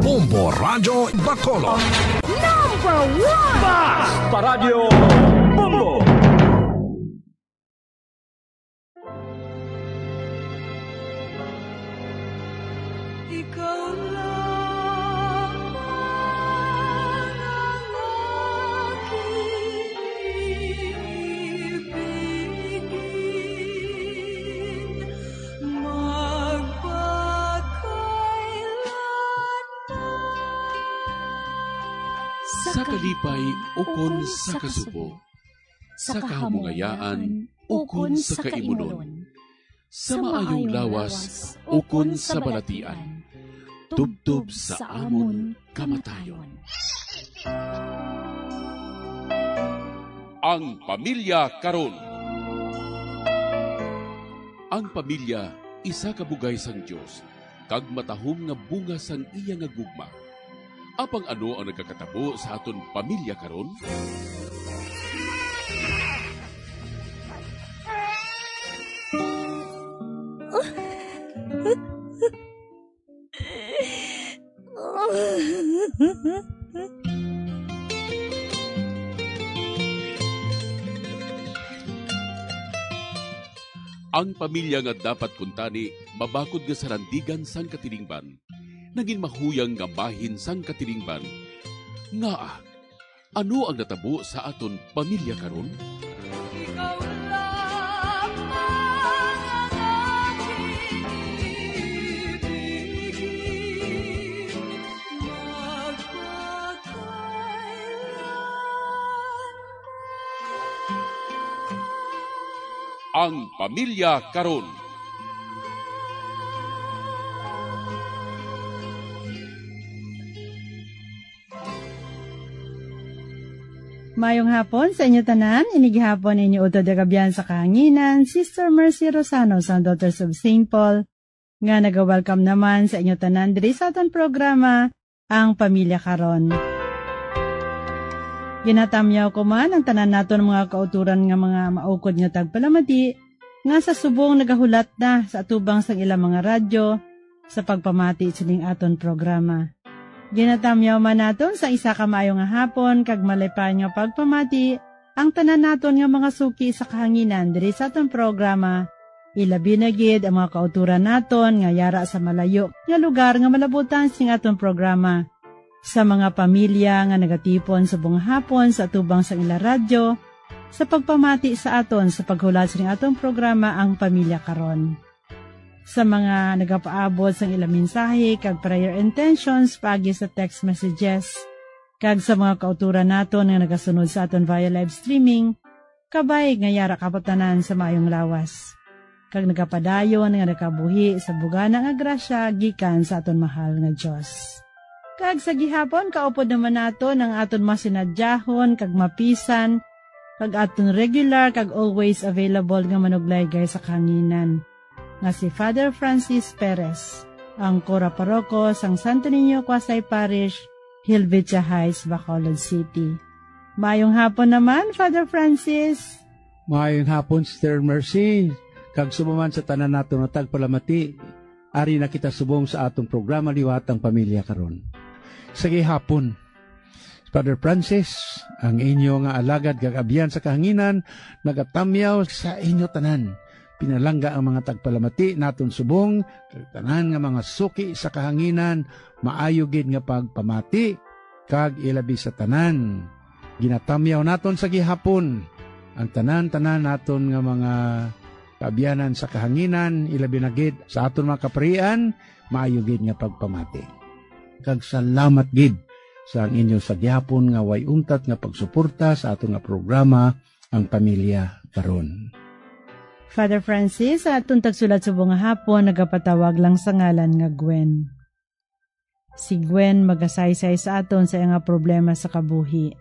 Bombo Radio Bacolod. Number 1 Basta Radio Bombo. Ikaw lang ang aking ibigin, Sa kalipay, ukon sa kasubo. Sa kahamungayaan, ukon sa kaimunon. Sa maayong lawas, ukon sa balatian. Tubtob sa amon kamatayon. Ang Pamilya Karon. Ang pamilya, isa kabugay sang Diyos, kag matahom nga bunga sang iya nga gugma. Apang ano ang nagkakatabo sa aton pamilya karon? Ang pamilya nga dapat kuntani, mabakod nga sarandigan sang katilingban. Naging mahuyang nga bahin sang katilingban. Nga, ano ang natabo sa aton pamilya karon? Ikaw lang ang aking ibigin, magpakailanman. Ang Pamilya Karon. Mayong hapon sa inyo tanan, inigihapon inyo Uto de Gabian sa kahanginan, Sister Mercy Rosano sa Daughters of St. Paul, nga nag-welcome naman sa inyo tanan diri sa aton programa, Ang Pamilya Karon. Ginatamyaw ko man ang tanan naton mga kauturan nga mga maukod nga tagpalamati, nga sa subong nagahulat na sa atubang sang ilang mga radyo sa pagpamati sining aton programa. Ginatamyaw man naton sa isa ka maayo nga hapon kag malaypan nga pagpamati ang tanan naton nga mga suki sa kahanginan diri sa aton programa. Ilabi na gid ang mga kauturan naton nga yara sa malayo nga lugar nga malabutan sing aton programa. Sa mga pamilya nga nagatipon sa buong hapon sa atubang sa ila radyo sa pagpamati sa aton sa paghulat sa atong programa Ang Pamilya Karon. Sa mga nagapaabot sang ilang mensahe kag prayer intentions pagi sa text messages kag sa mga kauturan naton nga nagasunod sa aton via live streaming kabay nga yara kapatanan sa maayong lawas kag nagapadayon nga nakabuhi sa bugana nga grasya gikan sa aton mahal nga Dios. Kag sa gihapon kaupod naman naton ang aton masinadyahon kag mapisan kag aton regular kag always available nga manuglay sa kahanginan nga si Father Francis Perez, ang Cora Paroko sang Santo Niño Quasay Parish, Hilvitia Heights, Bacolod City. Mayong hapon naman, Father Francis. Mayong hapon, Sister Mercy. Kag sumaman sa tanan nato na tagpalamati, ari na kita subong sa atong programa Liwat ang Pamilya Karon. Sige hapon, Father Francis, ang inyo nga alagad gagabiyan sa kahanginan, nagatamyaw sa inyo tanan. Pinalangga ang mga tagpalamati naton subong, tanan nga mga suki sa kahanginan, maayogid nga pagpamati, kag ilabi sa tanan. Ginatamyaw naton sa gihapon, ang tanan-tanan naton nga mga kaabyanan sa kahanginan, ilabi na gid sa aton mga kaparian, maayogid nga pagpamati. Kag salamat gid sa ang inyo sa gihapon nga way untat nga pagsuporta sa aton nga programa, Ang Pamilya Karon. Father Francis, sa atong tagsulat sa bunga hapon, nagapatawag lang sa ngalan nga Gwen. Si Gwen magasaysay sa aton sa nga problema sa kabuhi.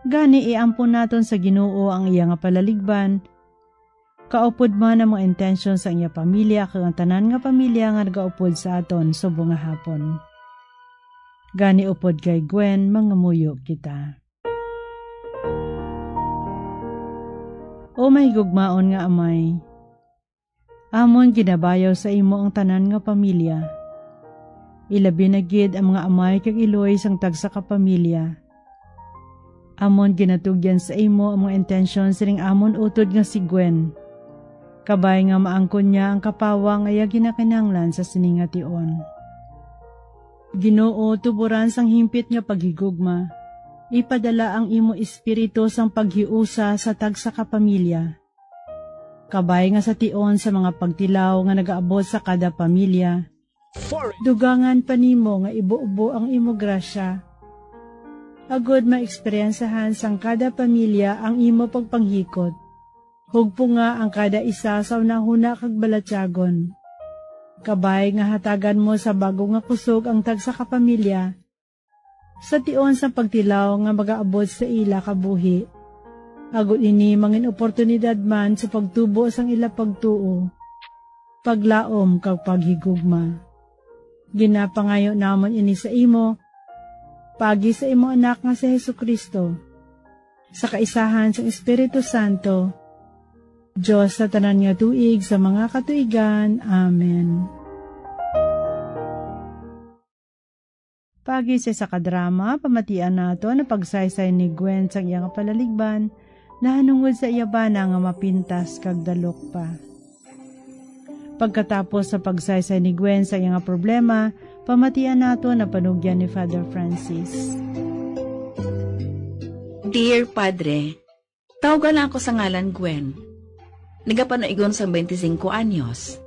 Gani iampon naton sa Ginoo ang iya nga palaligban. Kaupod man ang mga intensyon sa iya pamilya kag ang tanan nga pamilya nga nagaupod sa aton sa bunga hapon. Gani upod kay Gwen, mangamuyo kita. O may gugmaon nga amay, amon ginabayaw sa imo ang tanan nga pamilya. Ilabi na gid ang mga amay kag iloy sang tagsa ka pamilya. Amon ginatugyan sa imo ang mga intensyon sining amon utod nga si Gwen. Kabay nga maangkon niya ang kapawang aya ginakinanglan sa siningation. Ginoo, tuburan sang himpit nga paghigugma. Ipadala ang imo espiritu sang paghiusa sa tagsa ka pamilya. Kabay nga sa tion sa mga pagtilaw nga nagaabot sa kada pamilya. Dugangan pa nimo nga ibuubo ang imo grasya. Agod maeksperiensahan sang kada pamilya ang imo pagpanghikot. Hugpo nga ang kada isa sa unahuna kag balatyagon. Kabay nga hatagan mo sa bago nga kusog ang tagsa ka pamilya. Sa tion sa pagtilaw nga magaabot sa ila kabuhi. Agod ini mangin oportunidad man sa pagtubo sang ila pagtuo. Paglaom kag paghigugma. Ginapangayo namon ini sa imo, pagi sa imo anak nga si Hesukristo, sa kaisahan sa Espiritu Santo, Diyos sa tanan nga tuig sa mga katuigan. Amen. Pagi sa kadrama, pamatian nato na pagsaysay ni Gwen sa iyang palaligban, na hanungod sa iyabana nga mapintas kag dalok pa. Pagkatapos sa pagsaysay ni Gwen sa iyang problema, pamatian nato na panugyan ni Father Francis. Dear Padre, tawagan ako sa ngalan Gwen. Nagapanoigon sa 25 anyos.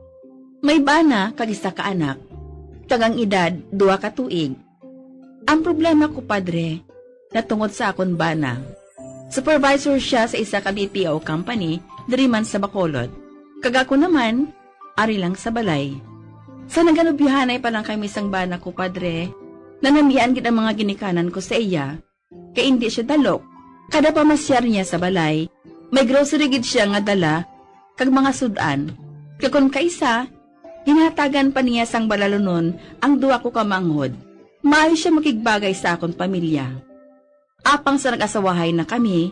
May bana kag isa ka anak, tagang edad 2 ka tuig. Ang problema ko, Padre, natungod sa akon bana. Supervisor siya sa isa ka BPO company, diri man sa Bacolod. Kagako naman, ari lang sa balay. Sa naganubihanay pa lang kami sang bana ko, Padre, nanamian gid ang mga ginikanan ko sa iya, kay hindi siya dalok. Kada pamasyar niya sa balay, may grocery gid siya nga dala, kag mga sudan. Kakon kaisa, hinatagan pa niya sang balalunon ang 2 ko ka manghod. Maayo siya makigbagay sa akon pamilya. Apang sa nag-asawahay na kami,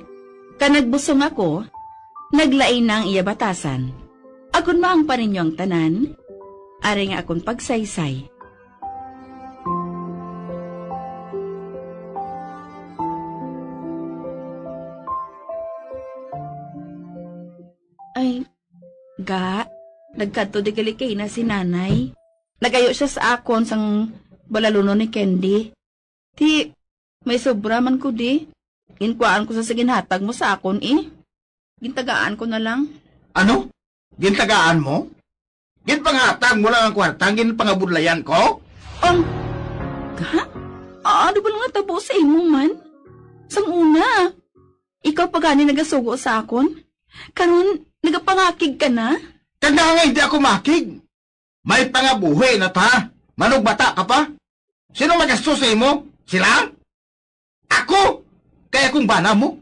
kanagbusong ako, naglain na ang iya batasan. Akon maang pa ninyo ang tanan, ari nga akon pagsaysay. Ay, nagkadto di galikay na si nanay. Nagayo siya sa akon sang balaluno ni Candy. Ti, may sobra man ko di. Inkwaan ko sa ginhatag mo sa akon Gintagaan ko na lang. Ano? Gintagaan mo? Ginpangatag mo lang ang kwartang ginpangabudlayan ko? Ano ba lang natabo sa imo man? Sang una, ikaw pa gani nagasugo sa akon? Karon, nagapangakig ka na? Kanda nga hindi ako makig. May pangabuhi na ta. Manog bata ka pa? Sino magastos sa imo? Sila? Ako? Kaya kung bana mo?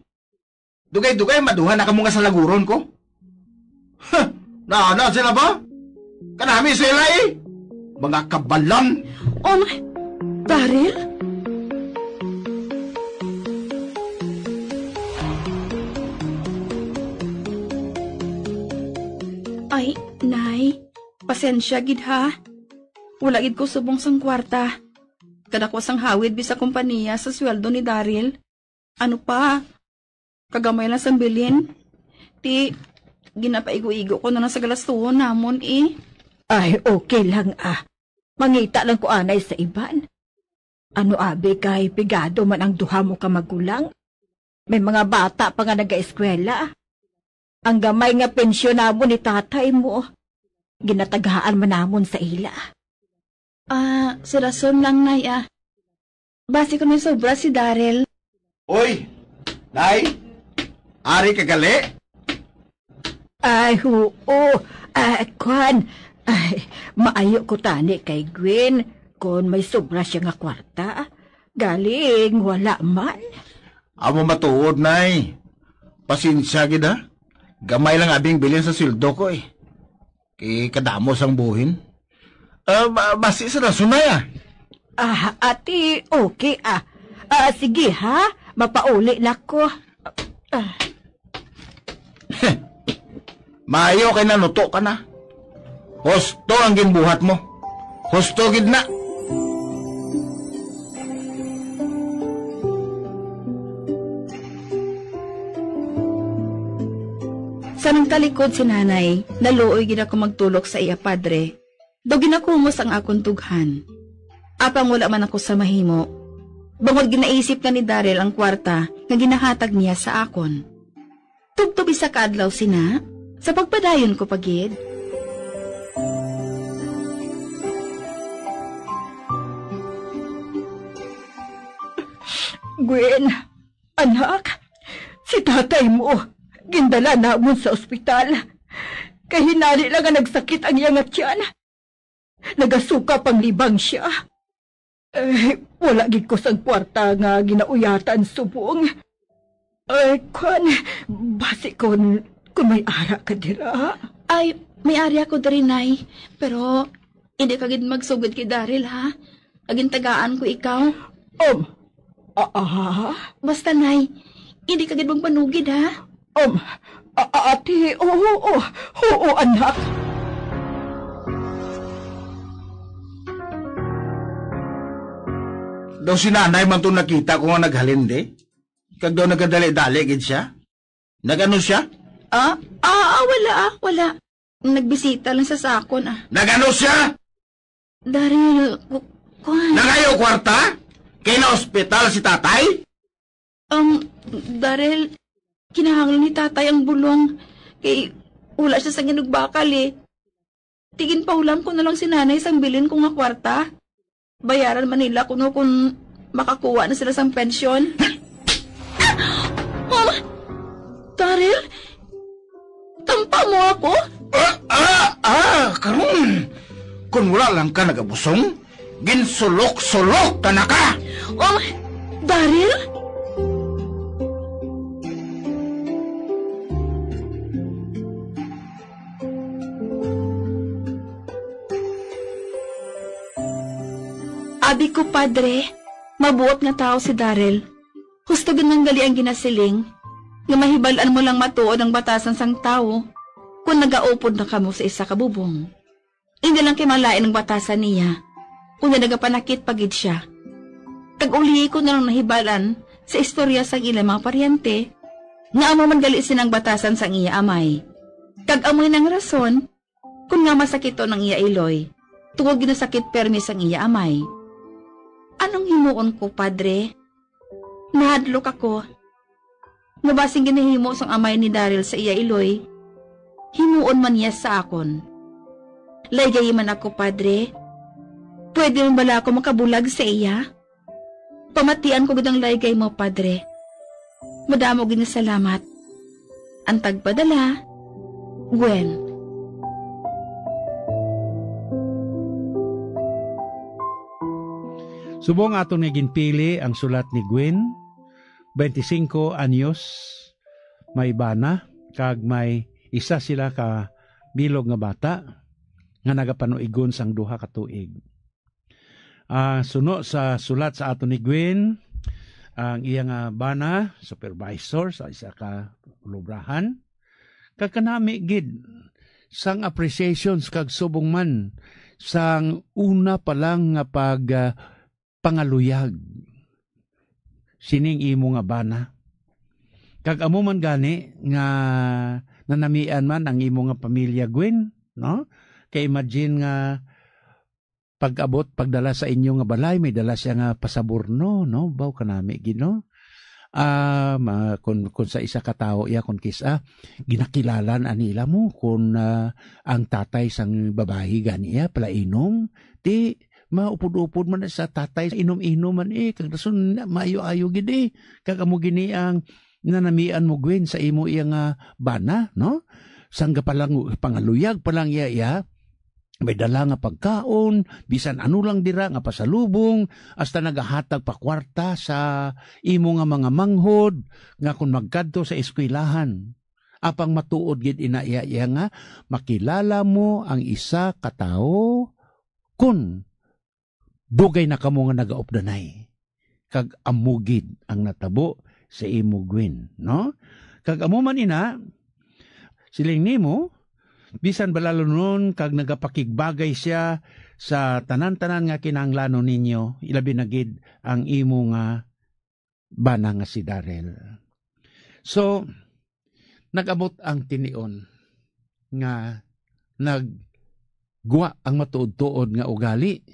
Dugay-dugay maduhan na ka mga salaguron ko? Na sila ba? Kanami sila Mga kabalan. Oh my... Daryl? Ay, Nay, pasensya gid ha. Wala gid ko subong sang kwarta. Kada ko sang hawid bisa kompanya sa sweldo ni Daryl. Ano pa? Kagamay lang sang bilin. Ti, ginapaigo-igo ko na sa galastuhon namon Ay, okay lang Mangita lang ko anay sa iban. Ano abi kay pigado man ang duha mo ka magulang? May mga bata pa nga nag-eskwela. Ang gamay nga pensyon namon ni tatay mo. Ginatagaan man namon sa ila. Si Rason lang, Nay, Basi ko may sobra si Daryl. Oy, Nay, ari ka gali? Ay, Kwan, maayo ko tani kay Gwen, kung may sobra siya nga kwarta. Galing, wala man. Amo matuod, Nay. Pasensya gid Gamay lang abing bilin sa sildo ko Kay kadamos ang buhin. Basi sa Rason, Nay Ati, okay sige ha, mapauli na ko. Maayo kay nanuto ka na. Husto ang ginbuhat mo. Husto gid na. talikod si nanay, naluoy gid ako magtulok sa iya padre. Do ginakumos ang akong tughan. Apang wala man ako sa mahimo. Bangod ginaisip na ni Daryl ang kwarta nga ginahatag niya sa akon. Tugtog isa ka adlaw sina, sa pagpadayon ko pagid. Gwen, anak, si tatay mo, gindala namon sa ospital. Kahinali lang nga nagsakit ang iyang tiyan. Nagasuka pang libang siya. Wala gid ko sang kwarta nga ginauyatan subong. Basi kon may ara ka dira. Ay, may ari ako diri, nay. Pero, hindi ka gid magsugod kay Daryl, ha? Agintagaan ko ikaw. Basta, nay, hindi ka gid magpanugid, ha? Ate, oo, anak. Daw si nanay man itong nakita ko nga naghalindi. Kag daw nagadali-dali gid siya. Nagano siya? Wala. Nagbisita lang sa sakon, Nagano siya? Daryl, kuhan. Nangayo kwarta? Kaya na ospital si tatay? Daryl, kinahanglan ni tatay ang bulong. Kay, wala siya sa ginugbakal, Tigin pa ulam ko na lang si nanay sang bilin ko nga kwarta. Bayaran man nila kung makakuha na sila sang pensyon. Mama! Daryl? Tampa mo ako? Karon. Kung wala lang ka nagabusong, ginsulok-sulok ka na ka! Daryl? Abi ko, padre, mabuot nga tao si Daryl. Husto ginanggali ang ginasiling, nga mahibalaan mo lang matuod ang batasan sang tao kung nagaupod na kamo sa isa kabubong. Hindi lang kay malain ang batasan niya, kung nagapanakit pagid siya. Kag-uli ko na lang nahibalan sa istorya sang ilang mga paryente, nga amo man gali sinang batasan sang iya amay. Kag-amoy ng rason, kung nga masakito ng iya iloy, tungod ginasakit permis ang iya amay. Anong himuon ko, padre? Nahadlok ako. Nabasing ginahimo sang amay ni Daryl sa iya iloy, himuon man niya sa akon. Laygay man ako, padre. Pwede man bala ako makabulag sa iya? Pamatian ko gudang laygay mo, padre. Madamo ginasalamat. Antag padala, Gwen. Subong ato ni ginpili ang sulat ni Gwen, 25 anyos, may bana, kag may isa sila ka bilog nga bata, nga nagapanuigon sang duha ka tuig. Suno sa sulat sa ato ni Gwen, ang iyang bana, supervisor sa isa ka lubrahan, kag kanami gid, sang appreciations kag subong man, sang una pa lang nga pangaluyag sining imo nga bana. Kag amo man gani nga nanamian man ang imo nga pamilya, Gwen, no? Kay imagine nga pag-abot pagdala sa inyo nga balay may dala siya nga pasaburno, no? Baw kanami gino. Kung sa isa ka tawo iya kun kisa ginakilalan anila mo kung ang tatay sang babayi ganiya pala inom ti maupod-upod man sa tatay inom-inom man kag rason maayo-ayo gid kag amo gini ang nanamian mo, Gwen, sa imo iyang bana, no? Sangga palang pangaluyag palang iya may dala nga pagkaon, bisan ano lang dira nga pasalubong, hasta nagahatag pa kwarta sa imo nga mga manghod nga kung magkadto sa eskwelahan. Apang matuod gid inaiya nga makilala mo ang isa ka tawo kun dugay na kamo nga nagaupdanay. Kag amugid ang natabo sa imo, Gwen, no? Kag amo man ina siling nimo bisan balalo nun kag nagapakigbagay siya sa tanan-tanan nga kinahanglanon ninyo, ilabi na gid ang imo nga bana nga si Daryl. So nagabot ang tinion nga nagguwa ang matuod-tuod nga ugali,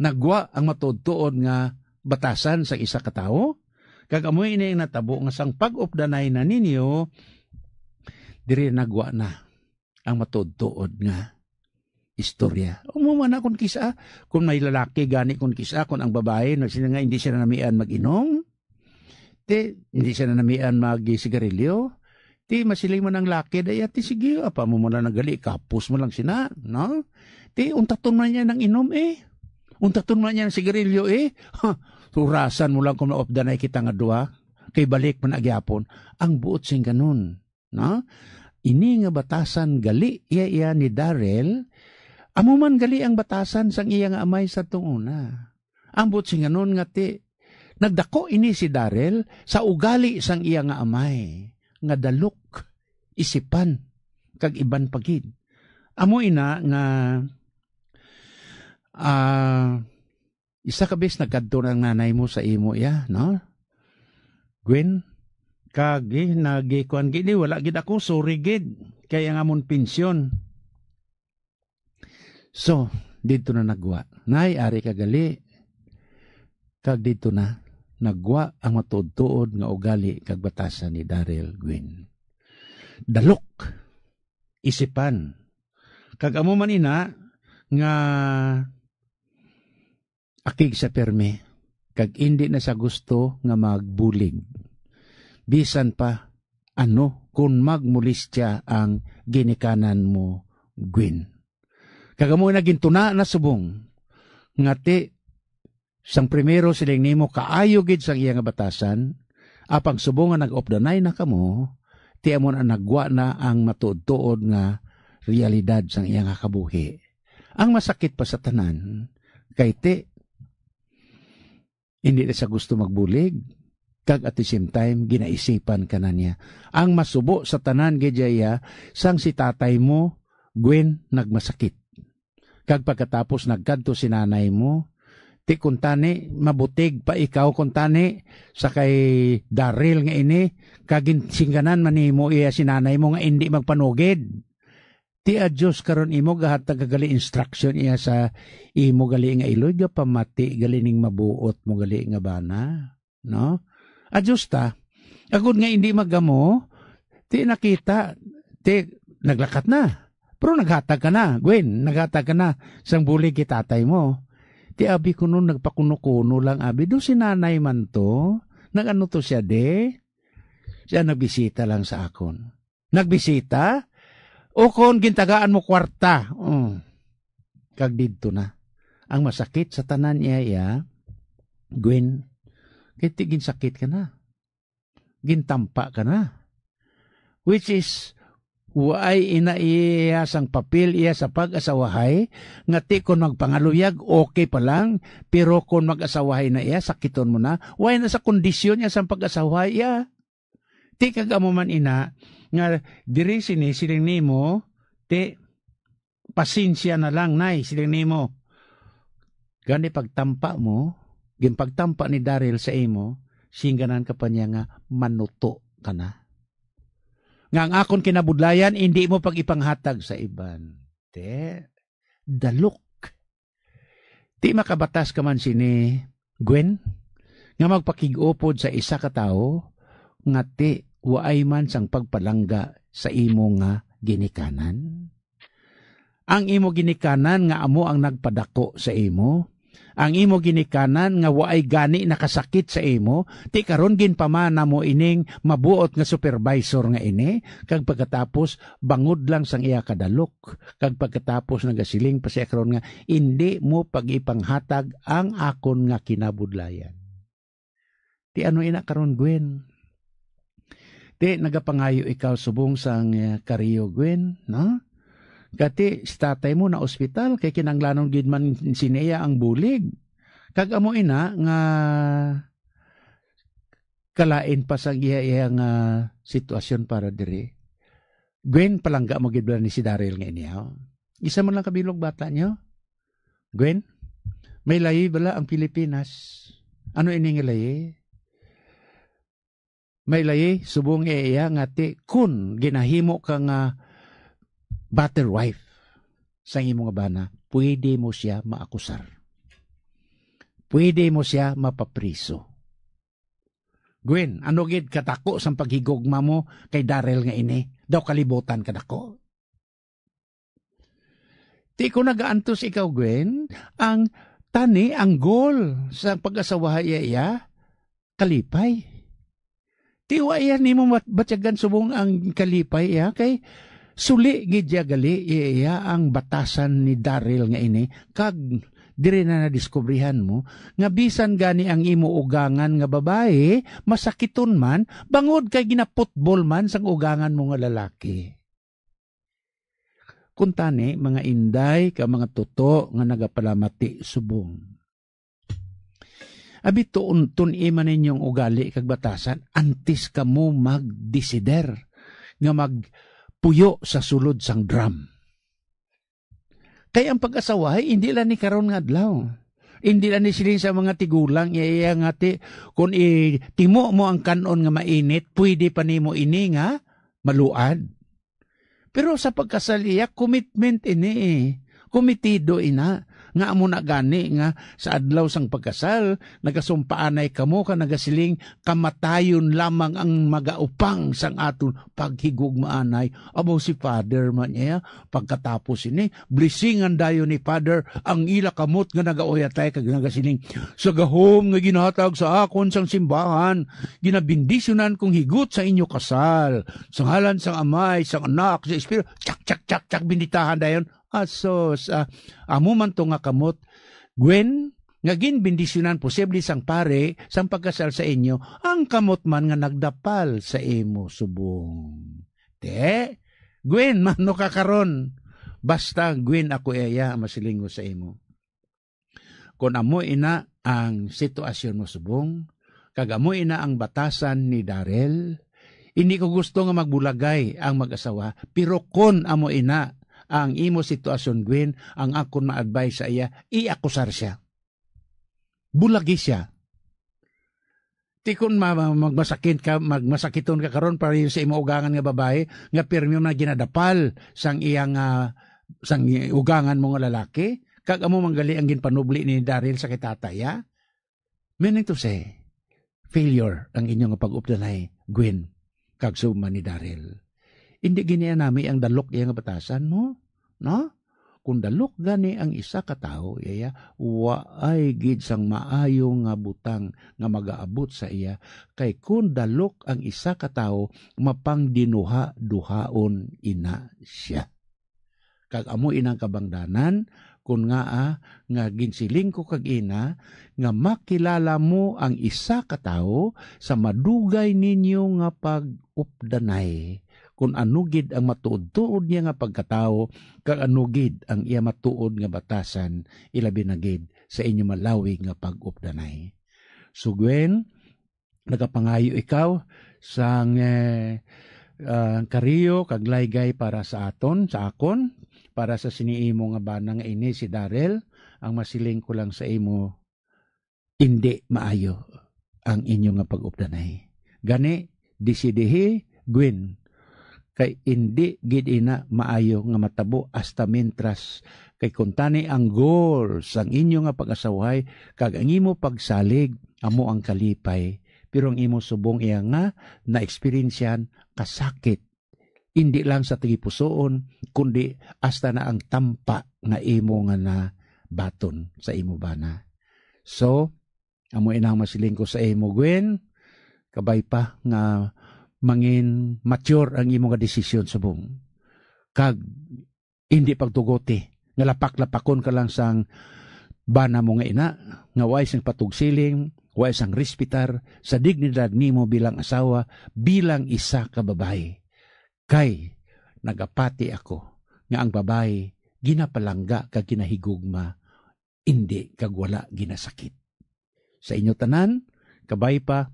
nagguwa ang matuod-tuod nga batasan sa isa ka tawo. Kag amoy ini natabo nga sang pag-updanay na ninyo, diri nagwa na ang matuod-tuod nga istorya. Umuman na kung kisa, kung may lalaki gani kung kisa, kung ang babae nagsina nga hindi siya namian mag-inom, hindi siya namian mag-sigarilyo, masiling mo ng laki, daya sige, apa mo na nagali, kapos mo lang sina, no? Untaton man niya ng inom untaton man niya ng sigarilyo Turasan mo lang kung na-opdanay kita nga dua, kay balik man agyapon, ang buot sing ganun. No? Ini nga batasan gali iya ni Darrell, amuman gali ang batasan sang iya nga amay sa tunguna. Ang buot sing ganun nga nagdako ini si Darrell sa ugali sang iya nga amay, nga dalok, isipan, kag iban pagid. Amo ina nga isa ka bes nagkadto ng nanay mo sa imo no? Gwen, kagi nagikuan gid wala gid ako, sorry gid kay ang amon pensyon. So, dito na nagwa. Nay, ari ka gali. Kag dito na nagwa ang matuod-tuod nga ugali kag batasan ni Darrell, Gwen. Dalok, isipan. Kag amo man ina nga akig sa perme, kag hindi na sa gusto nga magbulig. Bisan pa, kung magmulistya ang ginikanan mo, Gwen. Kag mo naging tuna na subong, nga sang primero siling nimo kaayo gid sang iya nga batasan, apang subong nga nag-opdanay na kamo, amon ang nagwa na ang matuod-tuod nga realidad sang iya nga kabuhi. Ang masakit pa sa tanan, kay hindi na sa gusto magbulig, kag at the same time, ginaisipan ka na niya. Ang masubo sa tanan, gejaya, sang si tatay mo, Gwen, nagmasakit. Kag pagkatapos nagkadto si nanay mo, kuntani, mabutig pa ikaw kuntani, sa kay Darrell nga ini, kagin singganan manimo iya si nanay mo nga hindi magpanugid. Diyos karon imo gahatag gali instruction iya sa imo gali nga ilod ga pamati gali ning mabuot mo gali nga bana, no? Diyos ta agud nga hindi magamo, nakita naglakat na, pero naghatag ka na, Gwen, naghatag ka na sang bulig ki tatay mo. Abi ko nun nagpakuno-kuno lang abi do si nanay man to, nagano to siya siya nagbisita lang sa akon. Nagbisita o kung gintagaan mo kwarta, kag didto na. Ang masakit sa tanan iya, Gwen, kiti ginsakit ka na. Gintampa ka na. Which is, waay inaiya sang papel iya sa pag-asawahay, nga kon magpangaluyag, okay pa lang, pero kung mag-asawahay na iya, sakiton mo na, waay na sa kondisyon iya sang pag-asawahay iya. Kag amo man ina, nga diri siling nimo, pasensya na lang, nay, siling nimo. Gani pagtampa mo, ginpagtampa ni Darrell sa imo, singganan ka pa niya nga manuto ka na. Nga ang akon kinabudlayan, hindi mo pag-ipanghatag sa iban. Dalok. Makabatas ka man sini, Gwen, nga magpakig-upod sa isa ka tao, nga waay man sang pagpalangga sa imo nga ginikanan. Ang imo ginikanan nga amo ang nagpadako sa imo, ang imo ginikanan nga waay gani nakasakit sa imo, karon ginpamana mo ining mabuot nga supervisor nga ini, kag pagkatapos bangod lang sang iya kadalok, kag pagkatapos nagasiling pa siya karon nga hindi mo pag-ipanghatag ang akon nga kinabudlayan. Ano ina karon, Gwen? Nagapangayo ikaw subong sang Kariyo, Gwen, no? Kati tatay mo na ospital, kay kinanglanon gid man sineya ang bulig. Kag amo ina nga kalain pa sa iya nga sitwasyon para diri. Gwen, palangga mo gid ni si Darrell nga iniya. Isa man lang kabilog bata niyo. Gwen, may layi bala ang Pilipinas. Ano ini nga layi? May layi, subong iya nga kun ginahimo ka nga butter wife sa imong bana, pwede mo siya maakusar. Pwede mo siya mapapriso. Gwen, ano gid katako sa paghigugma mo kay Darrell nga ini? Daw kalibutan kadako. Ti ko nagaantos ikaw, Gwen, ang tani, ang goal sa pag-asawa iya, kalipay. Ti wa iya nimo batyagan subong ang kalipay iya, kay suli gidya gali iya ang batasan ni Darrell nga ini, kag dire na nadiskubrihan mo, nga bisan gani ang imo ugangan nga babae, masakiton man, bangod kay ginaputbol man sang ugangan mo nga lalaki. Kuntani, mga inday, ka mga tuto, nga nagapalamati subong. Abi tun iman ninyong ugali kag batasan, antis ka mo magdesider, nga magpuyo sa sulod sang drum. Kaya ang pag-asawa, hindi lang ni karon nga adlaw. Hindi lang ni silin sa mga tigulang, iya nga ti, kung timo mo ang kanon nga mainit, pwede pa nimo ini nga maluad. Pero sa pagkasal iya, commitment ini komitido ina. Nga amo na gani nga sa adlaw sang pagkasal, nagasumpaanay kamo ka nagasiling kamatayon lamang ang magaupang sang aton paghigugmaanay. Abo si Father man niya, pagkatapos ini, blessingan dayon ni Father ang ila kamot nga nagauyatay kag nagasiling, sa gahom nga ginhatag sa akon sang simbahan, ginabindisyonan kong higot sa inyo kasal. Sa ngalan sang Amay, sang Anak, sa Espiritu, tsak binditahan dayon. Asos, amo man to nga kamot, Gwen, nga ginbindisyonan posible sang pare, sang pagkasal sa inyo, ang kamot man nga nagdapal sa imo subong. Te, Gwen, mano ka karon? Basta, Gwen, ako iya, masilingo sa imo. Kung amo ina ang sitwasyon mo subong, kag amo ina ang batasan ni Darrell, hindi ko gusto nga magbulagay ang mag-asawa, pero kung amo ina ang imo sitwasyon, Gwen, ang akon ma-advise sa iya, iakusar siya. Bulagi siya. Tikon magmasakiton ka karon para sa imo ugangan nga babae, nga pirmi na ginadapal sang iyang sang ugangan mo nga lalaki, kag amo manggali ang ginpanubli ni Darrell sa kitataya. Meaning to say, failure ang inyong pag-updanay, Gwen, kag suma ni Darrell. Hindi giniya nami ang dalok iya nga batasan, no? Kung dalok gani ang isa ka tawo, iya, waay gid sang maayo nga butang nga magaabot sa iya, kay kung dalok ang isa ka tawo, mapangdinuha-duhaon ina siya. Kag amo inang kabangdanan, kung nga ginsiling ko kag ina, nga makilala mo ang isa ka tawo sa madugay ninyo nga pag-updanay, kung anugid ang matuod-tuod niya nga pagkatao, kag anugid ang iya matuod nga batasan, ilabi na gid sa inyo malawig nga pag-updanay. So Gwen, nagapangayo ikaw sang kariyo kag laygay para sa aton, sa akon, para sa siniimo nga bana nga ini si Darrell, ang masiling ko lang sa imo, hindi maayo ang inyo nga pag-updanay. Gani, disidihi, Gwen, kay hindi gid ina maayo nga matabo hasta mentras kay kuntani ang goal sang inyo nga pag-asawahay kag ang imo pagsalig amo ang kalipay, pero ang imo subong iya nga na-experiensyan kasakit, hindi lang sa tigipusoon kundi hasta na ang tampa nga imo nga na baton sa imo bana. So amo inang masiling ko sa imo, Gwen, kabay pa nga mangin mature ang imo nga desisyon subong. Kag hindi pagtugoti nga lapak-lapakon ka lang sang bana mo nga ina, nga way sang patugsiling, way sang respetar sa dignidad nimo bilang asawa, bilang isa ka babae. Kay nagapati ako nga ang babae ginapalangga kag ginahigugma, hindi kag wala ginasakit. Sa inyo tanan, kabay pa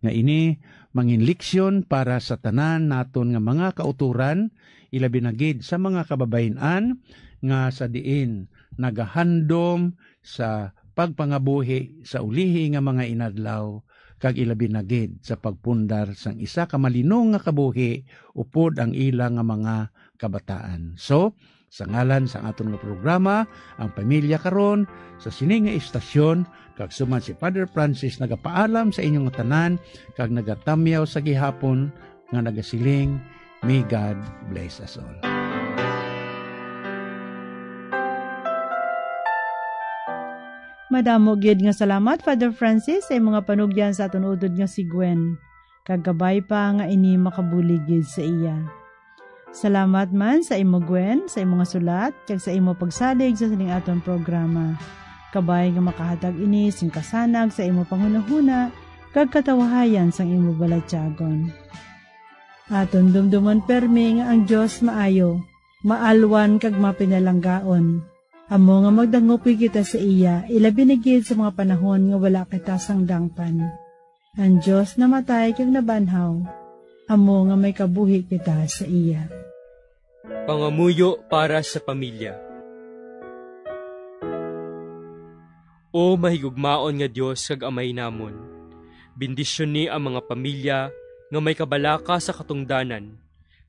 nga ini mangin leksyon para sa tanan naton nga mga kauturan, ilabi na gid sa mga kababayen-an nga sa diin nagahandom sa pagpangabuhi sa ulihi nga mga inadlaw, kag ilabi na gid sa pagpundar sang isa ka malinong nga kabuhi upod ang ilang nga mga kabataan. So, sa ngalan sa aton nga programa, ang Pamilya Karon, sa sini nga istasyon, kag suman si Father Francis nagapaalam sa inyong tanan, kag nagatamyaw sa gihapon, nga nagasiling, may God bless us all. Madamo gyud nga salamat Father Francis sa mga panugyan sa aton udod nga si Gwen. Kagabay pa nga ini makabulig gyud sa iya. Salamat man sa imo Gwen, sa imo nga sulat, kag sa imo pagsalig sa sining aton programa. Kabay nga makahatag ini sing kasanag sa imo panghunahuna, kag katawahayan sang imo balatyagon. Aton dumduman permi nga ang Dios maayo, maalwan kag mapinalanggaon. Amo nga magdangopoy kita sa iya, ilabi na gid sa mga panahon nga wala kita sang dangpan. Ang Dios namatay kag nabanhaw, amo nga may kabuhi kita sa iya. Pangamuyo para sa pamilya. O mahigugmaon nga Dios kag amay namon, bendisyon ni ang mga pamilya nga may kabalaka sa katungdanan,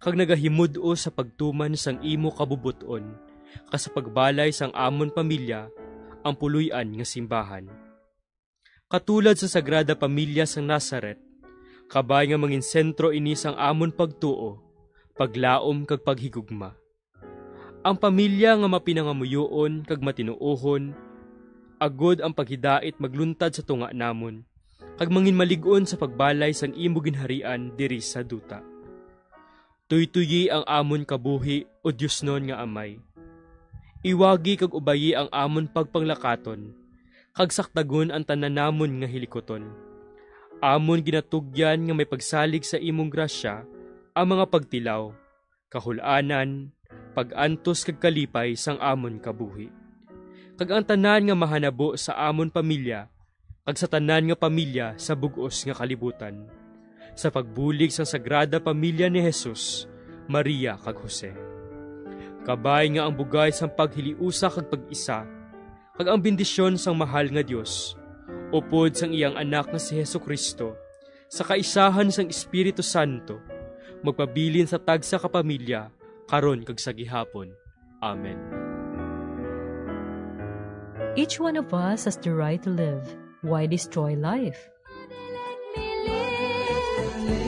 kag nagahimud-o sa pagtuman sang imo kabubuton, kas pagbalay sang amon pamilya, ang puluyan nga simbahan. Katulad sa Sagrada Pamilya sang Nazaret, kabay nga mangin sentro ini sang amon pagtuo, paglaom kag paghigugma. Ang pamilya nga mapinangamuyoon kag matinuohon, agod ang paghidait magluntad sa tunga namon, kag mangin malig-on sa pagbalay sang imo ginharian diri sa duta. Tuytuyi ang amon kabuhi o Diosnon nga amay. Iwagi kag ubayi ang amon pagpanglakaton, kag saktagon ang tanan namon nga hilikoton. Amon ginatugyan nga may pagsalig sa imong grasya, ang mga pagtilaw, kahulanan, pag-antos kag kalipay sang amon kabuhi. Kag ang tanan nga mahanabo sa amon pamilya, kag sa tanan nga pamilya sa bug-os nga kalibutan, sa pagbulig sang Sagrada Pamilya ni Jesus, Maria kag Jose. Kabay nga ang bugay sang paghiliusa kag pag-isa, kag ang bendisyon sang mahal nga Dios, upod sang iyang anak nga si Hesukristo, sa kaisahan sang Espiritu Santo, magpabilin sa tagsa ka pamilya, karon kag sa gihapon. Amen. Each one of us has the right to live. Why destroy life?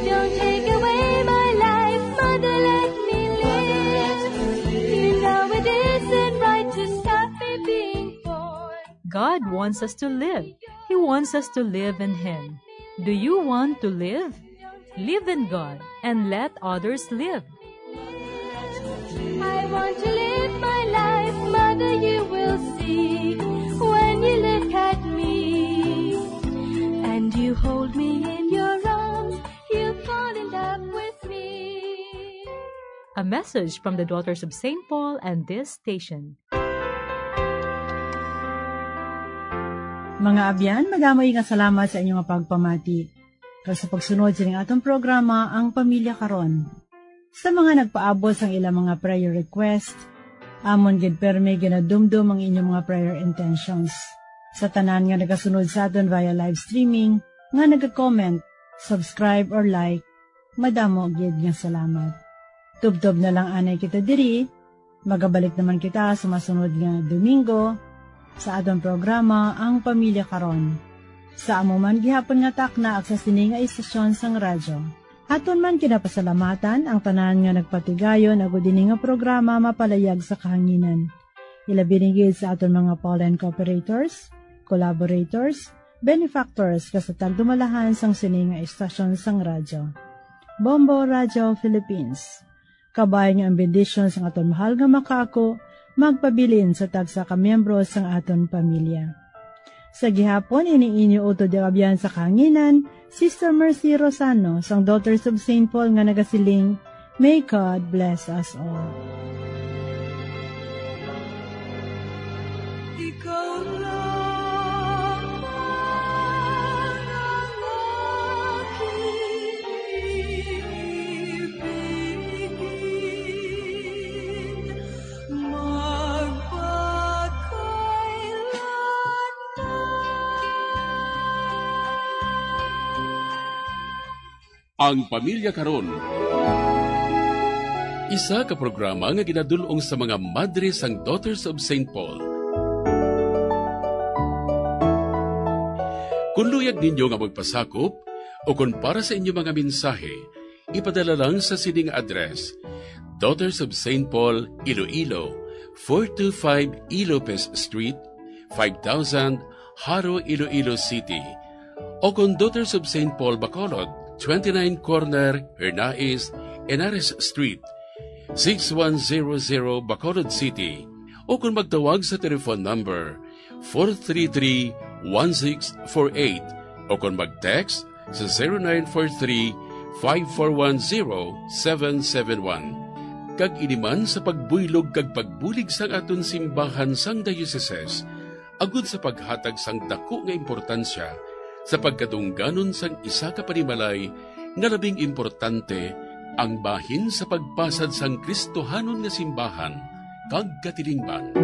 Don't take away my life, Mother, let me live. You know it isn't right to stop me being born. God wants us to live. He wants us to live in Him. Do you want to live? Live in God and let others live. I want to live my life, Mother, you will see. When you look at me and you hold me in your arms, you'll fall in love with me. A message from the Daughters of St. Paul and this station. Mga abyan, madamay nga salamat sa inyong pagpamati. Kag sa pagsunod sa ning atong programa, ang Pamilya Karon. Sa mga nagpaabot sang ilang mga prayer request, amon gid permi ginadumdum ang inyong mga prayer intentions. Sa tanan nga nagasunod sa aton via live streaming, nga nagka-comment, subscribe or like, madamo gid nga salamat. Tubtob na lang anay kita diri, magabalik naman kita sa masunod nga Domingo, sa atong programa, ang Pamilya Karon. Sa amo man gihapon nga takna ak sa sini nga istasyon sang radyo. Aton man kinapasalamatan ang tanan nga nagpatigayon agud dinhi nga programa mapalayag sa kahanginan. Ilabi ni gid sa aton mga pollen cooperators, collaborators, benefactors kasatag dumalahan sang sini nga istasyon sang radyo. Bombo Radio Philippines. Kabay nga ang bendisyon sang aton mahal nga makaako magpabilin sa tagsa ka miyembro sang aton pamilya. Sa gihapon, iniinyo uto di kabyan sa kanginan, Sister Mercy Rosano, sang Daughters of St. Paul nga nagasiling, May God bless us all. Ikaw lang ang aking ibigin, magpakailanman. Ang Pamilya Karon. Isa ka programa nga ginadulong sa mga madre sang Daughters of St. Paul. Kung luyag ninyo nga magpasakop o kung para sa inyo mga mensahe, ipadala lang sa sining address: Daughters of St. Paul, Iloilo, 425 Ilopez Street, 5000 Haro, Iloilo City. O kung Daughters of St. Paul, Bacolod, 29 Corner, Hernais, Henares Street, 6100 Bacolod City. O kung magtawag sa telephone number 433-1648 o kung mag-text sa 0943-5410771. Kag iniman sa pagbuylog kag pagbulig sang aton simbahan sang dioceses, agud sa paghatag sang dako nga importansya sa pagkatungganon sang isa ka panimalay nga labing importante, ang bahin sa pagpasad sang Kristohanon nga simbahan kag katilingban.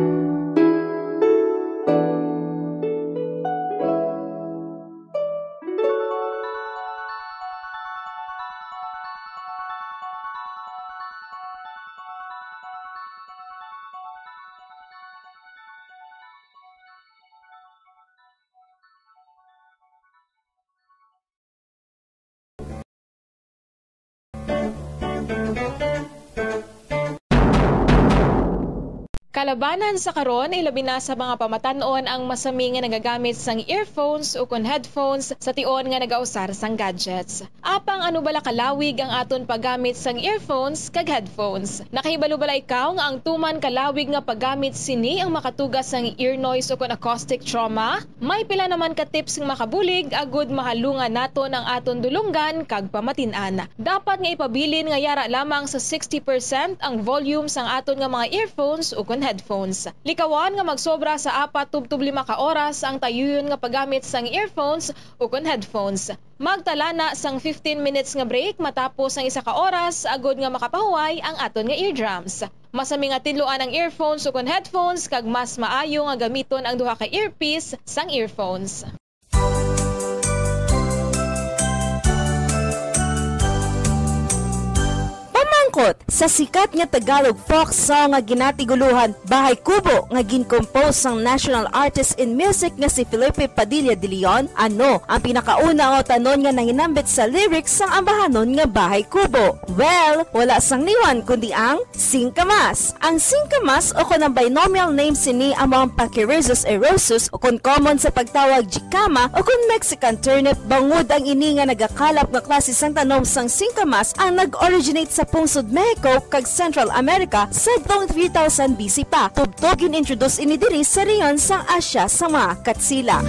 Kalabanan sa karon ilabi na sa mga pamatanon ang masami nga nagagamit sang earphones o kon headphones sa tion nga nagausar sang gadgets. Apang ano bala kalawig ang aton paggamit sang earphones kag headphones? Nakahibalo bala ikaw nga ang tuman kalawig nga paggamit sini ang makatugas sang ear noise o kon acoustic trauma? May pila naman ka tips nga makabulig agud mahalungan naton ang aton dulunggan kag pamatin-an. Dapat nga ipabilin nga yara lamang sa 60% ang volume sang aton nga mga earphones o kon headphones. Likawan nga magsobra sa 4-5 ka oras ang tayuyon nga paggamit sang earphones o kon headphones. Magtala na sang 15 minutes nga break matapos ang 1 ka oras agud nga makapahuway ang aton nga eardrums. Masami nga tinluan ang earphones o kon headphones kag mas maayo nga gamiton ang duha ka earpiece sang earphones. Sa sikat nga Tagalog folk song nga ginatiguluhan Bahay Kubo nga gincompose sang national artist in music nga si Felipe Padilla de Leon, ano ang pinakauna o tanon nga nanginambit sa lyrics sang ambahanon nga Bahay Kubo? Well, wala sang liwan kundi ang singkamas. Ang singkamas o kon ang binomial name sini among Pachyrhizos erosus o kon common sa pagtawag jicama o kon Mexican turnip, bangod ang ini nga nagakalap nga klase sang tanom sang singkamas ang nag-originate sa pungsod Mexico kag Central America sa 3000 BC pa. Tubtogin introduce ini diri sa reyon sang Asya sa mga katsila.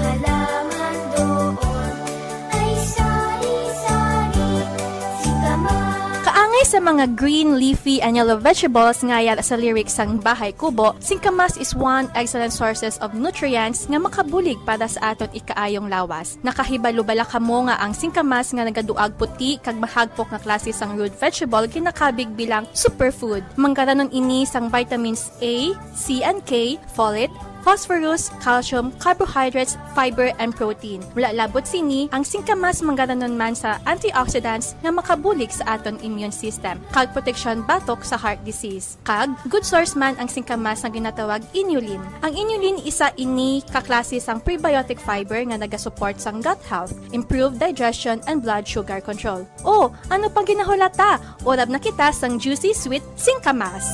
Kaangay sa mga green, leafy, and yellow vegetables nga yala sa lyrics sang Bahay Kubo, singkamas is one excellent sources of nutrients nga makabulig para sa aton ikaayong lawas. Nakahibalo-bala kamo nga ang singkamas nga nagaduag puti kag mahagpok nga klase sang root vegetable ginakabig bilang superfood. Manggaranon ini sang vitamins A, C, and K, folate, phosphorus, calcium, carbohydrates, fiber, and protein. Mula labot sini, ang singkamas manggaranon man sa antioxidants nga makabulig sa aton immune system, kag protection batok sa heart disease. Kag, good source man ang singkamas na ginatawag inulin. Ang inulin isa ini kaklase sang prebiotic fiber nga nagasupport sang gut health, improve digestion, and blood sugar control. O, ano pang ginahulata? Orab na kita sang juicy sweet singkamas.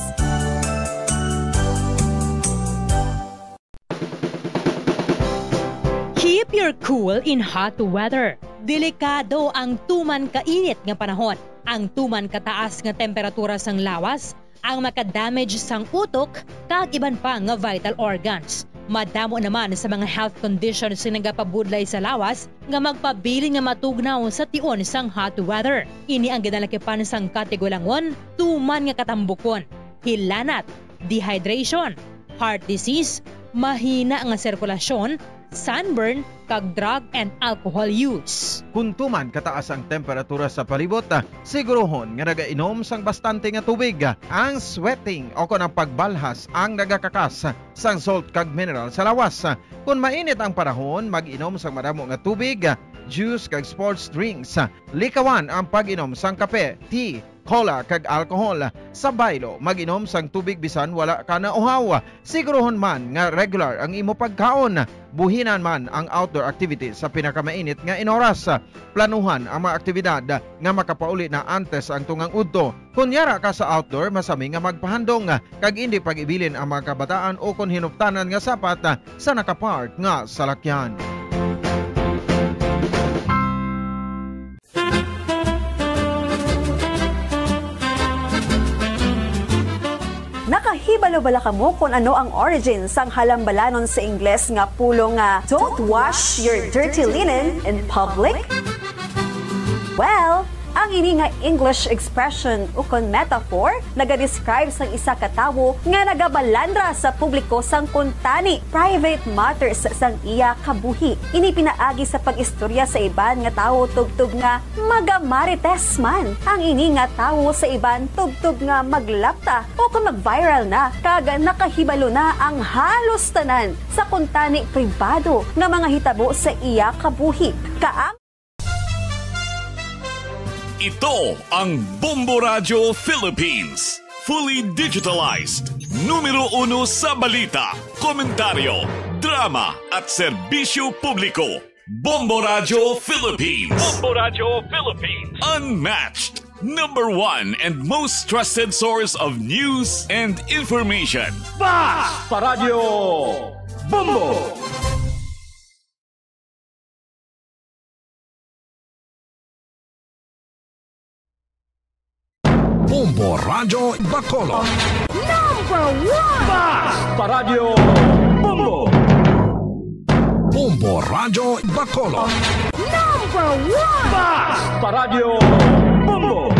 Keep your cool in hot weather. Delikado ang tuman kainit nga panahon. Ang tuman kataas nga temperatura sang lawas ang makadamage sang utok kag iban pa nga vital organs. Madamo naman sa mga health conditions nga nagapabudlay sa lawas nga magpabili nga matugnaw sa tion sang hot weather. Ini ang ginalakipan sang katigulangon, tuman nga katambukon, hilanat, dehydration, heart disease, mahina nga sirkulasyon, sunburn, kag drug and alcohol use. Kung tuman kataas ang temperatura sa palibot, sigurohon nga nagainom sang bastante nga tubig. Ang sweating o kon ang pagbalhas ang nagakakas sang salt kag mineral sa lawas. Kung mainit ang panahon, mag-inom sang madamo nga tubig. juice kag sports drinks. Likawan ang pag-inom sang kape, tea, cola kag alcohol. Sa baylo, mag-inom sang tubig bisan wala ka na uhaw. Sigurohon man nga regular ang imo pagkaon. Buhinan man ang outdoor activities sa pinakamainit nga inoras. Planuhan ang mga aktibidad nga makapauli na antes ang tungang udto. Kunyara ka sa outdoor, masami nga magpahandong kag hindi pag-ibilin ang mga kabataan o kung hinuptanan nga sapat sa nakapark nga salakyan. Nakahibalo-bala ka mo kung ano ang origin sang halambalanon sa Ingles nga pulong nga don't wash your dirty linen in public? Well, ang ini nga English expression o kon metaphor naga-describe sang isa ka tawo nga nagabalandra sa publiko sang kuntani private matters sang iya kabuhi. Ini pinaagi sa pag-istorya sa iban nga tawo tugtog nga magamarites man. Ang ini nga tawo sa iban tugtog nga maglapta o kung mag-viral na kag nakahibalo na ang halos tanan sa kuntani pribado nga mga hitabo sa iya kabuhi. Kaang ito ang Bombo Radio Philippines. Fully digitalized. Numero 1 sa balita, komentaryo, drama at serbisyo publiko. Bombo Radio Philippines. Bombo Radio Philippines. Unmatched. Number 1 and most trusted source of news and information. Fast Radio Bombo. Bombo Radio Bacolod. Number 1. Fast Radio Bombo. Bombo Radio Bacolod. Number 1. Fast Radio Bombo.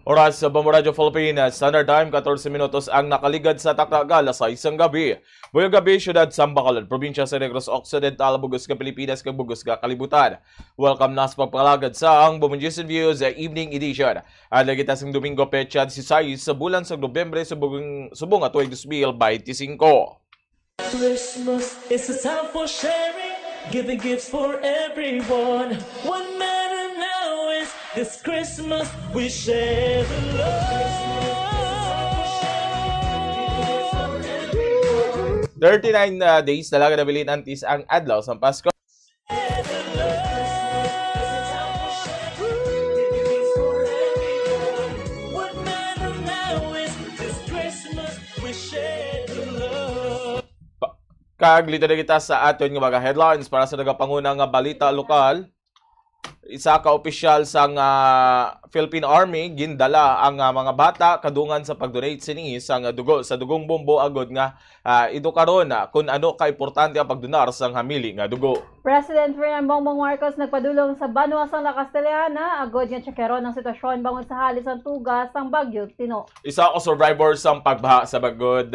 Oras sa Bombo Radio Philippines, Standard Time, 14 minutos ang nakaligad sa takdagal sa isang gabi. Buyog gabi, syudad sa Bacolod, probinsya sa Negros Occidental, Bugos ka Pilipinas, kag Bugos ka Kalibutan. Welcome na sa pagpalagad sa ang Bombo News and Views Evening Edition. At lagi tasang Domingo, petsa 16 sa bulan sa Nobyembre, subong at 2025. Christmas is a time for sharing, giving gifts for everyone. What matters now is this Christmas we share the love. 39 days talaga nabilin antis ang adlaw sa Pasko. Kaglito na kita sa aton nga mga headlines para sa nagapangunang balita lokal. Isa ka opisyal sa Philippine Army gindala ang mga bata kadungan sa pagdonate sini sa dugo sa dugong bombo agod nga edukaron kung ano ka importante ang pagdonar sa hamili nga dugo. President Ferdinand Bongbong Marcos nagpadulong sa Banwa sang La Castellana agod nga tsakeron ang sitwasyon bangon sa halis ang tugas sang Bagyo Tino. Isa ka survivor sang pagbaha sa bagod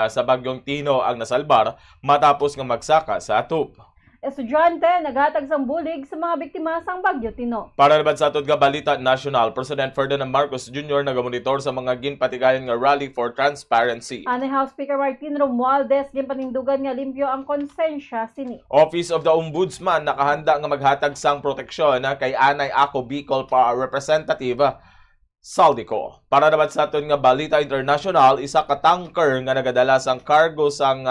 sa Bagyong Tino ang nasalbar matapos nga magsaka sa atop. Estudyante naghatag sang bulig sa mga biktima sang Bagyo Tino. Para naman sa atod nga balita national, President Ferdinand Marcos Jr. nagamonitor sa mga ginpatigayon nga rally for transparency. Ani House Speaker Martin Romualdez ginpanindugan nga limpyo ang konsensya sini. Office of the Ombudsman nakahanda nga maghatag sang proteksyon kay Anay Ako Bicol pa Representative Saldico. Para naman sa aton nga balita international, isa ka tanker nga nagadala sang cargo sang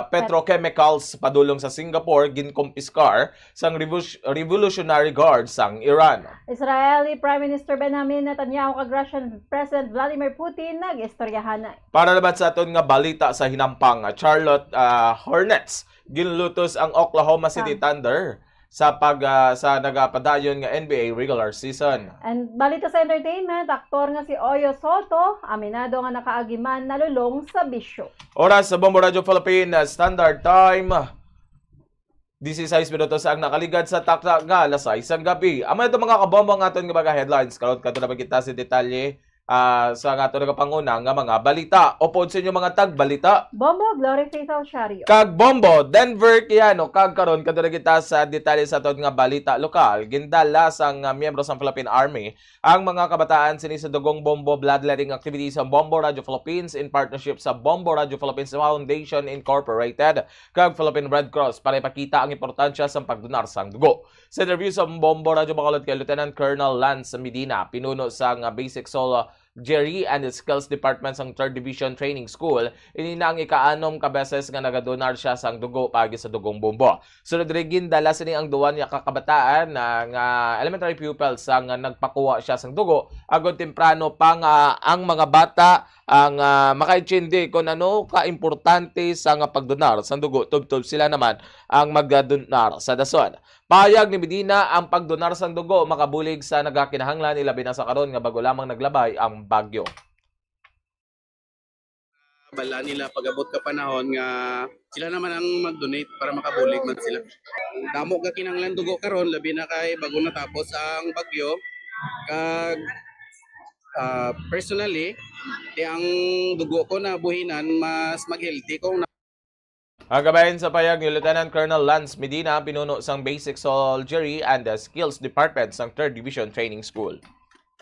petrochemicals padulong sa Singapore ginkumpiskar sang Revolutionary Guard sang Iran. Israeli Prime Minister Benjamin Netanyahu kag Russian President Vladimir Putin nag-istoryahan. Para naman sa aton nga balita sa hinampang, Charlotte Hornets ginlutos ang Oklahoma City Thunder sa sa nagapadayon nga NBA regular season. And balita sa entertainment, aktor nga si Oyo Soto, aminado nga nakaagiman nalulong sa bisyo. Oras sa Bombo Radio Philippines, Standard Time, 16 minutos ang nakaligad sa takda nga alas 6 ang gabi. Amo ito mga kabombo ang aton nga mga headlines. Karon kadto na kita sa detalye sa nga panguna nga mga balita. Upod sa inyo mga tagbalita. Bombo, Glory Fatal Shario. Kag Bombo, Denver Kiano, kag karon kadto kita sa detalye sa tod nga balita lokal. Gindala sang miyembro sa Philippine Army ang mga kabataan sini sa dugong Bombo bloodletting activity sa Bombo Radio Philippines in partnership sa Bombo Radio Philippines Foundation Incorporated kag Philippine Red Cross para ipakita ang importansya sa pagdonar sang dugo. Sa interview sa Bombo Radio Bacolod kay Lieutenant Colonel Lance Medina, pinuno sa Basic Soul Jerry and the Skills Department sang 3rd Division Training School, inina ang ika-6 ka beses nga nagadonar siya sang dugo pagi sa dugong bombo. Sunod rin dala sini ang duwan nga kakabataan nga elementary pupils sang nagpakuha siya sang dugo agod temprano pa nga ang mga bata ang makaintindi kung ano ka-importante sa nga pagdonar sang dugo. Tubtob sila naman ang magdonar sa dason. Payag ni Medina ang pagdonar sang dugo makabulig sa nagakinahanglan ilabi na sa karon nga bago lamang naglabay ang bagyo. Bala nila pag-abot ka panahon nga sila naman ang mag-donate para makabulig man sila. Damo ka kinahanglan dugo karon labi na kay bago natapos ang bagyo. Kag personally, ang dugo ko na buhinan mas mag-healthy kung Gabayan sa payag ni Lieutenant Colonel Lance Medina, pinuno sang Basic Soldiery and the Skills Department sang 3rd Division Training School.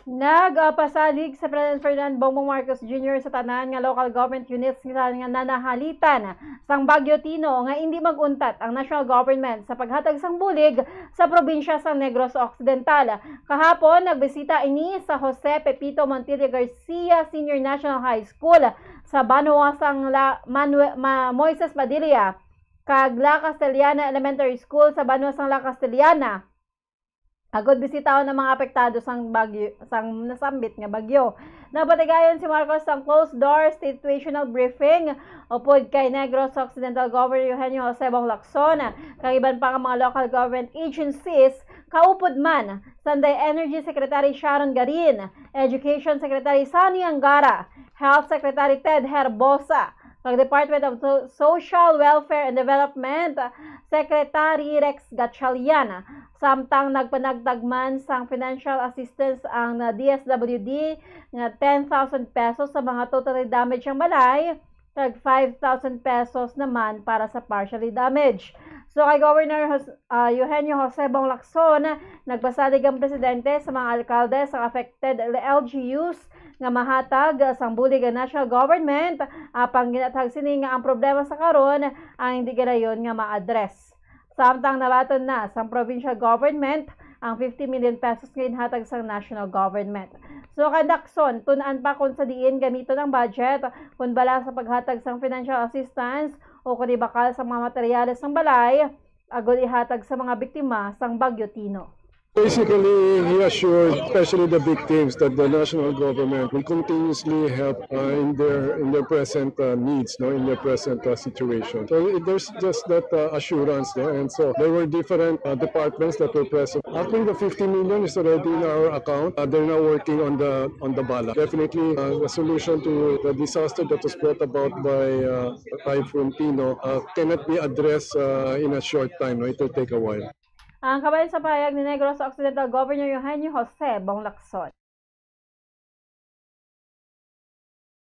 Nagpasalig sa President Ferdinand Bongbong Marcos Jr. sa tanan nga local government units nga nanahalitan sang Bagyo Tino nga hindi maguntat ang national government sa paghatag sang bulig sa probinsya sang Negros Occidental. Kahapon nagbisita ini sa Jose Pepito Montilla Garcia Senior National High School sa Banwa sang Moises Padilla kag La Castellana Elementary School sa Banwa sang La Castellana. Agod bisitaon ng mga apektado sang bagyo, sang nasambit nga bagyo. Nabatigayon si Marcos sang closed door situational briefing upod kay Negros Occidental Governor Eugenio Jose Bong Lacson, kag iban pa nga mga local government agencies, kaupod man Sanday Energy Secretary Sharon Garin, Education Secretary Sani Angara, Health Secretary Ted Herbosa, kag Department of Social Welfare and Development Secretary Rex Gatchalian. Samtang nagpanagdagman sang financial assistance ang DSWD nga 10,000 pesos sa mga totally damaged ang balay, kag 5,000 pesos naman para sa partially damaged. So kay Governor Eugenio Jose Bong Lacson, nagpasalig ang presidente sa mga alkalde sa affected LGUs nga mahatag sang bulig ang national government apang ginatag sini nga ang problema sa karon ang hindi ganayon nga ma-address. Samtang nabaton na sa provincial government ang 50 million pesos nga inhatag sa national government. So kay Lacson, tunan pa kung sa diin gamito ng budget kung bala sa paghatag sa financial assistance o kung ibakal sa mga materyales ng balay agod ihatag sa mga biktima sang Bagyo Tino. Basically, he assured, especially the victims, that the national government will continuously help in their present needs, in their present situation. So there's just that assurance there, and so there were different departments that were present. Actually, the 50 million is already in our account. They're now working on the bala. Definitely, the solution to the disaster that was brought about by Typhoon Tino cannot be addressed in a short time. It will take a while. Ang kabayan sa payag ni Negros Occidental Governor Eugenio Jose Bong Lacson.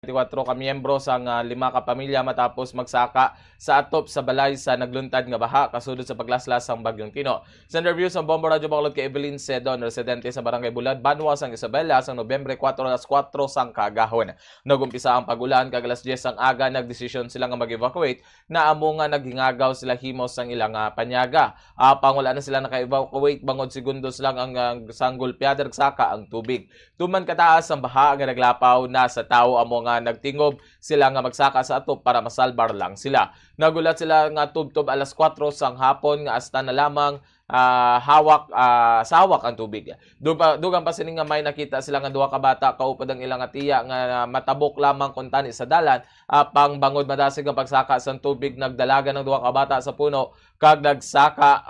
24 ka miyembro sang 5 ka pamilya matapos magsaka sa atop sa balay sa nagluntad nga baha kasulod sa paglaslas sang Bagyong Tino. Sa interview sa Bombo Radio Bacolod kay Evelyn Sedon, residente sa Barangay Bulad, Banwa sang Isabela sang Nobyembre 4 alas 4 sang kagahon. Nagumpisa ang pagulan kag alas 10 sang aga nagdesisyon sila nga mag-evacuate na amo nga naghingagaw sila himos sang ilang panyaga. Apang wala na sila naka-evacuate bangod segundos lang ang sanggol piader saka ang tubig. Tuman kataas ang baha nga naglapaw na sa tao amo nga nagtingob sila nga magsaka sa atop para masalbar lang sila. Nagulat sila nga tubtob alas 4 sang hapon nga hasta na lamang sawak ang tubig. Dugang pa sini nga may nakita sila nga duha ka bata kaupod ang ilang tiya nga matabok lamang kun tani sa dalan apang bangod madasig ang pagsaka sa tubig nagdalaga ng duha ka bata sa puno kag nagsaka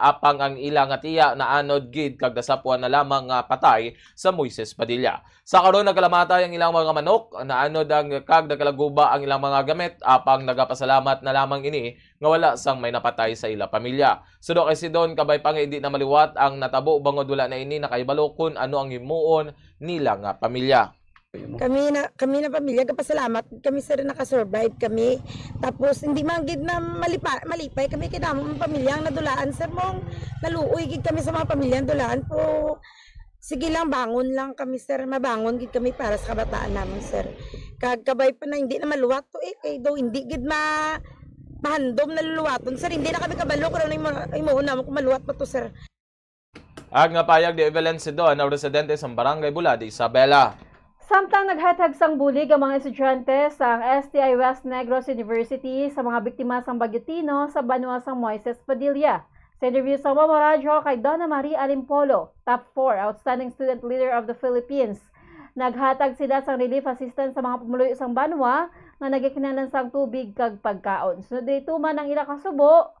apang ang ilang tiya na anod gid kag nasapuan na lamang patay sa Moises Padilla. Sa karon nagkalamatay ang ilang mga manok na anod ang kag nagkalaguba ang ilang mga gamit apang nagapasalamat na lamang ini nga wala sang may napatay sa ila pamilya. Sudo kay Sidon kabay pang hindi na maliwat ang natabo bangod wala na ini nakaibalo kun ano ang himuon nila nga pamilya. Kami na pamilya kapasalamat kami sir nakasurvive kami. Tapos hindi man gid na malipay kami kinamong pamilya ang nadulaan sir mong naluoy gid kami sa mga pamilyang dulaan po. Sige lang bangon lang kami sir, mabangon gid kami para sa kabataan namin sir. Kagkabay pa na hindi na maluwat to kay daw hindi gid mahandom na luluwaton sir. Hindi na kami kabalo kung ano yung na kung maluwat pa to sir. Ag nga payag di Evelyn Sidon na residente sa Barangay Buladi, Isabela. Samtang naghatag sang bulig ang mga estudyante sa STI West Negros University sa mga biktima sang Bagyotino sa Banwa sang Moises Padilla. Sa interview sa Mama Radyo kay Donna Marie Alimpolo, top 4 outstanding student leader of the Philippines. Naghatag sila sang relief assistance sa mga pumuluyo sang Banwa nga nagikinanan sang tubig kag pagkaon. Sunod dito man ang ila kasubo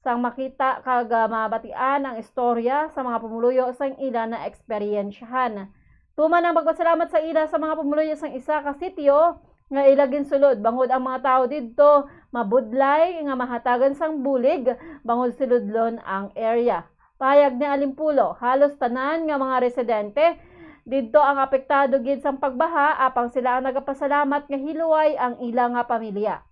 sang makita kag mabatian ang istorya sa mga pumuluyo sang ila na eksperyensyahan. Tuman ang pagpasalamat sa ila sa mga pumuluyo sang isa ka sitio nga ilagin sulod bangod ang mga tao didto mabudlay nga mahatagan sang bulig bangod siludlon ang area. Payag ni Alimpulo, halos tanan nga mga residente didto ang apektado gid sang pagbaha apang sila ang nagapasalamat nga hiluway ang ilang nga pamilya.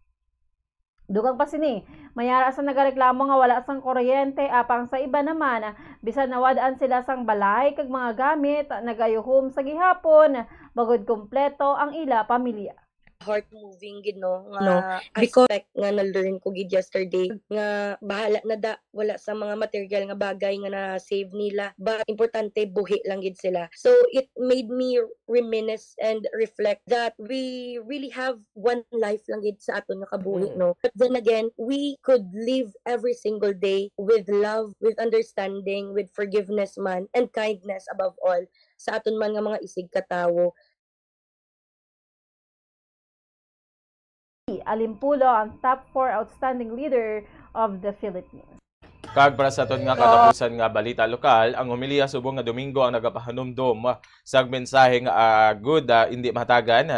Dugang pa sini, mayara sa nagareklamo nga wala sang kuryente apang sa iba naman bisan nawadaan sila sang balay kag mga gamit nagayuhom sa gihapon bagod kompleto ang ila pamilya. Heart moving gid no nga because nga na-learn ko gid yesterday nga bahala na da wala sa mga material nga bagay nga na-save nila but importante buhi lang gid sila. So it made me reminisce and reflect that we really have one life lang gid sa aton nga kabuhi no. But then again, we could live every single day with love, with understanding, with forgiveness man and kindness above all sa aton man nga mga isig katawo. Alimpulo ang top 4 outstanding leader of the Philippines. Kag para sa aton nga katapusan nga balita lokal, ang humiliya subong nga Domingo ang nagapahanumdom sa mensahe nga good hindi mahatagan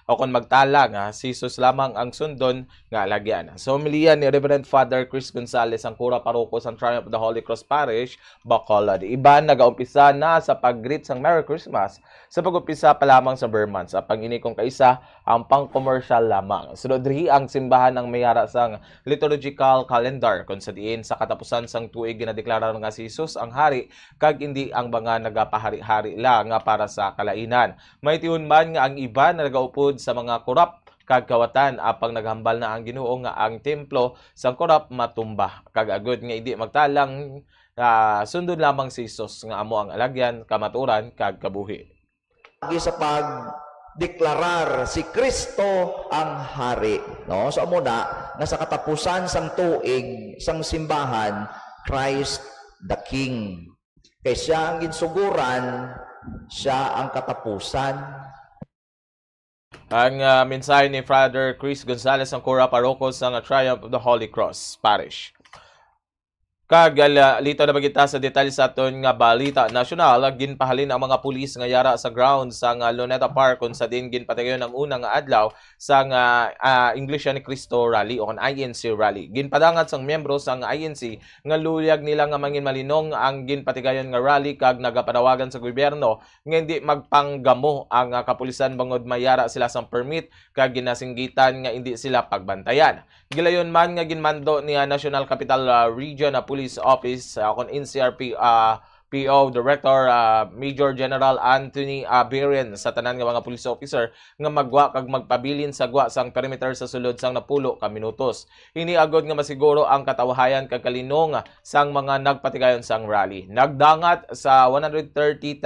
o kon magtala nga si Jesus lamang ang sundon nga alagyan. Sa humiliya ni Reverend Father Chris Gonzales ang kura paroko sa Triumph of the Holy Cross Parish, Bacolod. Iban nagaumpisa na sa pag-greet sang Merry Christmas sa pag-umpisa pa lamang sa Burman sa panginikong kaisa ang pang-commercial lamang. Sunod diri ang simbahan ng mayara sang liturgical calendar kung sa diin sa katapusan sang tuig ginadeklara nga si Jesus ang hari kag hindi ang mga nagapahari-hari lang nga para sa kalainan. May tiun man nga ang iba na nagaupod sa mga korap kag kawatan apang naghambal na ang Ginoo nga ang templo sang korap matumba kag agud nga hindi magtalang sundon lamang si Jesus nga amo ang alagyan, kamaturan kag kabuhi. Sa deklarar si Kristo ang hari, no? So amo na sa katapusan sang tuig sang simbahan, Christ the King. Kay siya ang ginsuguran, siya ang katapusan. Ang mensahe ni Father Chris Gonzales ang kura paroko sa Triumph of the Holy Cross Parish. Kag lito na magita sa detalye sa aton nga balita nasyonal, ginpahalin ang mga pulis nga yara sa grounds sa Luneta Park kung sa din ginpatayon ang unang nga adlaw sa Iglesia ni Cristo rally o INC rally. Ginpadangat sang miyembro sang INC nga luyag nila nga mangin malinong ang ginpatigayon nga rally kag nagapanawagan sa gobyerno nga hindi magpanggamo ang kapulisan bangod mayara sila sang permit kag ginasinggitan nga hindi sila pagbantayan. Gilayon man nga ginmando ni National Capital Region Police Office kon NCRP PO Director Major General Anthony Beren sa tanan nga mga police officer nga magwa kag magpabilin sa gwa sang perimeter sa sulod sang napulo ka minutos. Iniagod nga masiguro ang katawahayan kag kalinong sang mga nagpatigayon sang rally. Nagdangat sa 130,000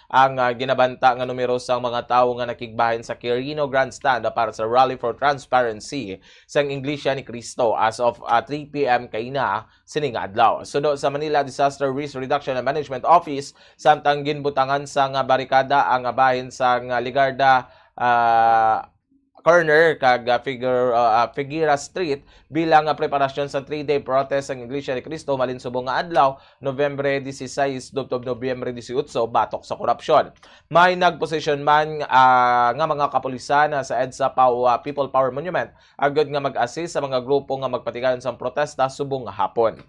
ang ginabanta nga numero sang mga tawo nga nakigbahin sa Quirino Grandstand para sa Rally for Transparency sang Iglesia ni Cristo as of 3 p.m. kaina sining adlaw. Suno sa Manila Disaster Risk Reduction and Management Office samtang ginbutangan sa nga barikada ang bahin sa nga Ligarda corner kag Figueira Street bilang preparasyon sa 3-day protest ang Iglesia ni Cristo malinsubong nga adlaw Nobyembre 16 dubtob Nobyembre 18 batok sa korupsyon. May nagposisyon man nga mga kapulisan sa EDSA People Power Monument agad nga mag-assist sa mga grupo nga magpatigayon sa protesta subong nga hapon.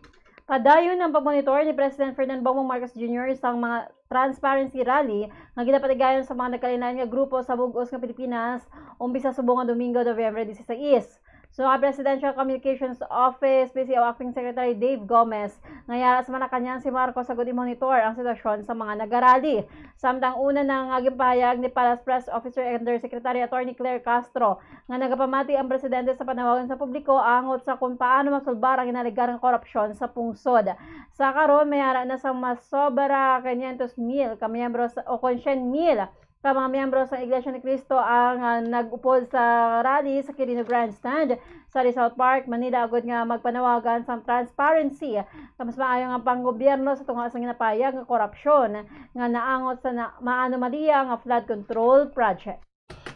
Padayon ng pagmonitor ni President Ferdinand Bongbong Marcos Jr. isang mga transparency rally nga ginapatigayon sa mga nagkalinan nga grupo sa bug-os nga Pilipinas umpisa subong nga Domingo, Nobyembre 16. So, ang Presidential Communications Office, PCO Acting Secretary Dave Gomez, ngayara sa Malacanang si Marcos sagod i-monitor ang sitwasyon sa mga nagarali. Samtang una nang gimpahayag ni Palace Press Officer Undersecretary Attorney Claire Castro nga nagapamati ang presidente sa panawagan sa publiko angot sa kung paano masulbar ang inaligarang korupsyon sa pungsod. Sa karon mayara na sa mas sobra 500,000 ka miyembro o 100,000 ka mga miyembro sa Iglesia ni Cristo ang nag-upod sa rally sa Quirino Grandstand sa Rizal Park, Manila agad nga magpanawagan sa transparency mas maayo nga panggobyerno sa tunga sa ginapayag nga korupsyon nga naangot sa maanomalya nga flood control project.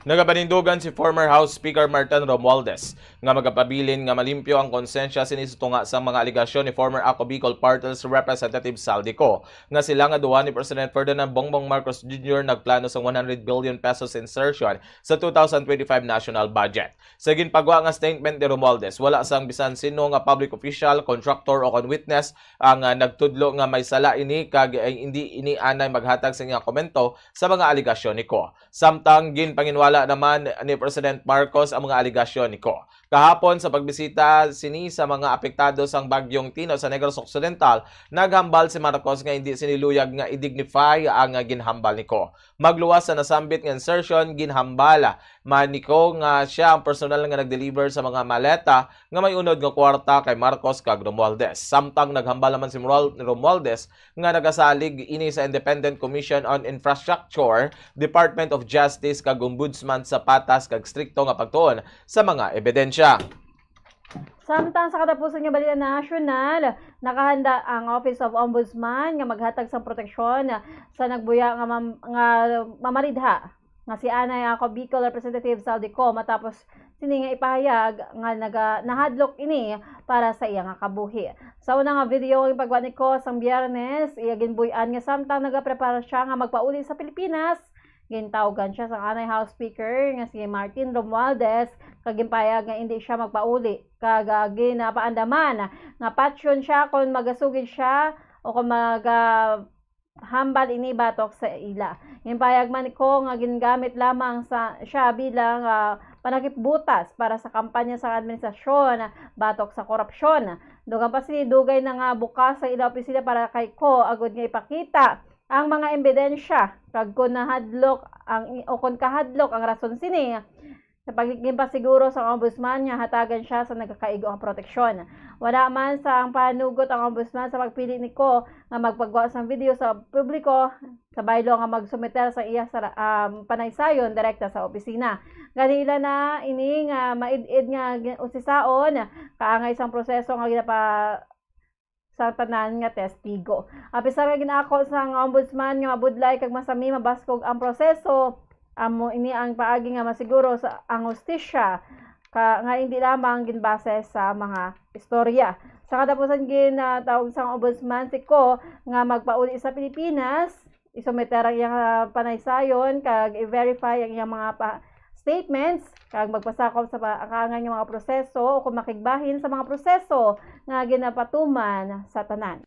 Nagapanindugan si former House Speaker Martin Romualdez nga magapabilin nga malimpyo ang konsensya sinisunga sa mga aligasyon ni former Ako Bicol Party's Representative Saldico nga sila nga duwa ni President Ferdinand Bongbong Marcos Jr. nagplano sa 100 billion pesos insertion sa 2025 national budget. Sa ginpagawa nga statement ni Romualdez, wala sang bisan sino nga public official, contractor o witness ang nagtudlo nga may sala ini kag hindi ini anay maghatag sa nga komento sa mga aligasyon niko. Samtang ginpanginwala naman ni President Marcos ang mga aligasyon niko. Kahapon sa pagbisita sini sa mga apektado sang bagyong Tino sa Negros Occidental, naghambal si Marcos nga hindi siniluyag nga i-dignify ang ginhambal niko. Magluwas sa nasambit nga insertion, ginhambala man niko nga siya ang personal nga nag-deliver sa mga maleta nga may unod nga kwarta kay Marcos kag Romualdez. Samtang naghambal naman si Romualdez nga nagasalig ini sa Independent Commission on Infrastructure, Department of Justice kag Ombudsman sa patas kag strikto nga pagtuon sa mga ebidensya. Samtang sa katapusan nga balita nasyonal, nakahanda ang Office of Ombudsman nga maghatag sa proteksyon sa nagbuya nga mamaridha nga si Anay Ako Bicol Representative Saldico matapos sini nga ipahayag nga nahadlok ini para sa iya nga kabuhi. Sa una nga video ang pagwa ni ko sang Biyernes, iya ginbuyan nga samtang nagaprepara siya nga magpauli sa Pilipinas. Gintawgan siya sa Anay House Speaker nga si Martin Romualdez kag gimpayag nga hindi siya magpauli kag ginapaandaman nga patsyon siya kung magasugid siya o kung hambal ini batok sa ila. Gimpayag man ko nga gingamit lamang sa siya bilang panakipbutas para sa kampanya sa administrasyon batok sa korupsyon. Dugang pa dugay na nga bukas sa ila opisina para kay ko agud nga ipakita ang mga ebidensya kag kun nahadlok ang o kun kahadlok ang rason sini sa pagiging siguro sa ombudsman nga hatagan siya sa nagkakaigo ang proteksyon. Wala man sa ang panugot ang ombudsman sa pagpili niko nga magpagawa sang video sa publiko sa baylo nga magsumiter sa iya sa panaysayon direkta sa opisina. Ganila na ini nga maid-id nga usisaon kaangay sang proseso nga ginapa sa tanan nga testigo. Apisar nga ginako sang ombudsman nga mabudlay kag masami mabaskog ang proseso, amo ini ang paagi nga masiguro sa ang hustisya nga hindi lamang ginbase sa mga istorya. Sa katapusan ginatawag sang ombudsman si ko nga magpauli sa Pilipinas, isumeter ang iyang panaysayon kag i-verify ang iyang mga statements kag magpasakop sa kaangan nga mga proseso o kung makigbahin sa mga proseso nga ginapatuman sa tanan.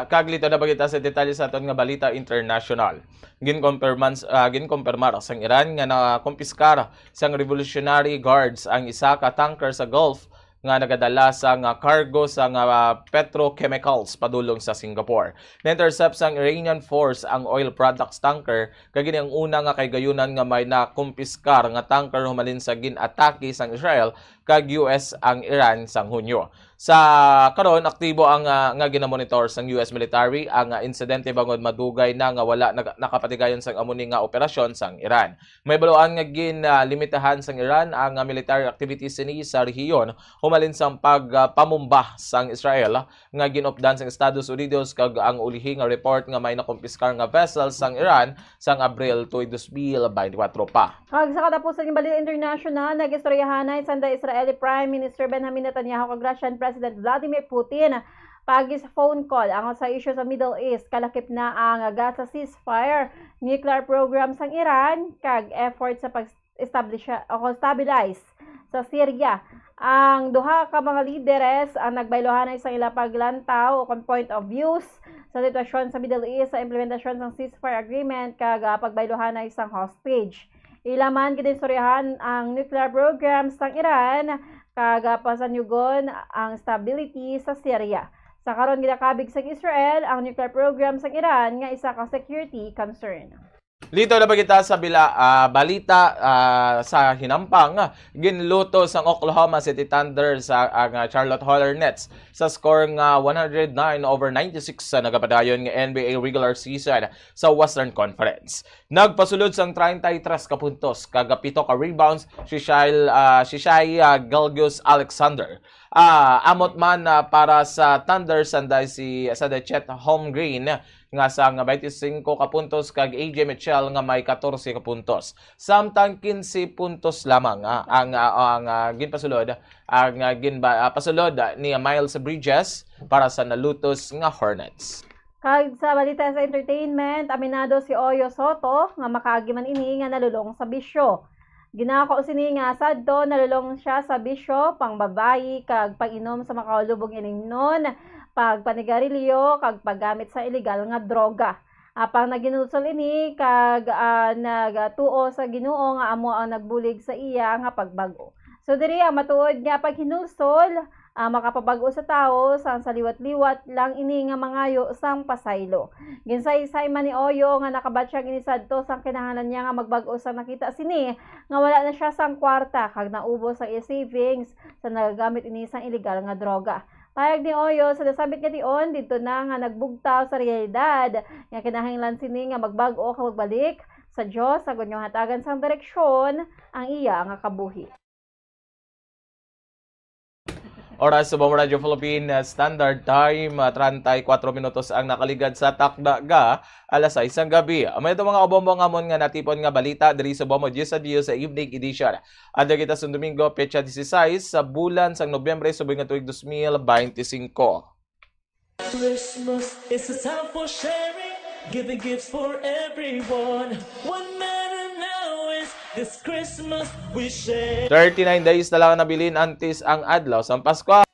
Kaglito na bagita sa detalye sa aton nga balita international. Ginkonfirmar sang Iran nga nakumpiskar sang Revolutionary Guards ang isa ka tanker sa Gulf nga nagadala sa cargo sa petrochemicals padulong sa Singapore. Na-intercept sang Iranian force ang oil products tanker kag ang una nga kay gayunan nga may nakumpiskar nga tanker humalin sa gin-atake sang Israel kag US ang Iran sang Hunyo. Sa karon aktibo ang nga ginamonitor sang US military ang insidente bangod madugay na nga wala nakapatigayon sang amuni nga operasyon sang Iran. May baluan nga limitahan sang Iran ang military activities sini sa rehiyon humalin sang pagpamumbah sang Israel nga ginupdan sang Estados Unidos kag ang ulihi nga report nga may nakumpiskar nga vessels sang Iran sang Abril 2024 pa. Kag sa katapusan ng balita international, nag-istoryahanay sa Israeli Prime Minister Benjamin Netanyahu kag Russian President Vladimir Putin pagi sa phone call ang sa issue sa Middle East kalakip na ang Gaza ceasefire, nuclear program sang Iran kag effort sa pag-establish o stabilize sa Syria. Ang duha ka mga lideres ang nagbaylohan sa ilang paglantaw o point of views sa sitwasyon sa Middle East sa implementasyon ng ceasefire agreement kag pagbaylohan ng isang hostage. Ilaman ginistoryahan ang nuclear programs ng Iran kag pasanyugon ang stability sa Syria. Sa karon gidakabig sa Israel ang nuclear program sa Iran nga isa ka security concern. Lito na ba kita sa balita sa hinampang ginluto sang Oklahoma City Thunder sa Charlotte Hornets sa score nga 109-96 sa nagapadayon nga NBA regular season sa Western Conference. Nagpasulod sang 33 ka puntos kag 7 ka rebounds si Shai Gilgeous-Alexander. Amot man para sa Thunder sanday sa Chet Holmgren nga sa 25 ka puntos kag AJ Mitchell nga may 14 ka puntos. Samtang 15 puntos lamang ang ginpasulod pasulod ni Miles Bridges para sa nalutos nga Hornets. Kag sa balita sa entertainment, aminado si Oyo Soto nga makaagi man ini nga nalulong sa bisyo. Ginako sini nga sadto nalulong siya sa bisyo, pangbabayi kag pag-inom sa makaulubong ining-non, pagpanigarilyo kag paggamit sa illegal nga droga. Apang naginusol ini kag nagatuo sa Ginoo nga amo ang nagbulig sa iya nga pagbago. So diri ang matuod nga paghinusol makapabago sa tao sang saliwat-liwat lang ini nga mangayo sang pasaylo. Ginsay-say man ni Oyo nga nakabatsyag ini sadto sang kinahanglan niya nga magbago sa nakita sini nga wala na siya sang kwarta kag naubos ang iya savings sa nagagamit ini sang illegal nga droga. Payag ni Oyo sa nasabit nga tion dito na nga nagbugtaw sa realidad nga kinahanglan sini nga magbago kag magbalik sa Dios sa gunyong hatagan sang direksyon ang iya nga kabuhi. Oras sa Bombo Radio Philippines Standard Time, 34 minutos ang nakaligad sa Takdaga, alas 6 ng gabi. May ito mga obombong amon nga natipon nga balita diri sa Bombo Diyos sa evening edition. Ada kita sa Domingo, Pecha 16 sa bulan sang Nobyembre subing nga tuig 2025. Christmas is a time for sharing, giving gifts for everyone. What matters now is this Christmas we share. 39 days na lang nabilin antes ang adlaw sa Pasko.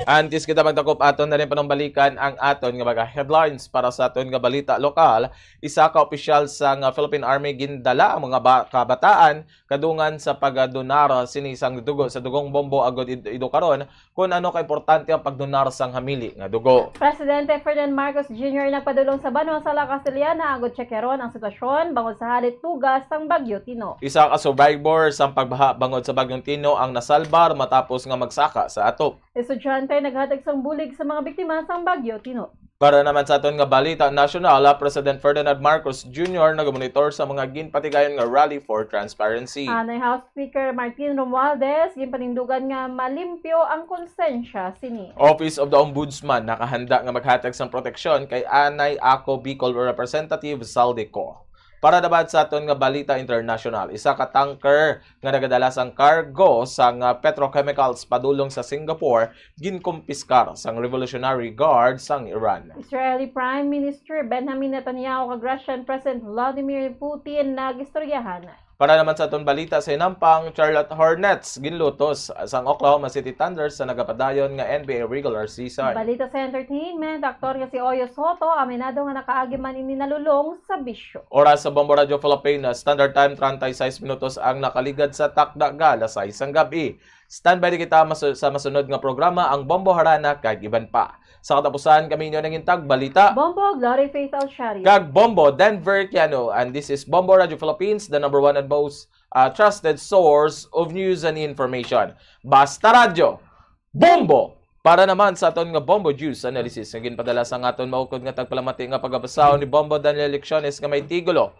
Antes kita magtakop aton na rin panumbalikan ang aton nga mga headlines para sa aton nga balita lokal. Isa ka opisyal sa Philippine Army gindala ang mga kabataan kadungan sa pagdonar sinisang dugo sa dugong bombo agod ido karon kung ano ka importante ang pagdonar sang hamili nga dugo. Presidente Ferdinand Marcos Jr. nagpadulong sa Banwa Sala Castellana agod tsekeron ang sitwasyon bangod sa halit tugas sang Bagyo Tino. Isa ka survivor sang pagbaha bangod sa Bagyong Tino ang nasalbar matapos nga magsaka sa atop. Estudyante naghatag sang bulig sa mga biktima sang Bagyo Tino. Para naman sa aton nga balita nasyonal, President Ferdinand Marcos Jr. nagmonitor sa mga ginpatigayon nga Rally for Transparency. Anay House Speaker Martin Romualdez ginpanindugan nga malimpyo ang konsensya sini. Office of the Ombudsman nakahanda nga maghatag sang proteksyon kay Anay Ako Bicol Representative Saldico. Para dapat sa aton nga balita international, isa ka tanker nga nagadala sang cargo sang petrochemicals padulong sa Singapore ginkumpiskar sang Revolutionary Guard sang Iran. Israeli Prime Minister Benjamin Netanyahu kag Russian President Vladimir Putin nagistoryahan. Para naman sa aton balita sa hinampang, Charlotte Hornets ginlutos sang Oklahoma City Thunder sa nagapadayon nga NBA regular season. Balita sa entertainment, aktor nga si Oyo Soto aminado nga nakaagi man ini nalulong sa bisyo. Oras sa Bombo Radio Philippines Standard Time 36 minutos ang nakaligad sa Takdaga alas 6 ng gabi. Standby kita sa masunod nga programa ang Bombo Harana kag iban pa. Sa katapusan kami inyo nangintag balita Bombo Glory Faith Al-Shari kag Bombo Denver Kiano, and this is Bombo Radio Philippines, the number one and most trusted source of news and information. Basta Radio Bombo! Para naman sa aton nga Bombo Juice Analysis nga ginpadala sa aton maukod nga tagpalamati nga pagabasaw ni Bombo Daniel Lecciones nga may tigulo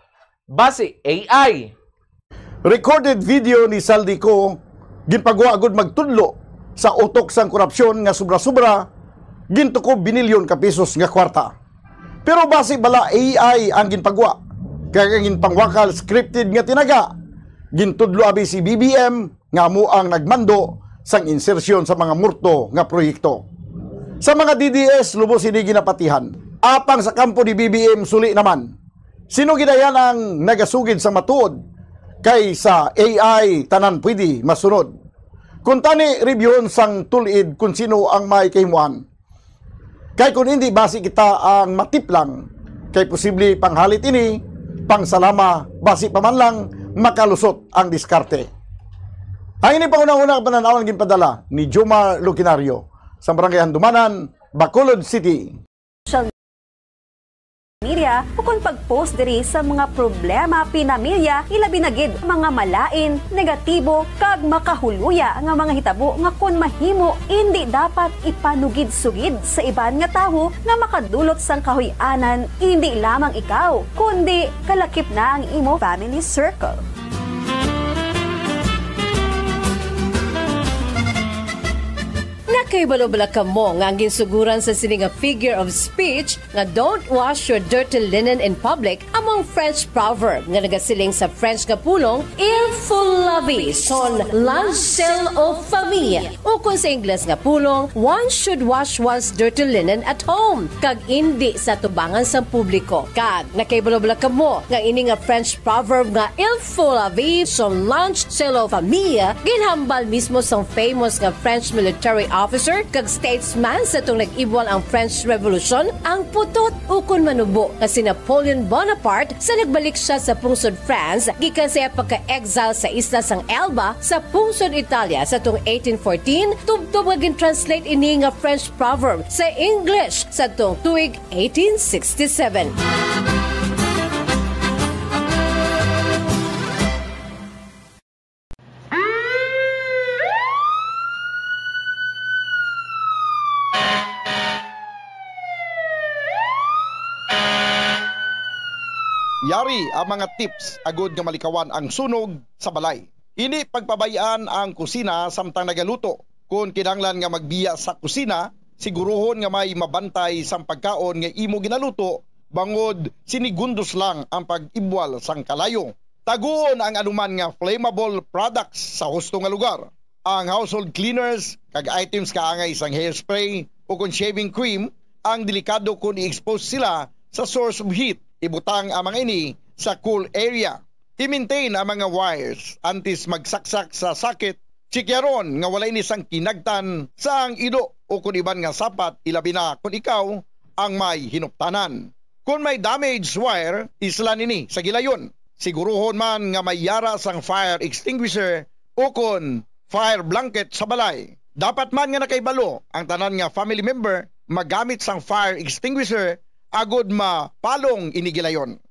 base AI. Recorded video ni Saldico ginpagawa agud magtudlo sa utok sang korupsyon nga sobra-sobra gintukob binilyon ka pesos nga kwarta. Pero base bala AI ang ginpagawa kaya ginpangwakal scripted nga tinaga gintudlo abi si BBM nga amo ang nagmando sang insersyon sa mga murto nga proyekto. Sa mga DDS lubos ini ginapatihan. Apang sa kampo ni BBM suli naman Sino gidayan ang nagasugid sa matuod kay sa AI tanan pwede masunod? Kung tani reviewon sang tulid kung sino ang may kahimuan. Kay kung hindi basi kita ang matiplang, kay posible panghalit ini, pangsalama, basi pa man lang makalusot ang diskarte. Ang ini pangunang-unang pananawan ginpadala ni Jomar Lucinario sa Barangay Handumanan, Bacolod City. Media ukon pag-post diri sa mga problema pinamilya ilabi na gid mga malain, negatibo kag makahuluya nga mga hitabo nga kun mahimo hindi dapat ipanugid-sugid sa iban nga tawo nga makadulot sang kahuy-anan hindi lamang ikaw kundi kalakip na ang imo family circle. Nakahibalo-bala ka mo nga ang ginsuguran sa sining nga figure of speech nga don't wash your dirty linen in public among French proverb nga nagasiling sa French nga pulong il faut laver son linge sale aux famille o kung sa Ingles nga pulong one should wash one's dirty linen at home kag indi sa tubangan sa publiko. Kag nakahibalo-bala ka mo nga ini nga French proverb nga il faut laver son linge sale aux famille ginhambal mismo sa famous nga French military officer kag statesman sa itong nag-ibwal ang French Revolution ang putot ukon manubo nga si Napoleon Bonaparte sa nagbalik siya sa pungsod France gikan sa pagka-exile sa isla sang Elba sa pungsod Italia sa itong 1814 tubtob nga gin-translate ini nga French proverb sa English sa itong tuig 1867. Yari ang mga tips agud nga malikawan ang sunog sa balay. Ini pagpabayaan ang kusina samtang nagaluto. Kung kinahanglan nga magbiya sa kusina, siguruhon nga may mabantay sang pagkaon nga imo ginaluto bangod sinigundos lang ang pag-ibwal sang kalayo. Taguon ang anuman nga flammable products sa husto nga lugar. Ang household cleaners kag items kaangay sang hairspray o kung shaving cream ang delikado kung i-expose sila sa source of heat. Ibutang ang mga ini sa cool area. I-maintain ang mga wires antes magsaksak sa sakit. Sikyaron nga wala ini sang kinagtan sa ang ido o kung iban nga sapat ilabi na kung ikaw ang may hinuptanan. Kung may damaged wire, islan ini sa gilayon. Siguruhon man nga may yara sang fire extinguisher o kung fire blanket sa balay. Dapat man nga nakaibalo ang tanan nga family member magamit sang fire extinguisher agod mapalong inigilayon.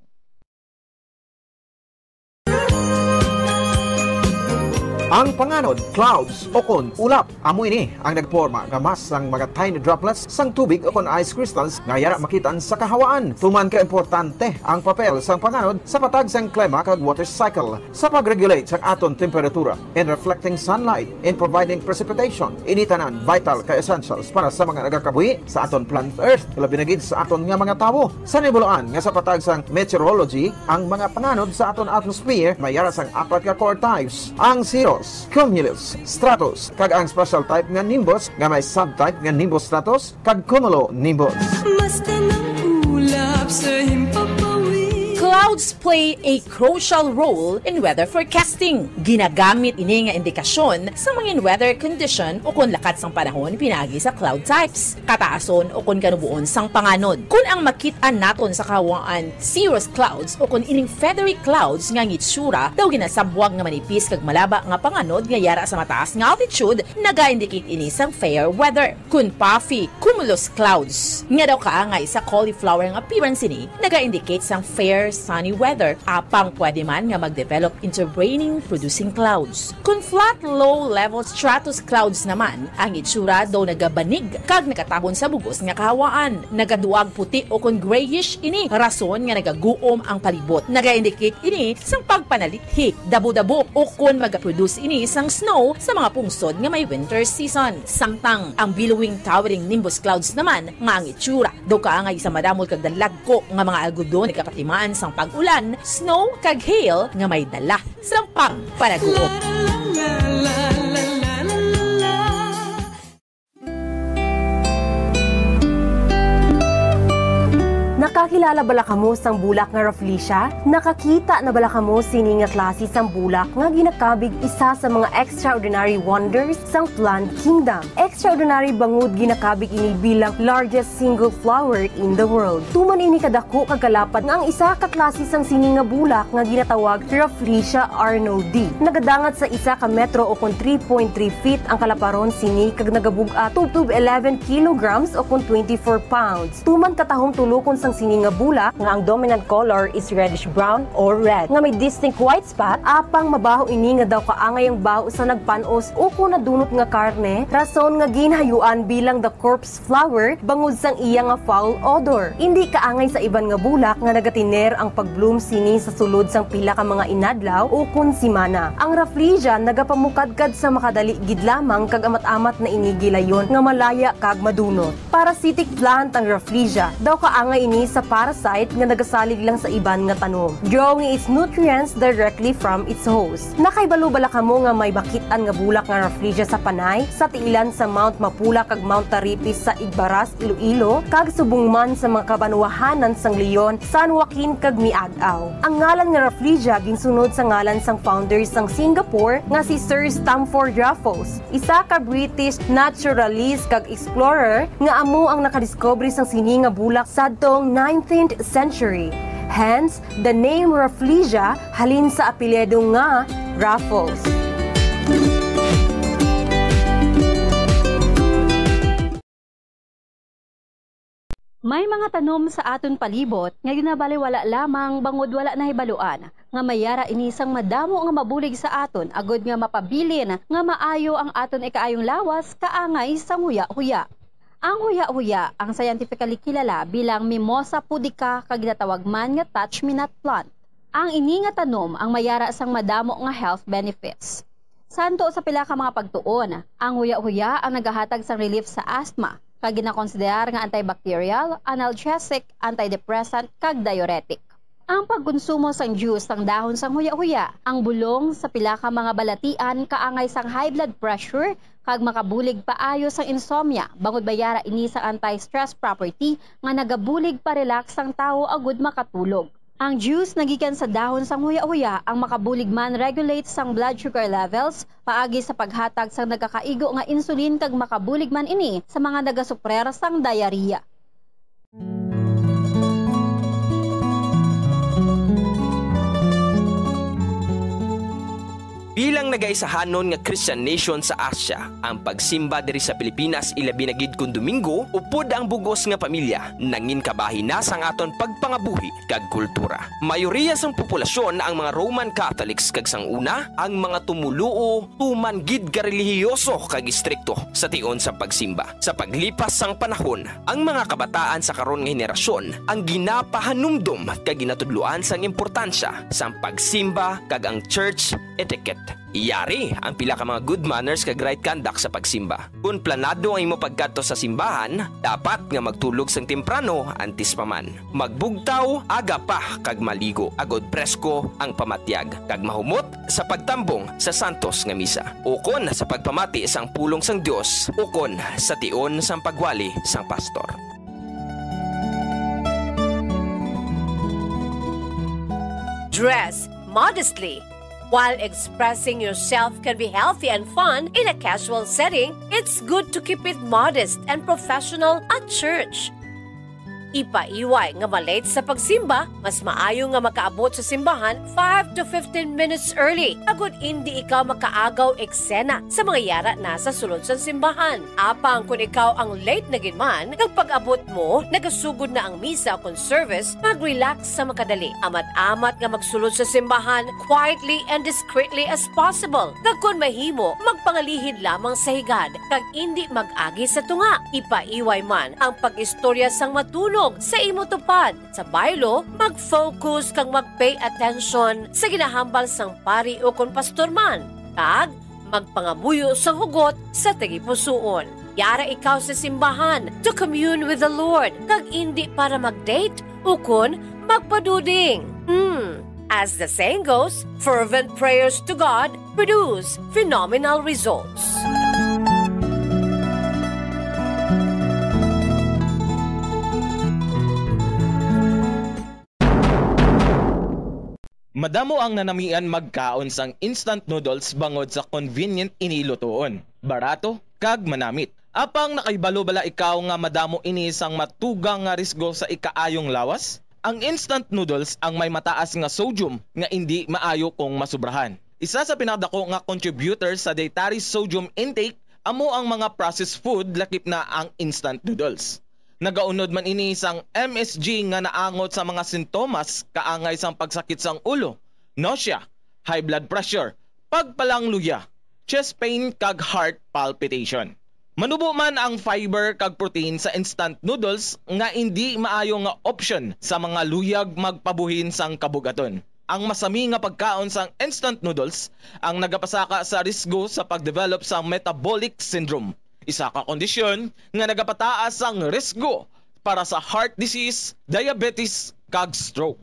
Ang panganod, clouds o kon ulap. Amo ini ang nagporma nga mas ang mga tiny droplets sang tubig o kon ice crystals nga yara makitaan sa kahawaan. Tuman ka importante ang papel sang panganod sa patag sang klima kag water cycle sa pag-regulate sang aton temperatura in reflecting sunlight in providing precipitation. Ini tanan vital ka essentials para sa mga nagakabuhi sa aton planet Earth. Labi na gid sa aton nga mga tawo. Sa nibuloan nga sa patag sang meteorology, ang mga panganod sa aton atmosphere may yara sang apat ka core types. Ang cirrus, cumulus, stratus, kag ang special type nga nimbus nga may subtype nga nimbus stratus kag cumulonimbus. Basta ng ulap sa himpapawi. Clouds play a crucial role in weather forecasting. Ginagamit ini nga indikasyon sa mga weather condition o kung lakat sang panahon pinagi sa cloud types. Kataason o kung kanubuon sang panganod. Kung ang makitaan naton sa kawaan cirrus clouds o kung ining feathery clouds nga ngitsura daw ginasabwag nga manipis kag malaba nga panganod nga yara sa mataas nga altitude naga-indicate ini sang fair weather. Kung puffy cumulus clouds nga daw kaangay sa cauliflower nga appearance ini naga-indicate sang fair sunny weather, apang pwede man nga mag-develop into raining-producing clouds. Kung flat, low-level stratus clouds naman, ang itsura daw nagabanig kag nakatabon sa bugos nga kahawaan. Nagaduag puti o kung grayish ini, rason nga nagaguom ang palibot. Naga-indicate ini sang pagpanalithi, dabo-dabo o kung mag-produce ini sang snow sa mga pungsod nga may winter season. Samtang ang billowing towering nimbus clouds naman, nga ang itsura daw kaangay sa madamol kag dalagko nga mga algodon nagkapatimaan sang pag-ulan, snow kag hail nga may dala sang pagpanaguot. Nakakilala bala kamo sang bulak nga Rafflesia? Nakakita na bala kamo sini nga klase sang bulak nga ginakabig isa sa mga extraordinary wonders sang plant kingdom. Extraordinary bangod ginakabig ini bilang largest single flower in the world. Tuman ini kadako kagkalapad nga ang isa ka klase sang sini nga bulak nga ginatawag Rafflesia arnoldii. Nagadangat sa isa ka metro o kon 3.3 feet ang kalaparon sini kag nagabug-a tub 11 kilograms o kon 24 pounds. Tuman katahom tulokon sang sini nga bulak nga ang dominant color is reddish brown or red nga may distinct white spot apang mabaho ini nga daw kaangay ang baho sa nagpanos o kung nadunot nga karne rason nga ginhayuan bilang the corpse flower bangod sang iya nga foul odor. Hindi kaangay sa iban nga bulak nga nagatiner ang pagbloom sini sa sulod sang pila ka mga inadlaw o kun simana. Ang Rafflesia nagapamukadkad sa makadali gid lamang kag amat-amat na inigilayon nga malaya kag madunot. Parasitic plant ang Rafflesia daw kaangay ini sa parasite nga nagasalig lang sa iban nga tanom, drawing its nutrients directly from its host. Nakaibalo bala kamo nga may bakitan nga bulak nga Rafflesia sa Panay, sa tiilan sa Mount Mapula kag Mount Taripis sa Igbaras, Iloilo, kag subungman sa mga kabanwahanan sang Leon, San Joaquin kag Miagaw. Ang ngalan nga Rafflesia ginsunod sa ngalan sang founder sang Singapore nga si Sir Stamford Raffles, isa ka British naturalist kag explorer nga amo ang nakadiscovery sang sini nga bulak sadtong 19th century. Hence, the name Rafflesia halin sa apelyido nga Raffles. May mga tanom sa aton palibot nga ginabaliwala lamang bangod wala na hibaluan nga mayara inisang madamo nga mabulig sa aton agod nga mapabilin nga maayo ang aton ikaayong lawas kaangay sang huya-huya. Ang huya-huya ang scientifically kilala bilang Mimosa pudica kag ginatawag man nga touch-me-not plant. Ang ini nga tanom ang mayara sang madamo nga health benefits. Santo sa pila ka mga pagtuon, ang huya-huya ang nagahatag sang relief sa asthma kag ginakonsiderar nga antibacterial, analgesic, antidepressant kag diuretic. Ang pagkonsumo sang juice sang dahon sang huya-huya, ang bulong sa pila ka mga balatian kaangay sang high blood pressure kag makabulig paayo sang insomnia bangod bayara ini sa anti-stress property nga nagabulig pa relax ang tawo agud makatulog. Ang juice nagikan sa dahon sang huya-huya ang makabulig man regulate sang blood sugar levels paagi sa paghatag sang nagakaigo nga insulin kag makabulig man ini sa mga nagasuprer sang diarrhea. Bilang nagaisahanon nga Christian nation sa Asia, ang pagsimba diri sa Pilipinas ilabi na gid kun Domingo upod ang bugos nga pamilya nangin kabahin na sang aton pagpangabuhi kag kultura. Mayoriya sang populasyon ang mga Roman Catholics kag sang una ang mga tumuluo tuman gid ka relihiyoso kag istrikto sa tion sa pagsimba. Sa paglipas sang panahon, ang mga kabataan sa karon nga henerasyon ang ginapahanumdum kag ginatudloan sang importansya sang pagsimba kag ang church etiquette. Iyari ang pila ka mga good manners kag right conduct sa pagsimba. Kung planado ang imo pagkadto sa simbahan, dapat nga magtulog sang temprano antes pa man. Magbugtaw aga pa kag maligo agod presko ang pamatyag kag mahumot sa pagtambong sa santos nga misa. Ukon sa pagpamati sang pulong sang Dios, ukon sa tion sang pagwali sang pastor. Dress modestly. While expressing yourself can be healthy and fun in a casual setting, it's good to keep it modest and professional at church. Ipaiway nga malate sa pagsimba, mas maayo nga makaabot sa simbahan 5 to 15 minutes early. Agud hindi ikaw makaagaw eksena sa mga yara na sa sulod sa simbahan. Apang kung ikaw ang late na ginman, pag-abot mo, nagasugod na ang misa o service, mag-relax sa makadali. Amat-amat nga magsulod sa simbahan quietly and discreetly as possible. Kag kung mahimo, magpangalihid lamang sa higad, kag hindi mag-agi sa tunga. Ipaiway man ang pag-istorya sang matulog sa imo tupad. Sa baylo, mag-focus kang mag-pay attention sa ginahambal sang pari o kon pastor man. Kag magpangabuyo sa hugot sa tagipusoon. Yara ikaw sa simbahan to commune with the Lord, kag hindi para mag-date o kon magpaduding. As the saying goes, fervent prayers to God produce phenomenal results. Madamo ang nanamian magkaon sang instant noodles bangod sa convenient inilutoon, barato kag manamit. Apang nakaibalo bala ikaw nga madamo ini sang matugang nga risgo sa ikaayong lawas? Ang instant noodles ang may mataas nga sodium nga hindi maayo kung masubrahan. Isa sa pinakadako nga contributor sa dietary sodium intake amo ang mga processed food lakip na ang instant noodles. Nagaunod man ini sang MSG nga naangot sa mga sintomas kaangay sang pagsakit sang ulo, nausea, high blood pressure, pagpalangluya, chest pain kag heart palpitation. Manubo man ang fiber kag protein sa instant noodles nga hindi maayo nga option sa mga luyag magpabuhin sang kabugaton. Ang masami nga pagkaon sang instant noodles ang nagapasaka sa risgo sa pagdevelop sa metabolic syndrome. Isa ka kondisyon nga nagapataas ang risgo para sa heart disease, diabetes, kag stroke.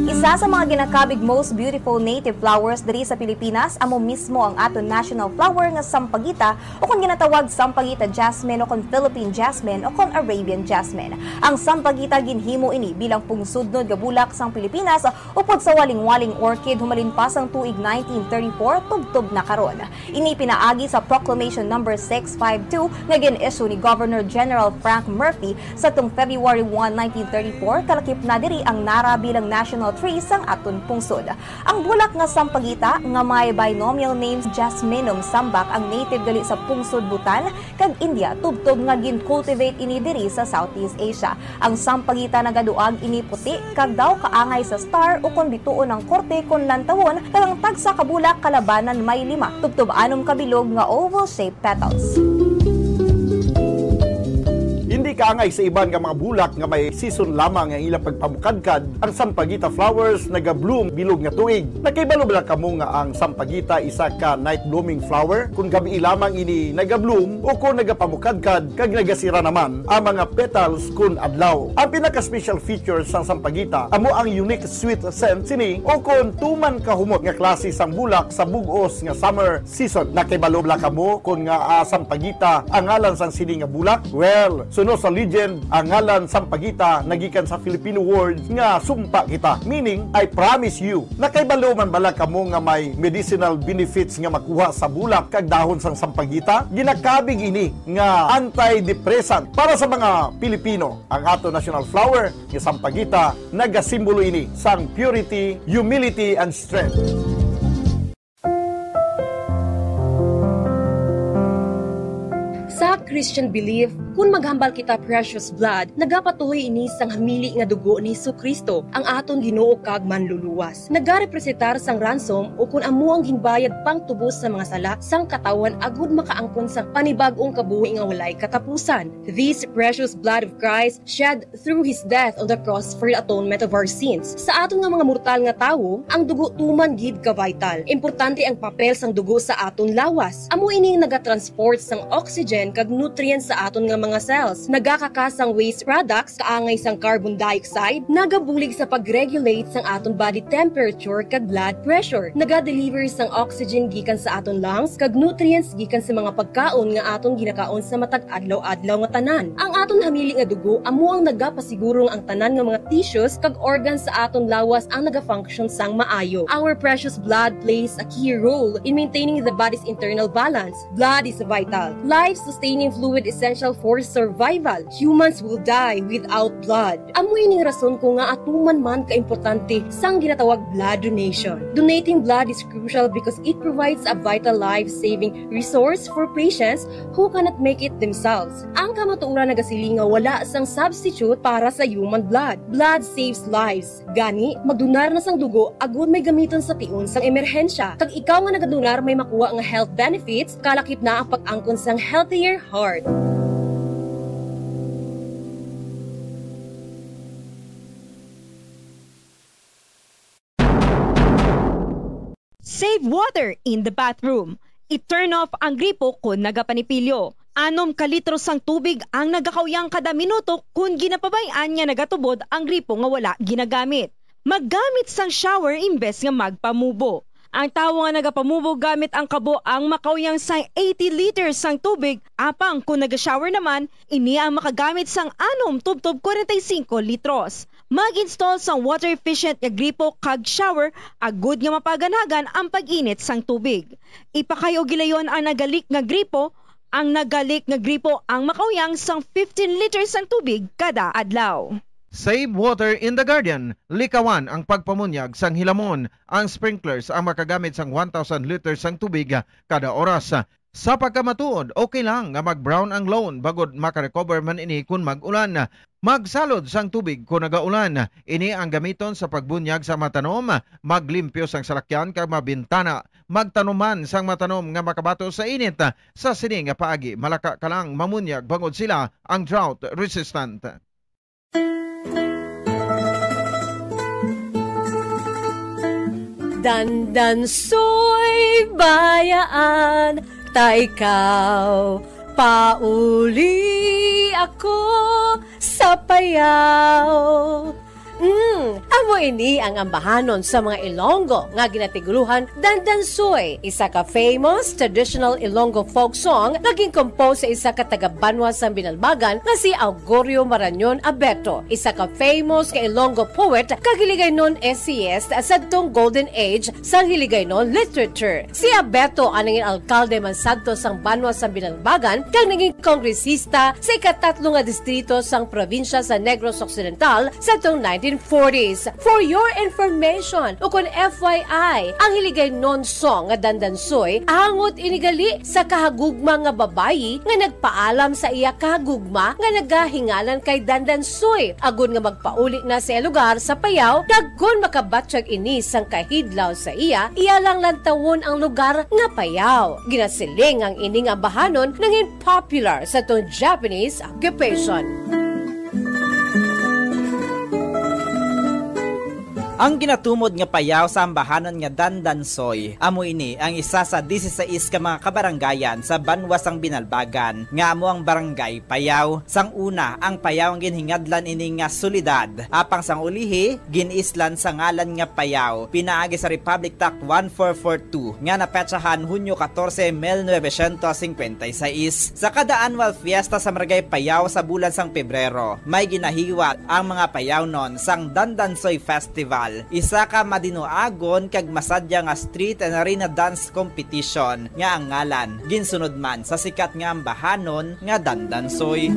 Isa sa mga ginakabig most beautiful native flowers diri sa Pilipinas amo mismo ang aton national flower nga sampagita o kung ginatawag sampagita jasmine o kung Philippine jasmine o kung Arabian jasmine. Ang sampagita ginhimo ini bilang pungsudnod nga bulak sang Pilipinas upod sa waling-waling orchid humalin pa sang tuig 1934 tubtob na karon. Ini pinaagi sa Proclamation No. 652 nga gin-issue ni Governor General Frank Murphy sa tung February 1, 1934 kalakip na diri ang nara bilang national tree sang aton pungsod. Ang bulak nga sampagita nga may binomial names Jasminum sambac ang native gali sa pungsod Bhutan kag India tubtob nga gin-cultivate ini diri sa Southeast Asia. Ang sampagita nagaduag ini puti kag daw kaangay sa star o kon bituon ng korte kon lantawon kag ang tagsa ka bulak kalabanan may 5 tubtob 6 kabilog nga oval-shaped petals. Hindi kaangay sa iban nga mga bulak nga may season lamang ang ilang pagpamukadkad, ang sampagita flowers naga-bloom bilog nga tuig. Nakaibalo ba kamo nga ang sampagita isa ka night blooming flower? Kung gabi lamang ini naga-bloom o kung nagapamukadkad kag nagasira naman ang mga petals kun adlaw. Ang pinaka-special feature sa sampagita amo ang unique sweet scent sini o kung tuman kahumot nga klase sang bulak sa bug-os nga summer season. Nakaibalo ba kamo kung nga sampagita ang ngalan sang sini nga bulak? Well, suno sa legend, ang ngalan sampagita nagikan sa Filipino words nga sumpa kita, meaning I promise you. Nakaibalo man bala kamo nga may medicinal benefits nga makuha sa bulak kag dahon sang sampagita? Ginakabig ini nga antidepressant para sa mga Pilipino. Ang ato national flower nga sampagita nagasimbolo ini sang purity, humility and strength. Sa Christian belief, kung maghambal kita precious blood, nagapatuloy ini sang hamili nga dugo ni Jesucristo, ang aton Ginoo kag manluluwas. Nagarepresentar sang ransom o kung amo ang ginbayad pang tubos sa mga sala sang katawan agud makaangkon sa panibag-ong kabuhi nga walay katapusan. This precious blood of Christ shed through His death on the cross for the atonement of our sins. Sa aton nga mga mortal nga tawo, ang dugo tuman gid ka vital. Importante ang papel sang dugo sa aton lawas. Amo ini nagatransport sang oxygen kag nutrients sa aton nga mga cells, nagakakasang waste products kaangay sang carbon dioxide, nagabulig sa pag-regulate sang aton body temperature kag blood pressure, naga-deliver sang oxygen gikan sa aton lungs kag nutrients gikan sa mga pagkaon nga aton ginakaon sa matag adlaw-adlaw nga tanan. Ang aton hamili nga dugo amo ang nagapasigurong ang tanan nga mga tissues kag organs sa aton lawas ang naga-function sang maayo. Our precious blood plays a key role in maintaining the body's internal balance. Blood is vital, life-sustaining fluid essential for survival. Humans will die without blood. Amoy ning rason ko nga atuman man kaimportante sang ginatawag blood donation. Donating blood is crucial because it provides a vital life-saving resource for patients who cannot make it themselves. Ang kamatuoran nagasiling nga wala sang substitute para sa human blood. Blood saves lives. Gani, magdonar na sang dugo agud may gamiton sa tion sang emerhensya. Kag ikaw nga nagadonar may makuha nga health benefits, kalakip na ang pag-angkon sang healthier heart. Save water in the bathroom. I-turn off ang gripo kung nagapanipilyo. 6 kalitro sang tubig ang nagakawyang kada minuto kung ginapabayaan nga nagatubod ang gripo nga wala ginagamit. Maggamit sang shower imbes nga magpamubo. Ang tawo nga nagapamubog gamit ang kabo ang makauyang sang 80 liters sang tubig, apang kung nag-shower naman, ini ang makagamit sang 6 tubtob 45 litros. Mag-install sang water efficient nga gripo kag shower, agud nga mapaganagan ang pag-init sang tubig. Ipakayo gilayon ang nagalik nga gripo, ang makauyang sang 15 liters sang tubig kada adlaw. Save water in the Guardian. Likawan ang pagpamunyag sang hilamon. Ang sprinklers ang makagamit sang 1,000 liters sang tubig kada oras. Sa pagkamatuod, okay lang nga mag-brown ang lawn bagod makarecover man ini kung mag-ulan. Magsalod sang tubig kung nagaulan. Ini ang gamiton sa pagbunyag sa matanom, maglimpyo sang salakyan kag mabintana, magtanuman sang matanom nga makabato sa init. Sa sini nga paagi, malaka ka lang mamunyag bangod sila ang drought resistant. Dandansoy bayaan, ta ikaw pauli ako sa payaw. Amo ini ang ambahanon sa mga Ilonggo nga ginatiguluhan Dandansoy, isa ka famous traditional Ilonggo folk song naging compose sa isa ka taga-Banwa sa Binalbagan nga si Augurio Marañon Abeto, isa ka famous ka Ilonggo poet kag Hiligaynon essayist sa tong golden age sa Hiligaynon literature. Si Abeto ang naging alkalde man sadto sang Banwa sa Binalbagan kag naging kongresista sa ikatatlo nga distrito sang probinsya sa Negros Occidental sa tong 1940s. For your information, o kung FYI, ang Hiligaynon song nga Dandansoy angot inigali sa kahagugma nga babayi nga nagpaalam sa iya kahagugma nga nagahingalan kay Dandansoy. Agon nga magpauli na sa lugar sa Payaw, daggon makabatsyag ini sang kahidlaw sa iya lang lantawon ang lugar nga Payaw. Ginasiling ang ining ambahanon nangin popular sa tong Japanese occupation. Ang ginatumod nga payaw sa ambahanon nga Dandansoy, amo ini ang isa sa 16 ka mga kabaranggayan sa Banwa sang Binalbagan, nga amo ang barangay Payaw. Sang una, ang Payaw ang ginhingadlan ini nga solidad, apang sang ulihi, ginislan sa ngalan nga Payaw, pinaagi sa Republic Act 1442, nga napetsahan Hunyo 14, 1956. Sa kada annual fiesta sa Barangay Payaw sa bulan sang Pebrero, may ginahiwat ang mga Payaw non sang Dandansoy Festival. Isa ka madinuagon kag masadya nga street and arena dance competition nga ang ngalan ginsunod man sa sikat nga ambahanon nga Dandansoy.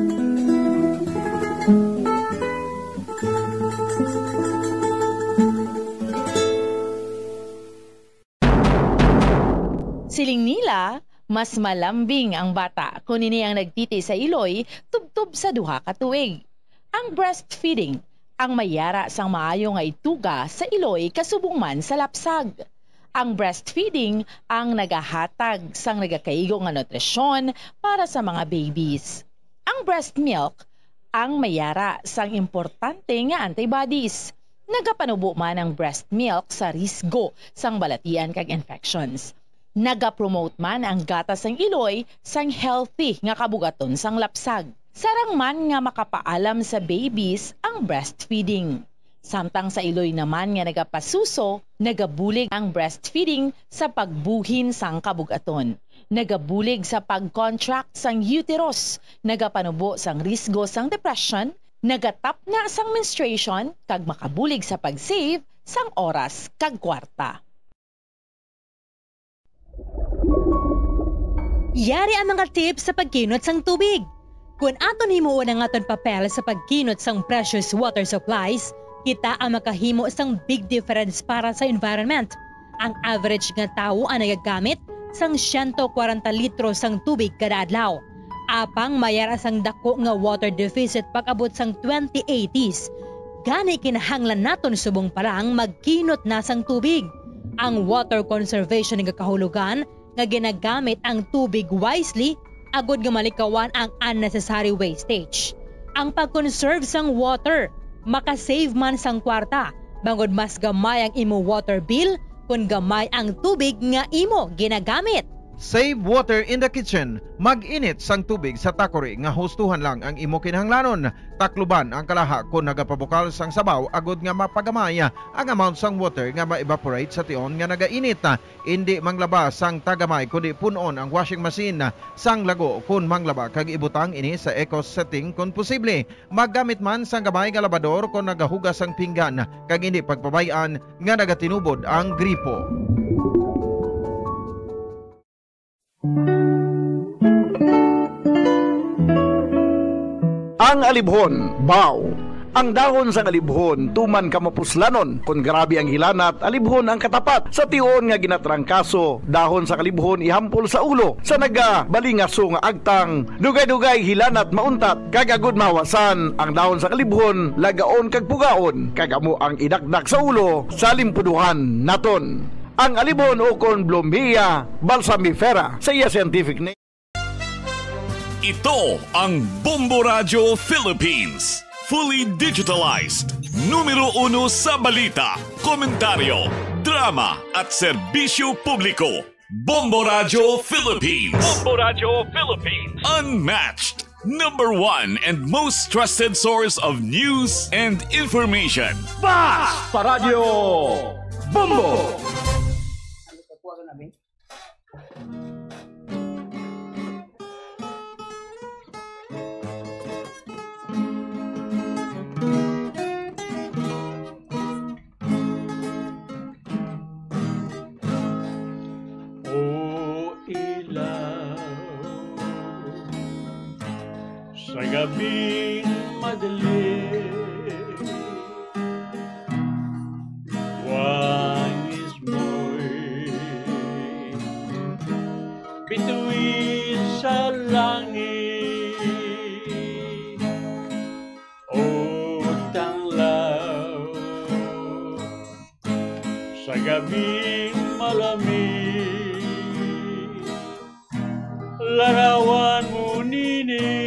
Siling nila, mas malambing ang bata kung ini ang nagtiti sa iloy tubtub sa duha ka tuig. Ang breastfeeding ang mayara sang maayo nga ituga sa iloy kasubong man sa lapsag. Ang breastfeeding ang nagahatag sang nagakaigo nga nutrisyon para sa mga babies. Ang breast milk ang mayara sang importante nga antibodies. Nagapanubo man ang breast milk sa risgo sang balatian kag infections. Nagapromote man ang gatas sang iloy sang healthy nga kabugaton sang lapsag. Sarang man nga makapaalam sa babies ang breastfeeding. Samtang sa iloy naman nga nagapasuso, nagabulig ang breastfeeding sa pagbuhin sang kabugaton. Nagabulig sa pag-contract sang uterus, nagapanubo sang risgo sang depression, nagatap na sang menstruation, kag makabulig sa pag-save sang oras kag kwarta. Yari ang mga tips sa pagkinot sang tubig. Kung aton himuon ang aton papel sa pagkinot sang precious water supplies, kita ang makahimo sang big difference para sa environment. Ang average nga tawo ang nagagamit sang 140 litro sang tubig kada adlaw. Apang mayara sang dako nga water deficit pag-abot sang 2080s. Gani kinahanglan naton subong parang magkinot na sang tubig. Ang water conservation nga kahulugan nga ginagamit ang tubig wisely agud nga malikawan ang unnecessary wastage. Ang pag-conserve sang water, makasave man sang kwarta, bangod mas gamay ang imo water bill kung gamay ang tubig nga imo ginagamit. Save water in the kitchen. Mag-init sang tubig sa takori nga hustuhan lang ang imo kinahanglanon. Takluban ang kalaha kung nagapabukal sang sabaw agod nga mapagamay ang amount sang water nga ma-evaporate sa tion nga nagainit. Hindi manglaba sang tagamay kundi punon ang washing machine sang lago kung manglaba kag ibutang ini sa eco setting kung posible. Maggamit man sang gamay nga labador kung nagahugas ang pinggan kag hindi pagpabayaan nga nagatinubod ang gripo. Ang alibhon, baw. Ang dahon sa alibhon, tuman kamapuslanon. Kung grabe ang hilanat, alibhon ang katapat. Sa tion nga ginatrangkaso, dahon sa kalibhon ihampol sa ulo. Sa nagabalingaso nga agtang, dugay-dugay hilanat mauntat. Kagagod mawasan, ang dahon sa kalibhon, lagaon kag pugaon. Kagamo ang idakdak sa ulo, sa limpuduhan naton. Ang alibhon o kon Blomhia balsamifera sa iya scientific name. Ito ang Bombo Radio Philippines. Fully digitalized. Numero 1 sa balita, komentaryo, drama at serbisyo publiko. Bombo Radio Philippines. Bombo Radio Philippines. Unmatched. Number 1 and most trusted source of news and information. Basta Radio Bombo. Sa gabing madilim, wangis mo'y bituin sa langit, o tanglaw sa gabing malamig, larawan mo nini,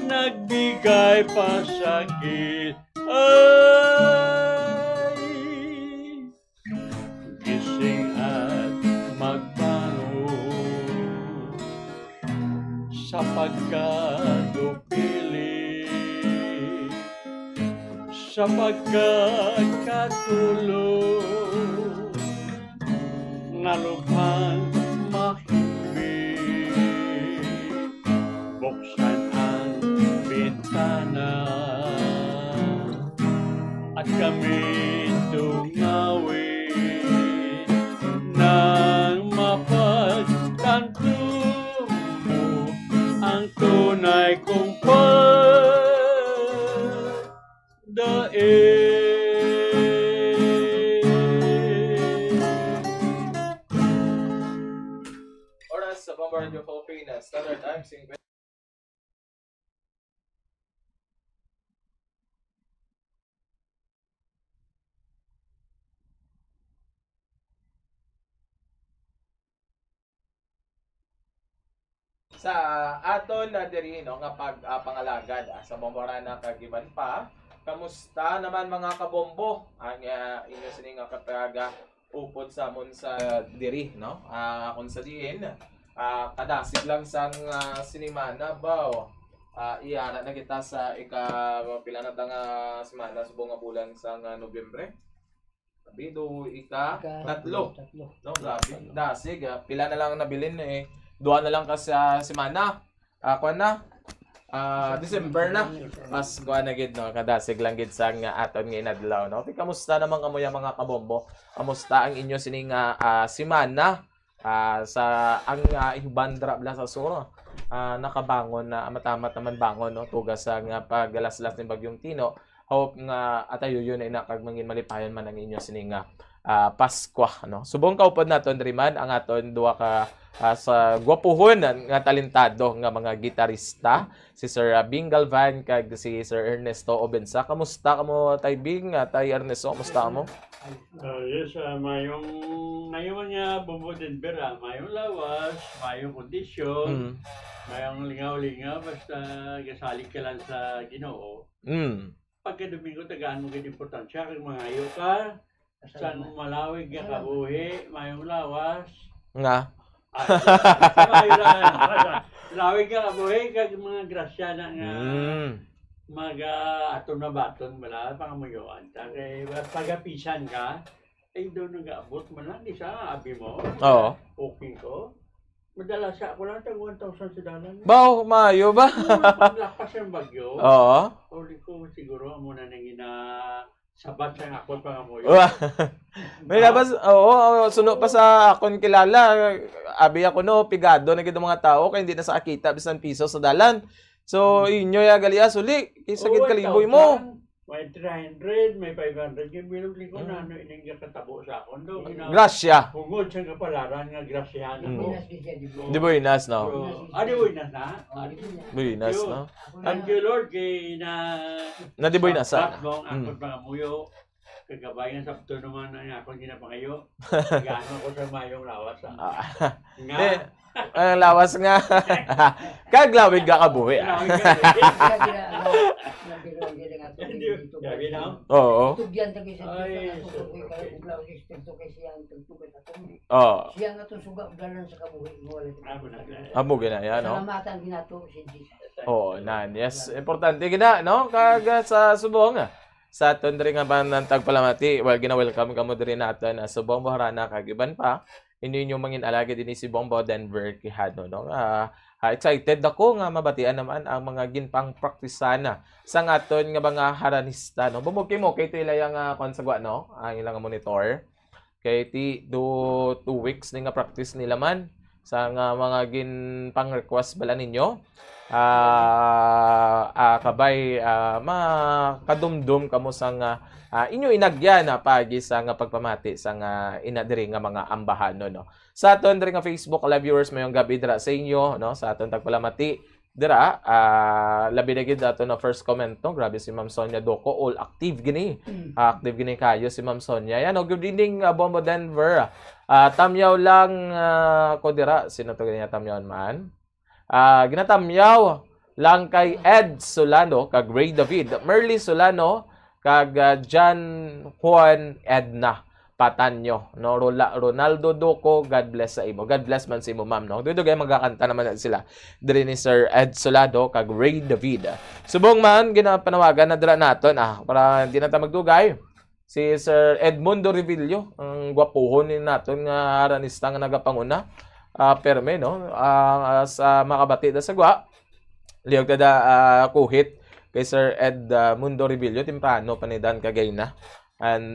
nagbigay pasakit ay gising at magbangon sa pagkadupili, sa pagkakatulog nalubhan mahimbing, buksan ang bintana at kami tungawin nang mapagtanto mo ang tunay kong pagdaig. Oras sa Bombo Radio Philippines, Standard Time, 5. Sa aton na diri no nga pangalagad sa Bomborana kag iban pa, kamusta naman mga kabombo ang inyo sini nga kataga upod sa amon sa diri no, kung sa diin kadasig lang sang sinimana baw iara na kita sa pila na nga semana sa buong bulan sang Nobyembre. Sabido tatlo no, grabe dasig pila na lang nabilin duha na lang kasi semana. Kuan na December na. Mas kuan na gid no, kadasig lang gid sang aton nga inadlaw no. Kamusta naman kamo ya mga kabombo? Kamusta ang inyo sining semana? Sa ang ihubandra bla sa suro. Nakabangon na matamat naman bangon no, tugas sang paggalaslas ni Bagyong Tino. Hope nga atayo yun ay nakag mangin malipayon man ang inyo sining Pasko no. Subong kaupod naton riman ang aton duha ka sa gwapuhon nga talentado nga mga gitarista, si Sir Bing Galvan kag si Sir Ernesto Obensa. Kamusta kamo tay Bing, tay Ernesto, kamusta mo? Yes, mayong niya Bombo Denver, mayong lawas, mayong kondisyon, mayong lingaw-lingaw basta gasalig ka lang sa Ginoo. Pagka Domingo tagaan mo gid importansya kag mangayo ka San malawig nga kabuhi, mayong lawas. Nga. Lawig nga kabuhi, kag mga grasya na nga aton na baton wala pangamuyuan. Kaya pagapisan ka, ay doon nag-aabot mo lang, di sa abi mo. Oo. Okay ko. Madala siya ako lang, tag 1,000 sa dalan. Bao, mayo ba? Paglakas ng bagyo. Oo. Uli ko siguro muna nang sabat sa ako pangamuyo. May labas, suno pa sa akon kilala. Abi ako no, pigado na gid mga tao kay hindi na sa akita bisan piso sa dalan. So, inyo ya galia suli, isa gid kaliboy mo. May 300, may 500 yung bilog ko na ining katabo sa akon daw. Grasya. Hungod sa kapalaran nga grasyahan ako. Di ba inas no? Di ba inas na? Buinas no? Thank you Lord kay na di ba inas sa? Mong akot mga muyo. Kagabayan sa pto naman na akong ginapangayo. Gano ko sa mayong lawas. Nga. Ang lawas nga. Kaglawig ka kabuhi. Oo. Oo. Siya nga itong suga dalan sa kabuhi. Amo gina yan, no? Salamatan ginato si Jesus. Oo, yes. Importante gina, no? Kaga sa subong. Sa aton diri nga banang tagpalamati, gina-welcome kamo diri naton sa subong Buharana kagiban pa. Hindi nyo mangin alagi din si Bombo Denver Quijano, no? Excited ako nga mabatian naman ang mga ginpang praktisana sa aton nga mga haranista, no? Bumukay-mukay ito ilayang konsagwa, no? Ang ilang monitor. Kay 2 weeks ni nga practice nila man sa mga ginpang request bala ninyo. Kabay makadumdum kamo sang inyo inagyan pagi sa nga pagpamati sa nga inadiri nga mga ambahan no. Sa aton diri nga Facebook live viewers mayong gabi dira sa inyo no sa aton tagpalamati dira labi na gid ato na first comment no. Grabe si Ma'am Sonia Doko all active gini. Active gini kayo si Ma'am Sonia. Yan good evening Bombo Denver. Tamyaw lang ko dira sino to ganyan tamyaw man. Ginatamyaw lang kay Ed Solano kag Ray David, Merly Solano kag John Juan Edna Patanyo, no? Ronaldo Doko, God bless sa imo. God bless man sa imo, ma'am, no? Dito gay magkakanta naman sila. Diri ni Sir Ed Solano kag Ray David. Subong man ginapanawagan na dira naton para hindi na ta magdugay. Si Sir Edmundo Revillo, ang gwapuhon ni naton nga haranista nga nagapanguna. Perme no sa makabati da sagwa liyog tada kuhit kay Sir Mundo Revillo timprano panidan kagay na and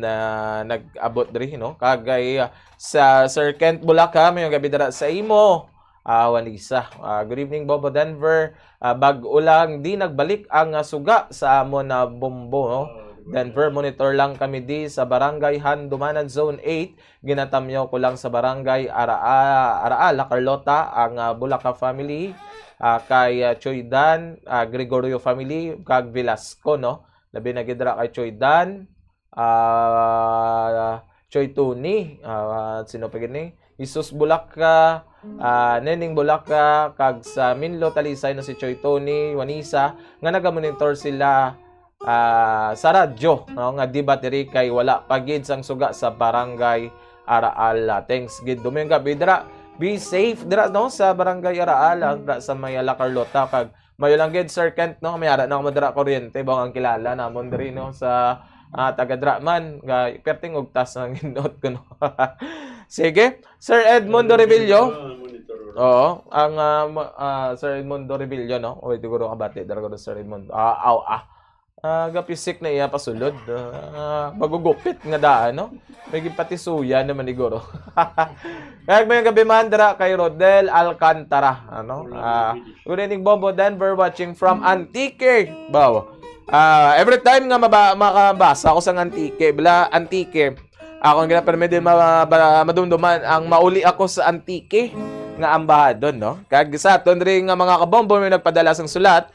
nag-abot diri no kagay sa Sir Kent Bulaka may gabi dara sa imo Wanisa. Good evening Bobo Denver. Bag-o lang di nagbalik ang suga sa amo na bombo no. Denver, monitor lang kami di sa Barangay Handumanan Zone 8. Ginatamyaw ko lang sa Barangay Araala, Carlota, ang Bulaca family, kay Choydan, Gregorio family, kag Velasco, no? Labi na gidra kay Choydan, Choy Tuni, sino pa gini? Jesus Bulaca, Nening Bulaca, kag sa Minlo Talisay no si Choy Tony, Wanisa, nga nagamonitor sila sa radyo no nga di battery kay wala pagid sang suga sa Barangay Araal. Thanks gid duming gabi dira. Be safe dira no sa Barangay Araal dira sa Mayala Carlota kag mayo lang gid Sir Kent no may ara na madira kuryente bang ang kilala namon diri no sa taga dira man nga perting og tas ang ginot ko no. Sige, Sir Edmundo Revillo. Oo, ang Sir Edmundo Revillo no. Oy siguro kabati dira ko Sir Edmundo. Gapisik na iya pasulod. Magugupit nga daan, no? May pati suya naman iguro. Kaya may gabi man dira kay Rodel Alcantara. Ano? Good evening, Bombo Denver, watching from Antique. Baw. Every time nga makabasa ako sa Antique, bila Antique, ako nga perme din madumduman ang mauli ako sa Antique nga ambahadon, no? Kag sa aton ring nga mga kabombo may nagpadala sang sulat.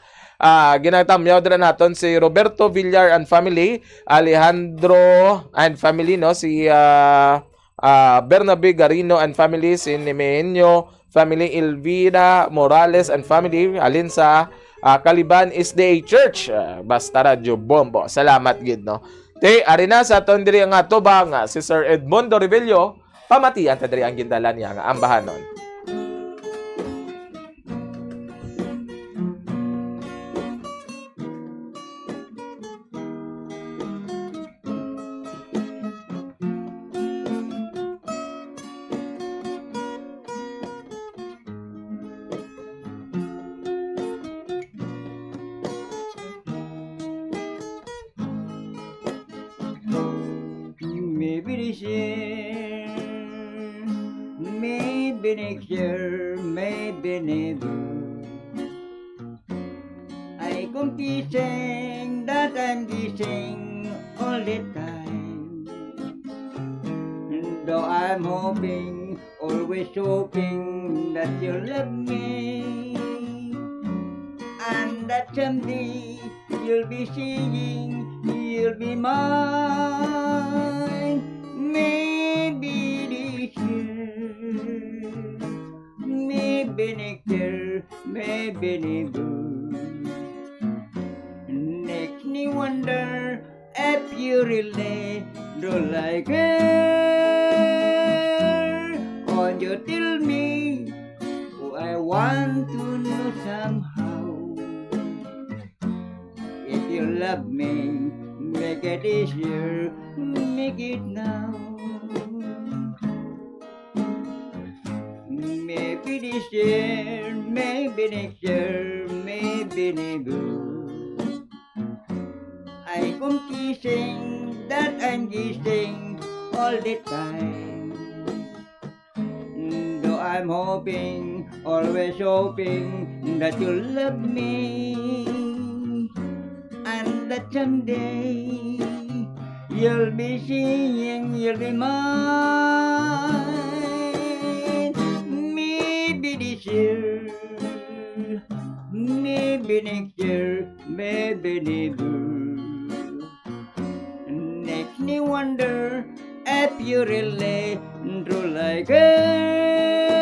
Ginatamyaw dira naton si Roberto Villar and family, Alejandro and family no, si Bernabe Garino and family, si Nemeenyo family, Elvira Morales and family, alin sa Caliban SDA Church. Basta Radyo Bombo. Salamat gid no. Te, arina sa aton diri nga tuba nga si Sir Edmundo Rebello, pamatian ta diri ang gindalan niya nga ambahanon. Maybe this year, maybe next year, maybe never. I confessing that I'm kissing all the time. Though I'm hoping, always hoping that you'll love me, and that someday you'll be singing, you'll be mine. Maybe this year, maybe next year, maybe never. Makes me wonder if you really don't like her. Or you tell me, oh, I want to know somehow. If you love me, make it easier, make it now. Maybe this year, maybe next year, maybe never. I come kissing that I'm kissing all the time. Though I'm hoping, always hoping that you'll love me, and that someday you'll be singing, you'll be mine. Maybe this year, maybe next year, maybe never. Makes me wonder if you really do like her.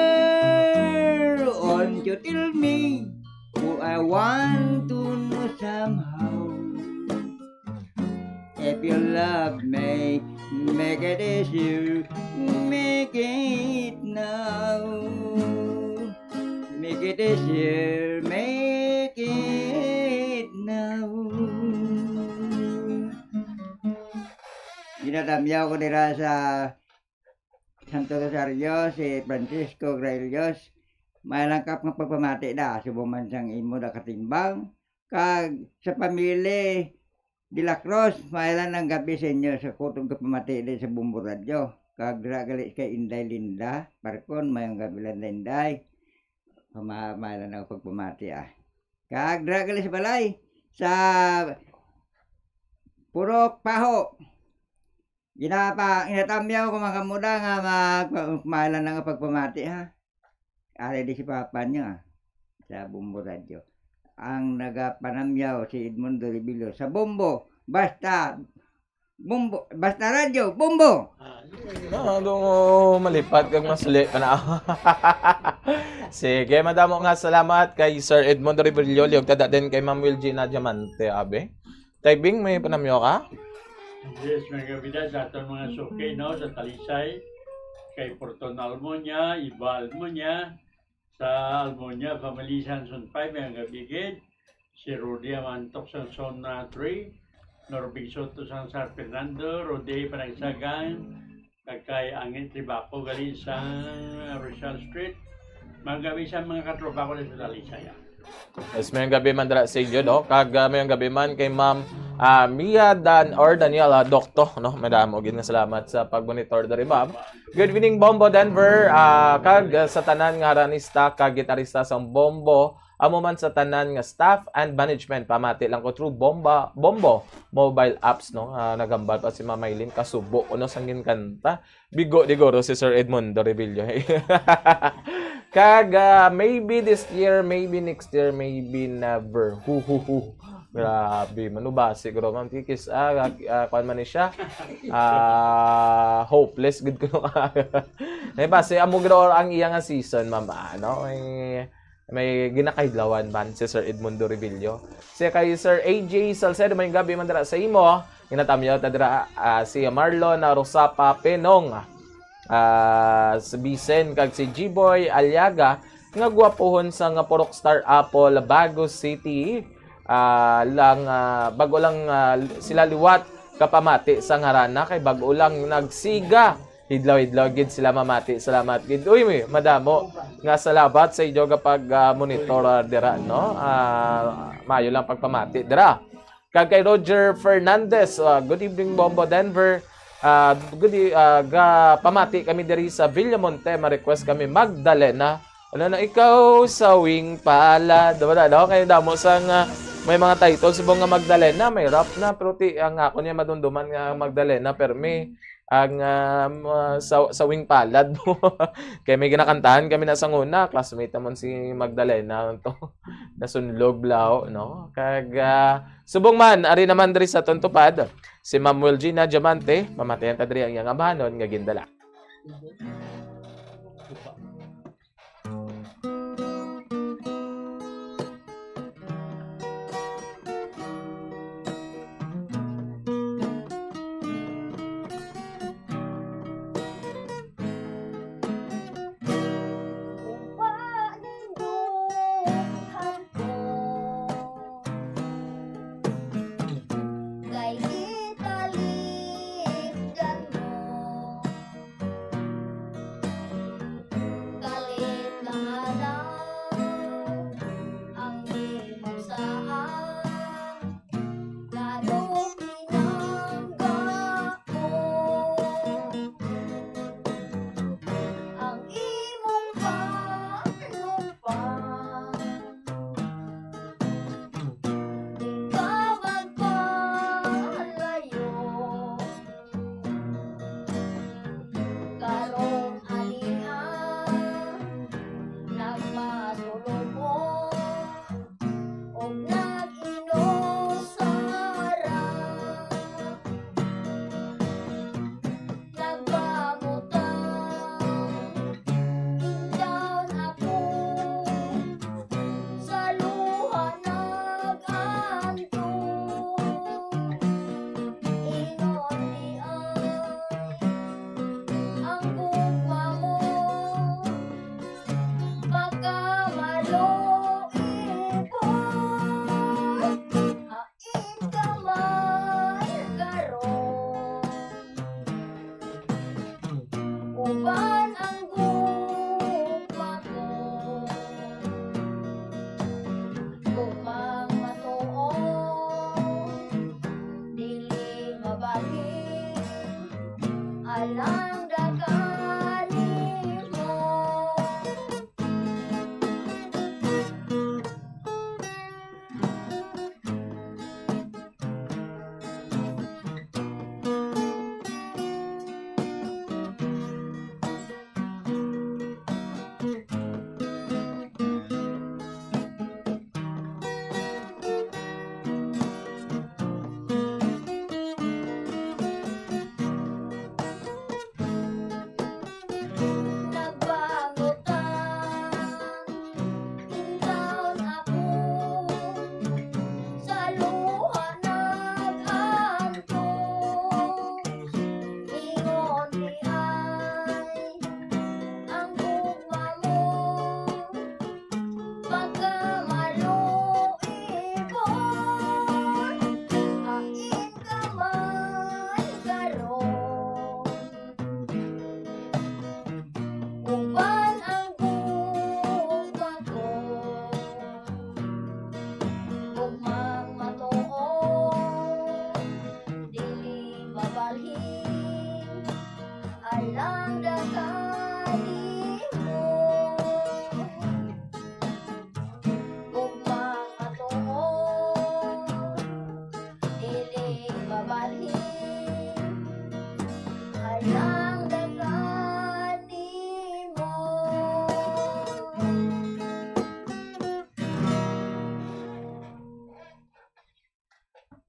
Won't you tell me who I want to know somehow? If you love me, make it easier, make it now. Make it easier, make it now. Ginadamyaw ko nila sa Santo Rosario, si Francisco Graylios. May langkap ng pagpamati na, subuman siyang imo na katimbang. Kag sa pamilya de la Cruz, may lang ng gabi sa inyo sa kutong kapamati din sa Bumbo Radio. Kag dragalit kay Inday Linda, parkon may ang gabi lang Inday. May lang ng pagpamati Kag dragalit sa balay, sa Purok Paho. Inatamyaw ko mga kamuda nga magmailan ng pagpamati Ari di si Papa niya sa Bumbo Radio. Ang nagapanamyaw si Edmundo Rebello sa Bumbo. Basta radio, Bumbo. Malipat kag masuli na. Sige, madamo nga salamat kay Sir Edmundo Rebello. Liog tada din kay Ma'am Wilgina Diamante abe. Taybing may panamyaw ka? Yes, mga kabida sa atong mga sukay, no? Sa Talisay, kay Porton Almonia, Iba Almonia, sa Almonia, Family Sanson 5, mga kabigid, si Rudy Amantok sa Zona 3, Norbig Soto sa San Fernando, Rudy Panagsagan, kay Angin Tribaco, galing sa Rizal Street, mga gabi sa mga katropa ko sa Talisay. Yes, mayong gabi man dara sa inyo, no? Kag mayong gabi man kay Ma'am Mia Daniela Dokto, no? Madamo gid nga salamat sa pag-monitor diri, Ma'am. Good evening, Bombo Denver. Kag sa tanan nga ranista kag gitarista sa Bombo, amo man sa tanan nga staff and management, pamati lang ko through Bombo mobile apps, no? Nagambal pa si Ma'am Maylin kasubo no sangin kanta. Bigo digoro si Sir Edmundo Rebello. Kag maybe this year, maybe next year, maybe never. Grabe, manuba siguro Ma'am Kikis. Kuan man ni siya. Hopeless good ko. Base amo gro ang iya nga season, Ma'am. Ano? may ginakaidlawan man si Sir Edmundo Revillo. Si kay Sir AJ Salcedo, may gabi man dira sa imo. Ginatamyo ta dira si Marlon Rosapa Penong. Si Bisen kag si G-Boy Aliaga nga gwapohon sa nga Purok Star Apple Bago City. Bago lang sila liwat kapamati sa ngarana kay bago lang nagsiga. Hidlaw-hidlaw gid sila mamati. Salamat gid. Uy, madamo nga salamat sa inyo kapag monitor dira, no? Mayo lang pagpamati dira. Kag kay Roger Fernandez, good evening Bombo Denver. Pamati kami diri sa Villamonte, ma-request kami Magdalena. Ano na ikaw sa wing pala. Diba no? Kaya damo sang may mga titles subong nga Magdalena, may rap na pero ang ako niya madunduman nga Magdalena permi ang sa wing palad mo. Kaya may ginakantahan kami na sa nguna, classmate naman si Magdalena to. Nasunlog lao, no? Kag subong man ari naman diri sa Tontupad si Ma'am Wilgina Diamante, mamatayan ta diri ang iyang amahanon nga gindala.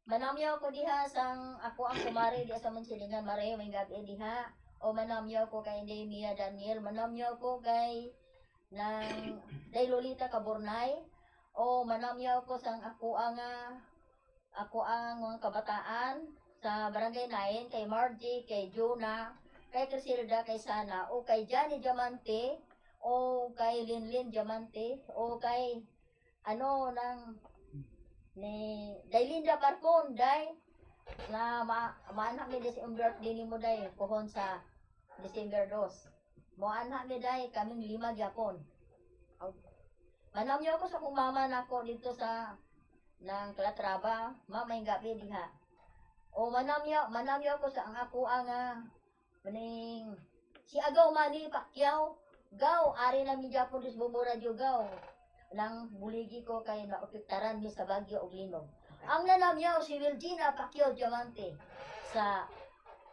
Manamyaw ko diha sang ako ang kumari diha sa Mansilingan Maray may gabi diha o manamyaw ko kay Nemia Daniel, manamyaw ko kay ng day Lolita Caburnay o manamyaw ko sang ako ang mga kabataan sa Barangay 9 kay Margie, kay Jonah, kay Crisilda, kay Sana o kay Johnny Diamante o kay Linlin Diamante o kay ni Daylinda Barcon day na maanak mi December din mo day pohon sa December 2. Moanak mi day kaming 5 gyapon. Manamyo ko sa kong mama nako dito sa ng Calatrava, mamay gabi diha. O manamyo ko sa ang ako ang maning si Agaw Manny Pacquiao, gaw ari na mi gyapon dis Bombo Radio gaw. Nang buligi ko kay naopektaran mi sa Baguio ug Linog. Ang nanamyaw si Virginia Pacquiao Diamante sa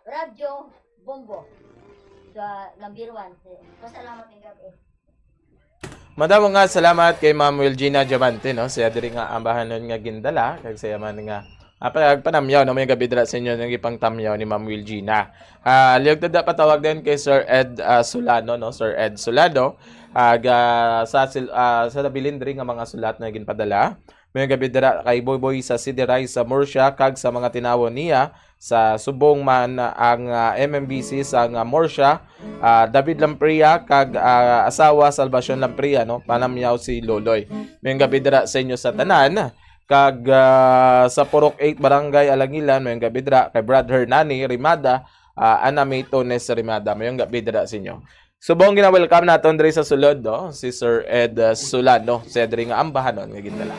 Radyo Bombo sa number 1. Pasalamat ng gabi. Madamo nga salamat kay Ma'am Wilgina Diamante, no? Siya diri nga ambahanon nga gindala kag siya man nga panamyaw no may gabi dira sa inyo ng ipang tamyaw ni Ma'am Wilgina. Liyog tada patawag din kay Sir Ed Solano, no? Sir Ed Solano sa nabilin diri nga mga sulat na ginpadala. May gabi dira kay Boyboy sa Sidiray sa Murcia kag sa mga tinawon niya sa subong man ang MMBC sa Murcia, David Lampria kag asawa Salvacion Lampria, no? Panamyaw si Loloy. May gabi dira sa inyo sa tanan kag sa Purok 8 Barangay Alangilan. May gabi dira kay Brad Hernani Rimada, Anami Tones Rimada. May gabi dira sa inyo. Subong gina-welcome naton diri sa sulod, no? Si Sir Ed Solano, siya diri nga ambahanon nga gindala.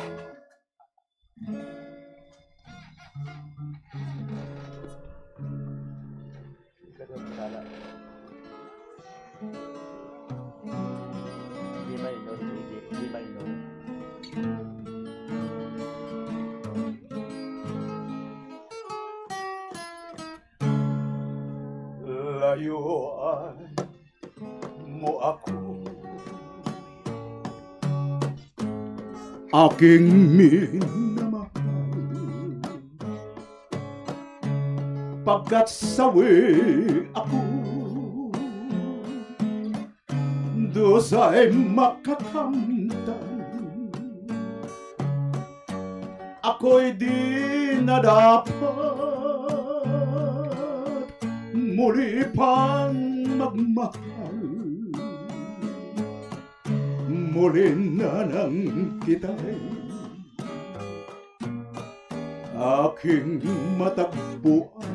Layuan mo ako, aking minamahal, pagkat sawi ako dosa'y makakamtan, ako'y di na dapat muli pang magmahal. Muli na nang kita'y aking matagpuan,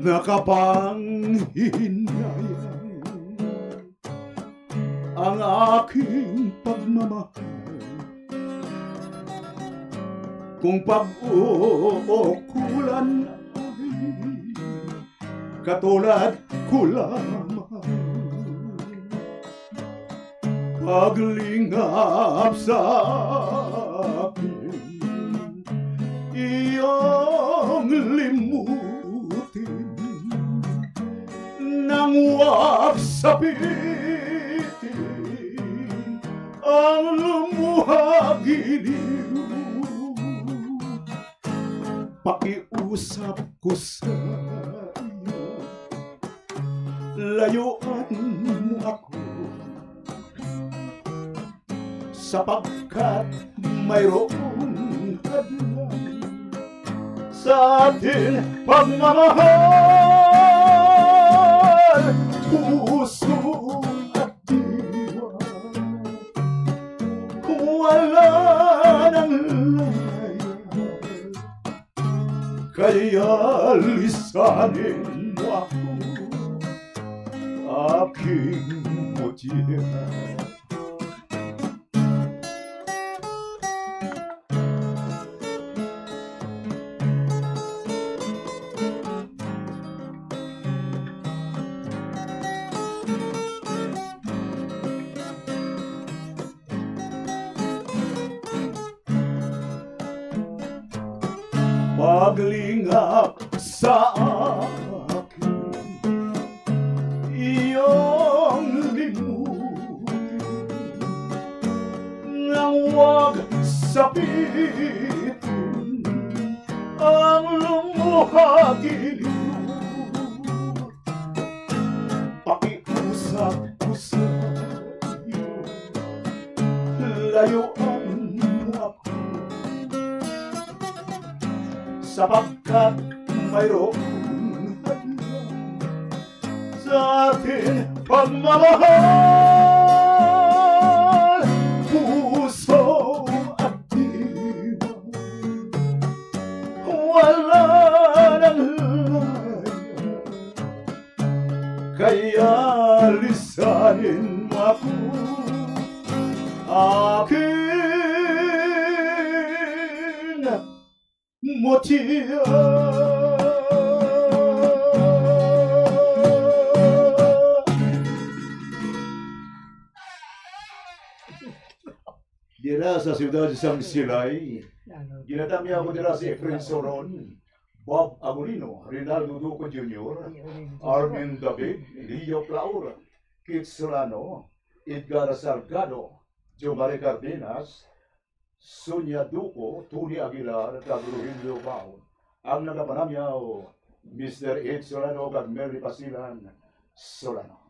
nakapanghihinayang ang aking pagmamahal. Kung pag-uukulan ay katulad ko lamang, paglingap sa akin, iyong limutin, nang wag sabitin ang lumuhagiliw. Pakiusap ko sa iyo, layuan mo ako, sapagkat mayroong hadlang sa ating pagmamahal. Puso at diwa, wala nang laya, kaya lisanin mo ako, aking mutya. Paglingap sa akin, iyong limutin, nang wag sabitin ang lumuhagiliw. Pakiusap ko sa'yo, layuan mo ako, sapagkat mayroong hadlang sa ating pagmamahal. Puso at diwa, wala nang laya, kaya lisanin mo ako, aking mutiya. Dira sa siyudad sang Silay, ginatamiya ko dira si Efren Soron, Bob Agulino, Rinaldo Duco Jr., Armin David, Leo Plaura, Kit Solano, Edgar Salgado, Jomari Cardenas, Sonia Duco, Tony Aguilar, Cadruhilio Bao. Ang nagapanamyaw, Mr. Ed Solano, kag Mary Pasilan Solano.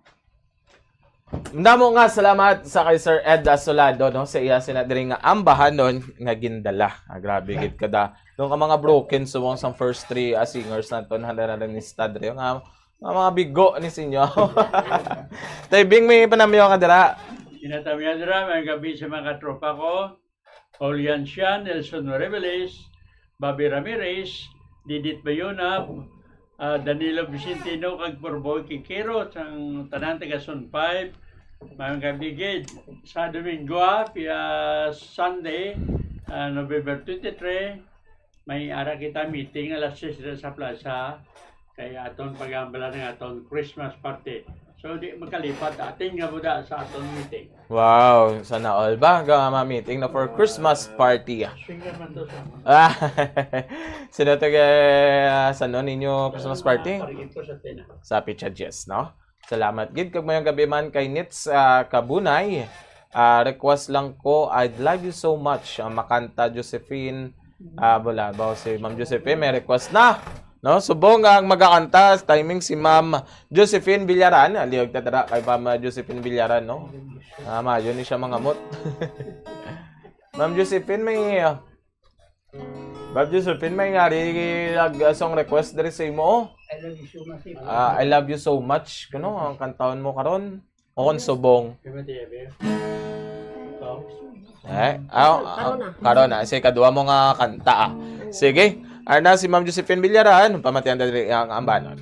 Ndamo nga salamat sa kay Sir Ed Solado, no, sa iya sila diri nga ambahan nun nga gindala. Grabe gid kada. Doon ka mga broken subong sang first three singers naton handa na ni Stadre nga mga bigo ni sinyo. Taybing may panamyo nga dira. Tinatamiya dira may gabi sa mga tropa ko. Olian Sian, Nelson Reveles, Bobby Ramirez, Didit Bayona, Danilo Vicentino kag Porboy Kikiro sang tanan taga Son 5. Mayong kabigid sa Domingo pia Sunday, November 23, may ara kita meeting alas 6 sa plaza kaya aton pagambala ng aton Christmas party. So di makalipat atin nga buda sa aton meeting. Wow, sana all ba ga meeting na for Christmas party. Singer man to Sino taga sano ninyo Christmas party? Sa Pichadjes, no? Salamat gid kag mayong gabi man kay Nits Kabunay. Request lang ko, I'd love you so much. Makanta Josephine. Wala ba si Ma'am Josephine may request na. No, subong ang magakanta timing si Ma'am Josephine Villaran. Aliyog tatara kay Ma'am Josephine Villaran, no? Mayo ni siya mga mot. Ma'am Josephine may ngari song request diri sa imo. I love you so much. Kuno ang kantaon mo karon? On subong. Karon na. Sige, kadua mo nga kanta. Sige. Arna si Ma'am Josephine Villaran. Pamatihan dali ang ambanon.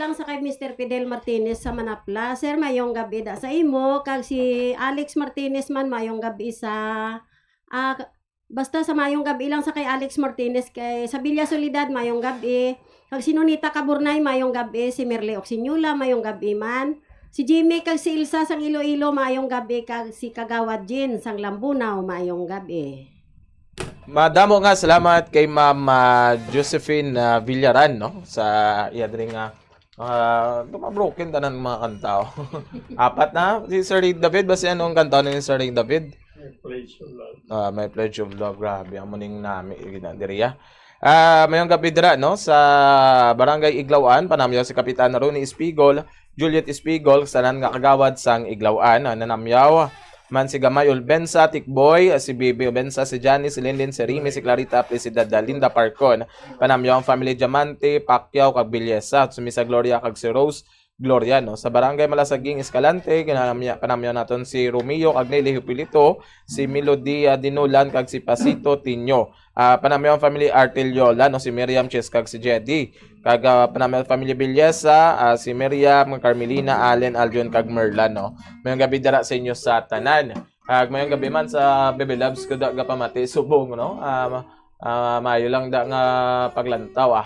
lang sa kay Mr. Fidel Martinez sa Manapla. Sir, mayong gabi da sa imo. Kag si Alex Martinez man, mayong gabi sa... basta sa mayong gabi lang sa kay Alex Martinez. Kay sa Villa Soledad, mayong gabi. Kag si Nonita Caburnay, mayong gabi. Si Merle Oxinyula, mayong gabi man. Si Jimmy kag si Ilsa sang Iloilo, mayong gabi. Kag si Kagawad Jean sang Lambunaw, mayong gabi. Madamo nga salamat kay Ma'am Josephine Villaran, no? Sa iyadring broken tanan mga kanta. Apat na si Sir Ray David, basta anong kanta ni Sir Ray David? My Pledge of Love. My Pledge of Love, grabe ang muning nami ginadiriya. Mayong gabi dira, no, sa Barangay Iglawan, panamyaw si Kapitan Ronnie Espigol, Juliet Espigol, sanan nga kagawad sang Iglawan, nanamyaw man si Gamay Ulbensa, Tikboy, si Bibi Ulbensa, si Janice, si Linden, si Rimi, si Clarita, si Linda Parcon, panamyaw ang family Diamante, Pacquiao, kag Bilyesa, sumisa Gloria, kag si Rose Gloria, no? Sa Barangay Malasaging Escalante, panamyaw naton si Romeo, kag Nelly Hupilito, si Melody Dinulan, kag si Pasito Tinyo. Panamyaw ang family Artiliola, no? Si Miriam Ches, kag si Jedi. Kag panamyaw ang family Bilyesa, si Miriam, Carmelina, Allen, Aljon, kag Merlan, no? Mayong gabi dara sa inyo sa tanan. Mayong gabi man sa Baby Loves ko da pamati subong, no? Mayo lang da nga paglantaw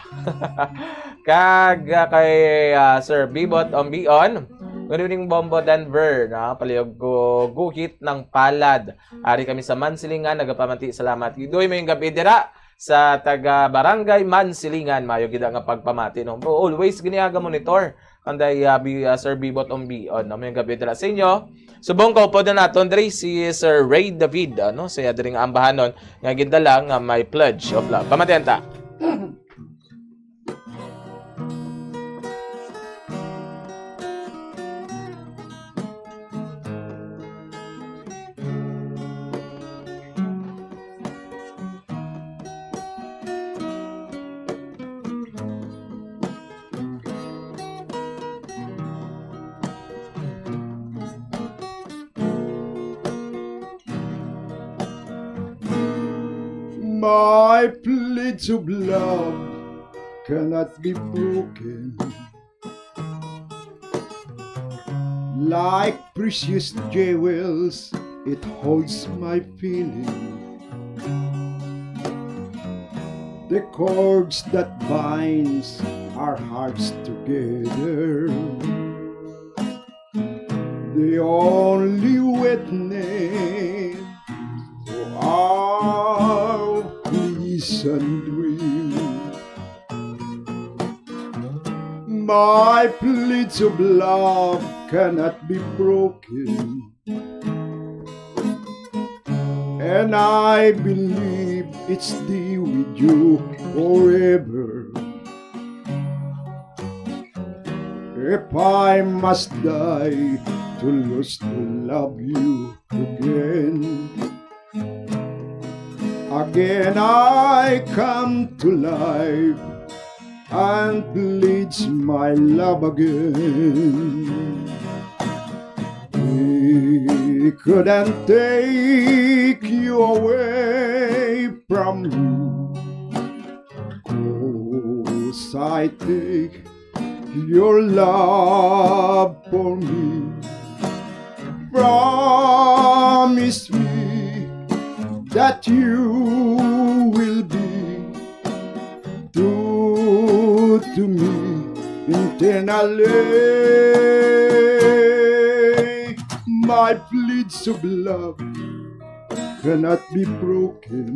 Kag kay Sir Bibot Ombion, good evening Bombo Denver, na palihog ko guhit ng palad. Ari kami sa Mansilingan, nagapamati salamat. Gidoy mayong gabi dira sa taga Barangay Mansilingan, mayo gid nga pagpamati, no. Always giniaga monitor kanday Sir Bibot Ombion, no. Mayong gabi dira sa inyo. Subong ko po na naton diri si Sir Ray David, no, saya diri nga ambahanon nga gindala nga My Pledge of Love. Pamatian ta. My pledge of love cannot be broken. Like precious jewels, it holds my feeling. The cords that binds our hearts together, the only witness to our peace and dream. My pledge of love cannot be broken, and I believe it's thee with you forever. If I must die to lose to love you again, again I come to life and pledge my love again. We couldn't take you away from me, 'cause I take your love for me. Promise me that you will be true to me eternally. My pledge of love cannot be broken,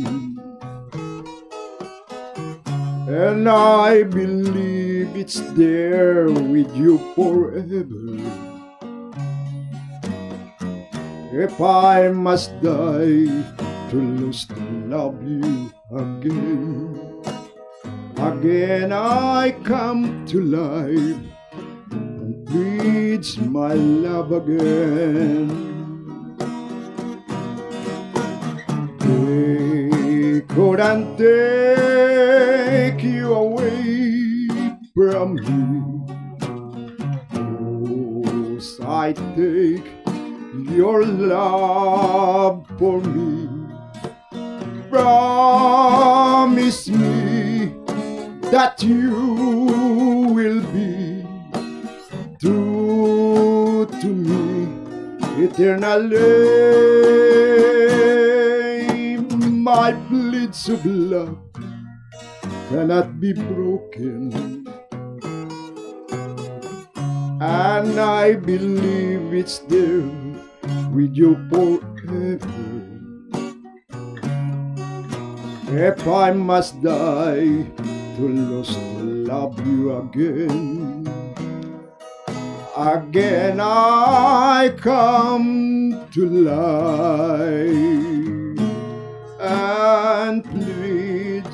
and I believe it's there with you forever. If I must die to lose to love you again, again I come to life and pledge my love again. They couldn't take you away from me, 'cause I take your love for me. Promise me that you will be eternally. My bleeds of love cannot be broken, and I believe it's there with you forever. If I must die to lose to love you again, again I come to life and plead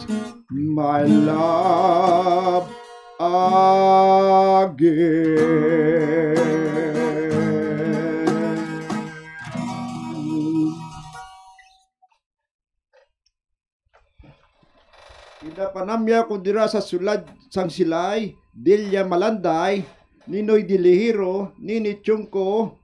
my love again. Pinapanamya ko dira sa sulad sang silay, Dilya Malanday, Ninoy Dilihiro, Nini Chungko,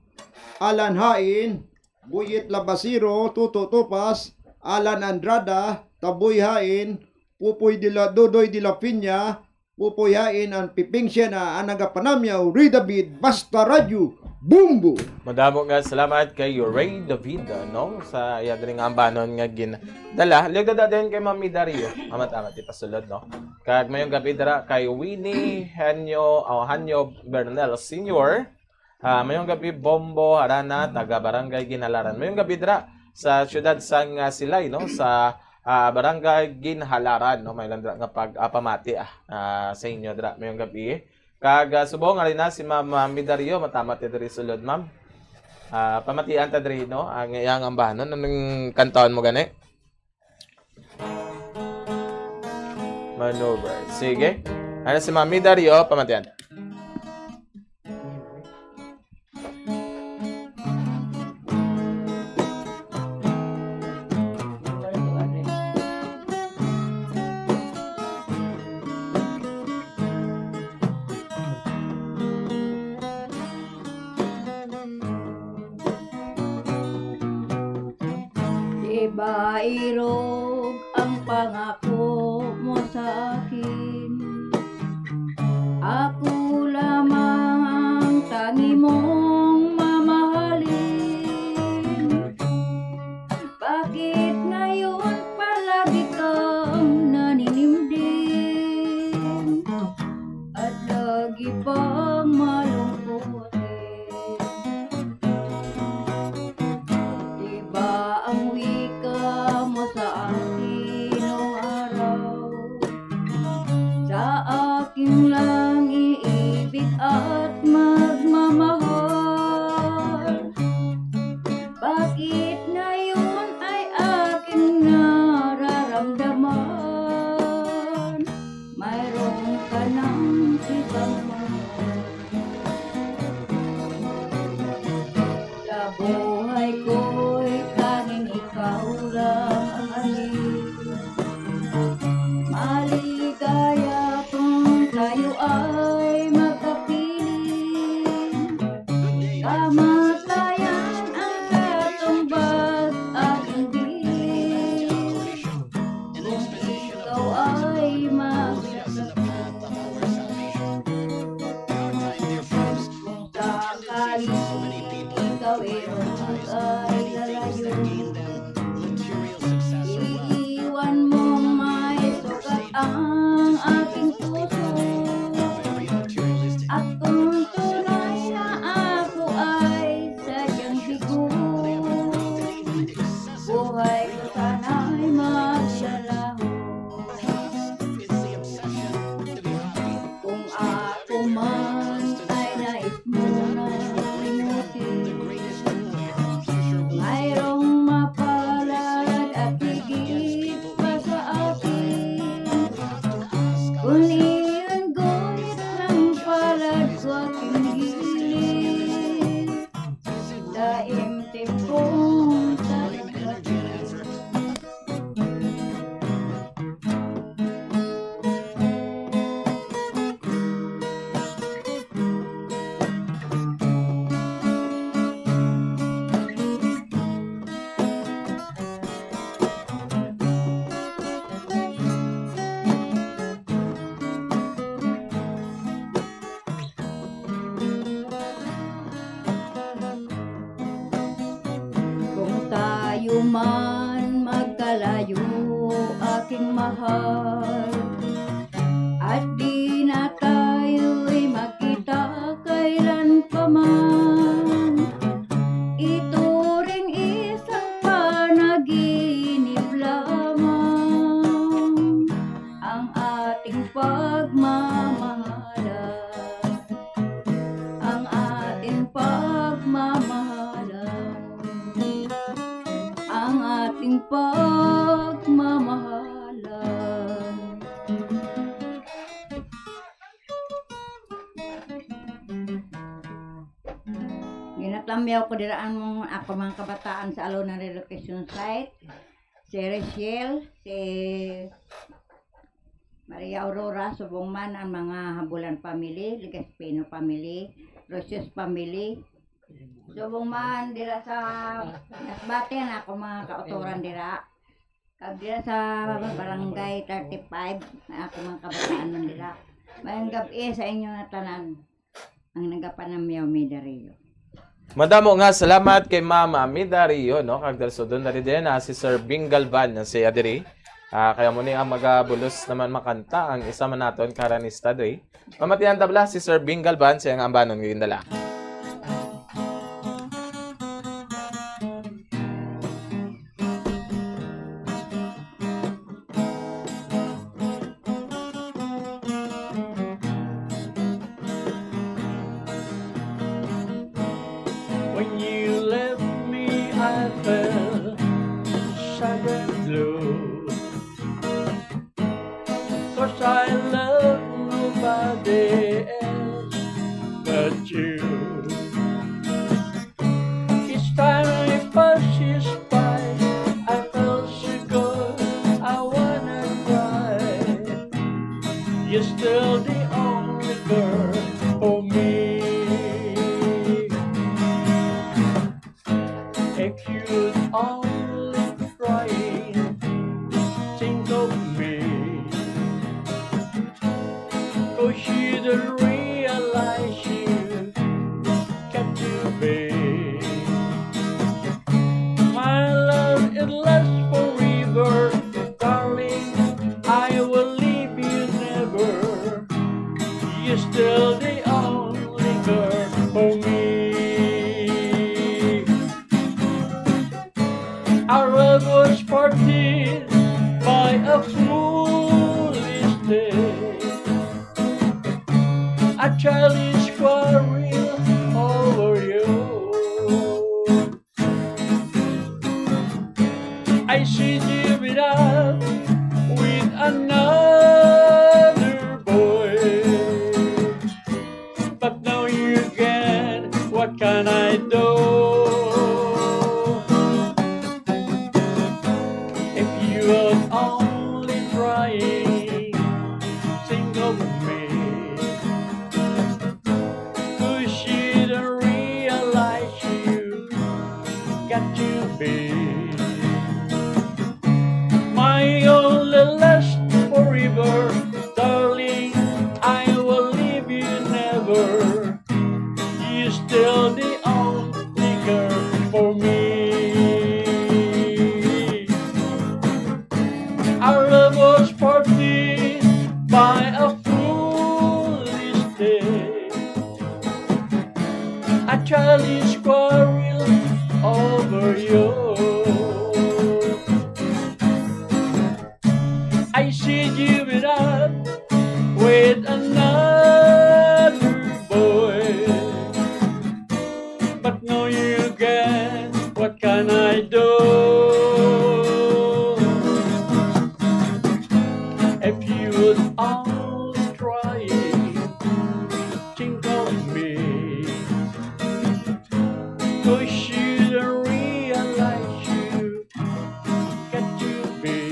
Alan Hain, Buyit Labasiro, Tuto Topas, Alan Andrada, Taboy Hain, Pupoy Dodoy Dila Pinya, Pupoy Hain, ang Piping Siena, Anagapanamyaw, Ray David, Basta Radio, Bumbo! Madamo nga salamat kay Ray David, no? Sa iyadring ambanon nga ginadala. Ligada din kay Mami Dario. Amat-amat ipasulod, no? Kag mayong gabi dara kay Winnie Hanyo Bernal Sr. Mayong gabi Bombo Harana, taga Barangay Ginhalaran. Mayong gabi dara sa siyudad sang Silay, no? Sa Barangay Ginhalaran, no? May landra nga pag-apamati sa inyo dara. Mayong gabi. Kag subong nga rin na si Ma'am Midario, matamat diri sulod, ma'am. Pamatian ta diri, no? Ang iyang ambanon. Anong kantaon mo gani? Maneuver. Sige. Ano si Ma'am Midario, pamatian. Diba irog ang pangako mo sa akin? Ako lamang tangi mong mamahalin. Bakit ngayon palagi kang naninimdim? At lagi pang malungkotin? Diba ang wika mo sa akin noong araw? bago man magkalayo aking mahal, at di na tayo'y magkita kailan pa man. Ito ring isang panaginip lamang, ang ating pagmamahalan, ang ating pagmamahalan, ang ating pagmamahalan. Ginatamyaw ko diraan mo ako mga kabataan sa alo ng relocation site. Si Rachel, si Maria Aurora, subong man ang mga Habulan family, Ligaspino family, Rosios family. Subong man dira sa Nasbate na ako mga kauturan dira. Kag dira sa barangay 35 na ako mga kabataan nun dira. Mayang gabi sa inyo na tanan ang nagapanamyaw mi Dario. Madamo nga salamat kay Mama Midario, no? Kag dalsodon na rin din si Sir Bing Galvan na si Adri. Kaya mo ni ang magabulos naman makanta ang isa man naton karanista doy. Mamatihan tabla si Sir Bing Galvan sa ang ambanon ngayong dala. When you left me, I felt sad and blue, 'cause I love nobody else but you. Each time I pass you by, I felt so good, I wanna cry. You're still the only girl for me. If you'd only try, think of me, 'cause you don't realize you got to be. My love, it lasts forever, darling, I will leave you never. You're still the only girl for me. Our love was parted by a foolish day, a childish quarrel over you. I see you it up with another boy, but now you again, what can I do? If you would only try, think of me, 'cause you don't realize you got to be. My only last forever, darling, I will leave you never. You're still the only girl for me. Our love was parted by a foolish day, a childish quarrel over you. I see you it up with another boy, but now you again, what can I do? If you would only try, think of me, 'cause you don't realize you got to be.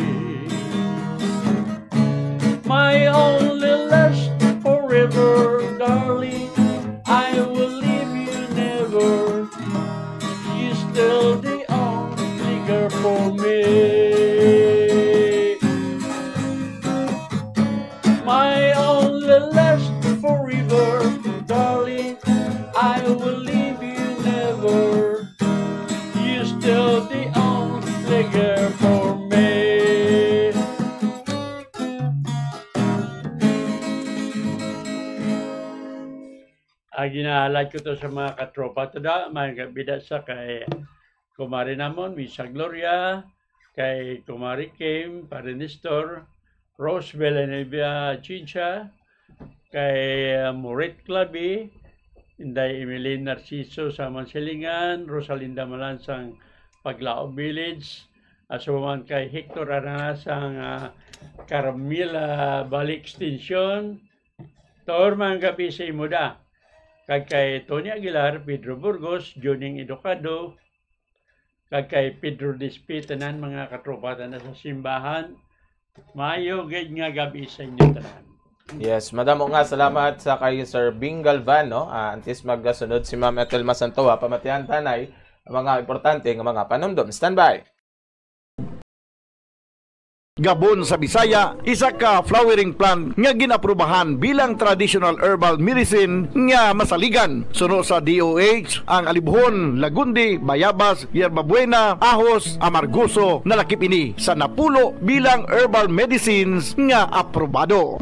My only last forever, darling, I will leave you never. You're still the only girl for me. My only last forever, darling, I will leave you never. You're still the only Ginahalag ko to sa mga katropa to da, mga bida sa kay Kumari namon, Misa Gloria, kay Kumari Kim, Pare Nestor, Rose Villanueva Chincha, kay Morit Clavi, Inday Emeline Narciso sa Mansilingan, Rosalinda Malansang Paglao Village, asuman kay Hector Aranasang Carmela Balik Extension, Tor mga gabi sa imuda, kay Tony Aguilar, Pedro Burgos, Juning Educado, kay Pedro Dispi, tanan mga katropatan na sa simbahan, mayo gid nga gabi sa inyo tanan. Yes, madamo nga salamat sa kay Sir Bing Galvan, no? Antes magsunod si Ma'am Ethel Masantoa, pamatihan tanay ang mga importante nga mga panumdum. Stand by. Gabon sa Bisaya, isa ka flowering plant nga ginaprubahan bilang traditional herbal medicine nga masaligan. Suno sa DOH ang alibhon, lagundi, bayabas, yerbabuena, ahos, amargoso na lakip ini sa napulo bilang herbal medicines nga aprobado.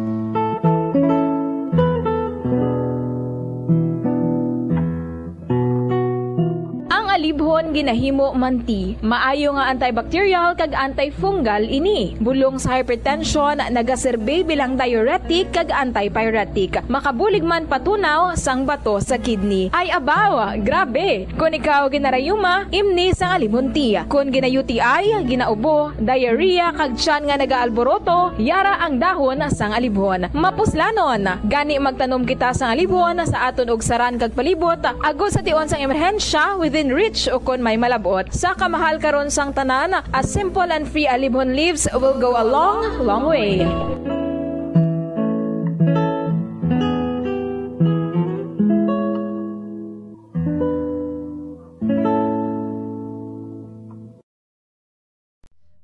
Alibhon ginahimo manti, maayo nga antibacterial kag antifungal ini. Bulong sa hypertension, nagaserbe bilang diuretic kag antipyretic. Makabulig man patunaw sang bato sa kidney. Ay abaw, grabe! Kung ikaw ginarayuma, imni sang alibhon ti. Kung gina-UTI, ginaubo, diarrhea kag tiyan nga nagaalboroto, yara ang dahon sang alibhon. Mapuslanon, gani magtanom kita sang alibhon sa aton og saran kag palibot, agos sa tion sang emerhensya within reach o kon may malabot. Sa kamahal karon sang tanan, a simple and free alibhon leaves will go a long, long way.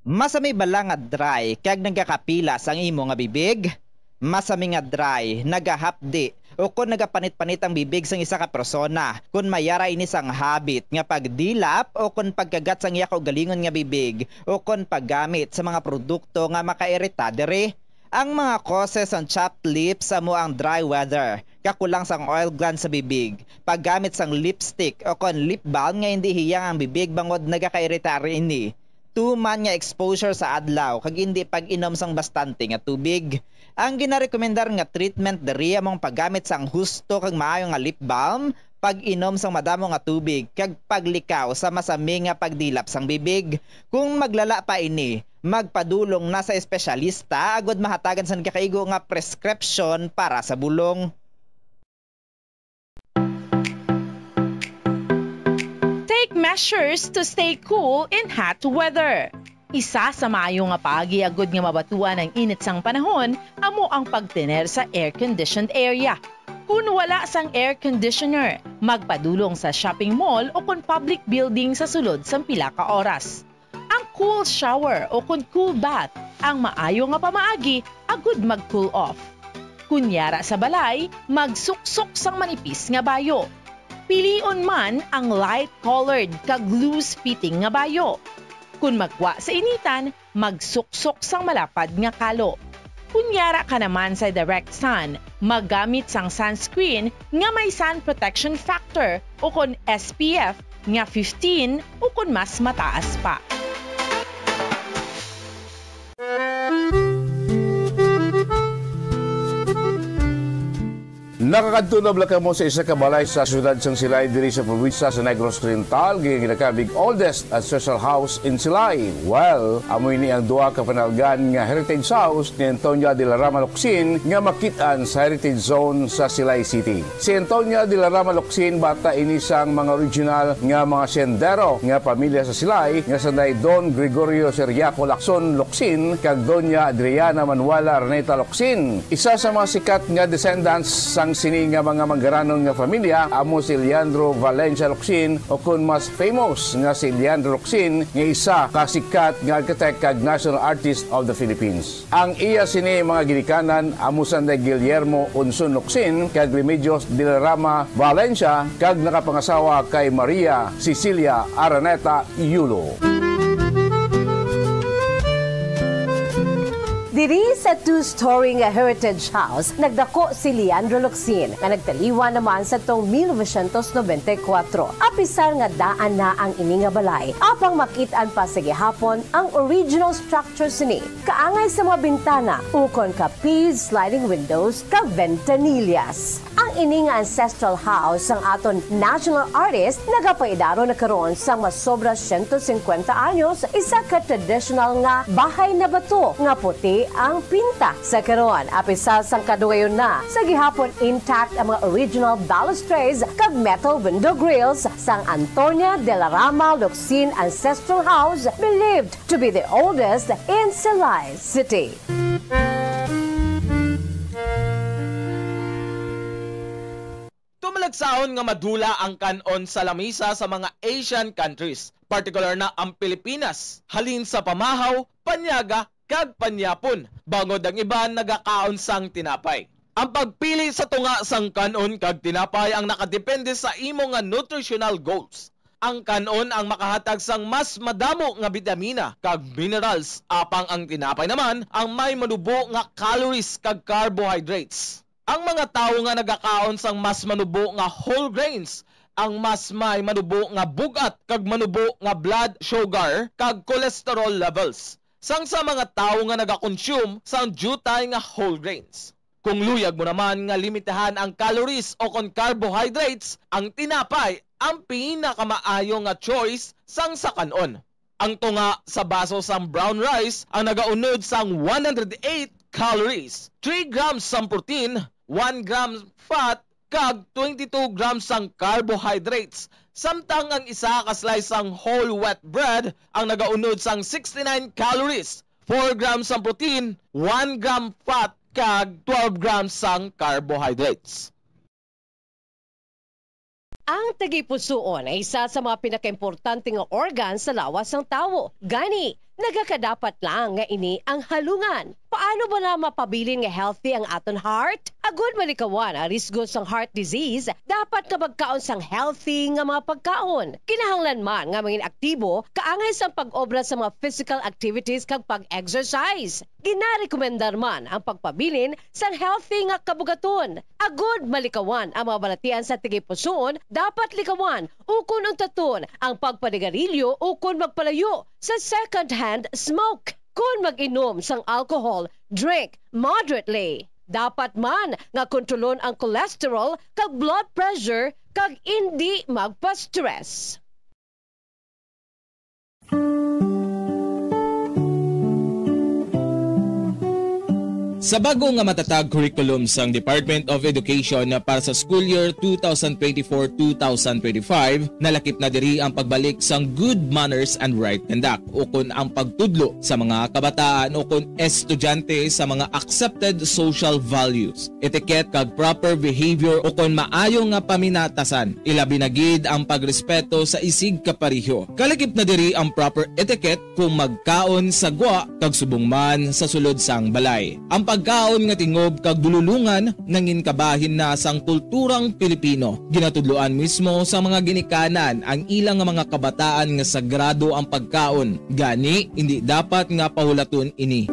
Masami bala nga dry kag nagakapila sang imo nga bibig? Masami nga dry, nagahapdi o kung nagapanit-panit ang bibig sang isa ka persona, kung mayara ini sang habit nga pagdilap o kung pagkagat sang iya galingon nga bibig o kung paggamit sa mga produkto nga makairita dere. Ang mga causes ng chapped lips amo ang dry weather, kakulang sang oil gland sa bibig, paggamit sang lipstick o kung lip balm nga hindi hiyang ang bibig bangod nagakairita ini. Tuman nga exposure sa adlaw kag hindi pag-inom sang bastante nga tubig. Ang ginarekomendar nga treatment diri among paggamit sang husto kag maayo nga lip balm, pag-inom sang madamo nga tubig kag paglikaw sa masami nga pagdilap sang bibig. Kung maglala pa ini, magpadulong na sa espesyalista agud mahatagan sang kakaigo nga prescription para sa bulong. Measures to stay cool in hot weather. Isa sa maayo nga paagi agud nga mabatuan ang init sang panahon amo ang pagtener sa air-conditioned area. Kung wala sang air conditioner, magpadulong sa shopping mall o kung public building sa sulod sang pila ka oras. Ang cool shower o kung cool bath ang maayo nga pamaagi agud mag-cool off. Kunyara sa balay, magsuksok sang manipis nga bayo. Pilion man ang light-colored kag loose-fitting nga bayo. Kung magwa sa initan, magsuksok sang malapad nga kalo. Kunyara ka naman sa direct sun, maggamit sang sunscreen nga may sun protection factor o kung SPF nga 15 o kung mas mataas pa. Nakakadtunab lang mo sa isa ka balay sa siyudad sang Silay diri sa probinsya sa Negros Oriental, ginakabig oldest at social house in Silay. Well, amoy ni ang duha ka panalgan nga heritage house ni Antonia de la Rama Locsin nga makitaan sa heritage zone sa Silay City. Si Antonia de la Rama Locsin bata ini sang mga original nga mga sendero nga pamilya sa Silay nga sanay Don Gregorio Seriaco Lacson Locsin kag Doña Adriana Manuela Reneta Locsin. Isa sa mga sikat nga descendants sang sini nga mga manggaranong nga pamilya amo si Leandro Valencia Locsin o kun mas famous nga si Leandro Locsin nga isa kasikat nga architect kag national artist of the Philippines. Ang iya sini mga ginikanan amo sanday Guillermo Unson Locsin kag Remedios de la Rama Valencia kag nakapangasawa kay Maria Cecilia Araneta Yulo. Diri sa two-story nga heritage house, nagdako si Leandro Locsin nga nagtaliwan naman sa tong 1994. Apisar nga daan na ang ini nga balay, apang makitaan pa sa gihapon ang original structure sini. Kaangay sa mga bintana, ukon ka sliding windows kag ventanillas. Ang ini nga ancestral house ang aton national artist nagapaidaro na karon sa masobra 150 anyos, isa ka traditional nga bahay na bato nga puti ang pinta sa karon. Apisal sang kadugayon na sa gihapon intact ang mga original balustrades kag metal window grills sang Antonia de la Rama Locsin Ancestral House, believed to be the oldest in Silay City. Tumalagsaon nga madula ang kanon sa lamisa sa mga Asian countries, particular na ang Pilipinas, halin sa pamahaw, panyaga, kag panyapon, bangod ang iban nagakaon sang tinapay. Ang pagpili sa tunga sang kanon kag tinapay ang nakadepende sa imo nga nutritional goals. Ang kanon ang makahatag sang mas madamo nga vitamina kag minerals, apang ang tinapay naman ang may manubo nga calories kag carbohydrates. Ang mga tawo nga nagakaon sang mas manubo nga whole grains, ang mas may manubo nga bugat kag manubo nga blood sugar kag cholesterol levels. Sang sa mga tawo nga nagakonsume sang jutay nga whole grains. Kung luyag mo naman nga limitahan ang calories o kon carbohydrates, ang tinapay ang pinakamaayo nga choice sang sa kanon. Ang tunga sa baso sang brown rice ang nagaunod sang 108 calories, 3 grams sang protein, 1 gram fat, kag 22 grams sang carbohydrates. Samtang ang isa ka slice sang whole wheat bread ang nagaunod sang 69 calories, 4 grams sang protein, 1 gram fat, kag 12 grams sang carbohydrates. Ang tagipusoon ay isa sa mga pinakaimportante nga organ sa lawas ng tao. Gani, nagakadapat lang nga ini ang halungan. Paano ba na mapabilin nga healthy ang aton heart? Agud malikawan ang risgo sang heart disease, dapat ka magkaon sang healthy nga mga pagkaon. Kinahanglan man nga maging aktibo, kaangay sang pag-obra sa mga physical activities kag pag-exercise. Ginarekomendar man ang pagpabilin sang healthy nga kabugaton. Agud malikawan ang mga balatian sa tigipusoon, dapat likawan ukon ang taton ang pagpanigarilyo ukon magpalayo sa second-hand smoke. Kung mag-inom sang alcohol, drink moderately. Dapat man nga kontrolon ang cholesterol kag blood pressure kag hindi magpa-stress. Sa bago nga matatag curriculum sang Department of Education para sa school year 2024-2025, nalakip na diri ang pagbalik sang good manners and right conduct ukon ang pagtudlo sa mga kabataan ukon estudyante sa mga accepted social values, etiquette kag proper behavior ukon maayo nga paminatasan, ilabi na gid ang pagrespeto sa isig kapareho. Kalakip na diri ang proper etiquette kung magkaon sa gwa kag subong man sa sulod sang balay. Ang pagkaon nga tingob kag dululungan nangin kabahin na sang kulturang Pilipino. Ginatudloan mismo sa mga ginikanan ang ilang mga kabataan nga sagrado ang pagkaon. Gani hindi dapat nga pahulaton ini.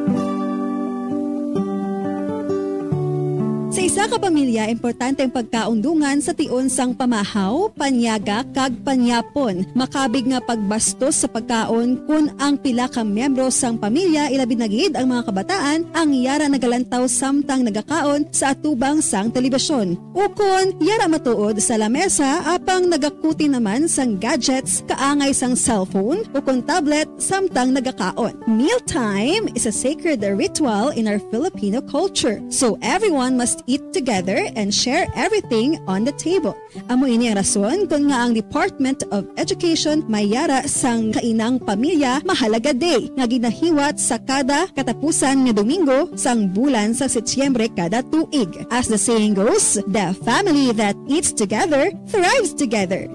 Sa isa ka pamilya, importante ang pagkaundungan sa tion sang pamahaw, panyaga, kag panyapon. Makabig nga pagbastos sa pagkaon kung ang pila ka miyembro sang pamilya ilabi na gid ang mga kabataan ang yara nagalantaw samtang nagakaon sa atubang sang telebisyon. Ukon, yara matuod sa lamesa apang nagakuti naman sang gadgets kaangay sang cellphone ukon tablet samtang nagakaon. Mealtime is a sacred ritual in our Filipino culture. So everyone must eat together and share everything on the table. Amo ini ang rason kung nga ang Department of Education mayara sang kainang pamilya mahalaga day nga ginahiwat sa kada katapusan nga Domingo sang bulan sa Setyembre kada tuig. As the saying goes, the family that eats together thrives together.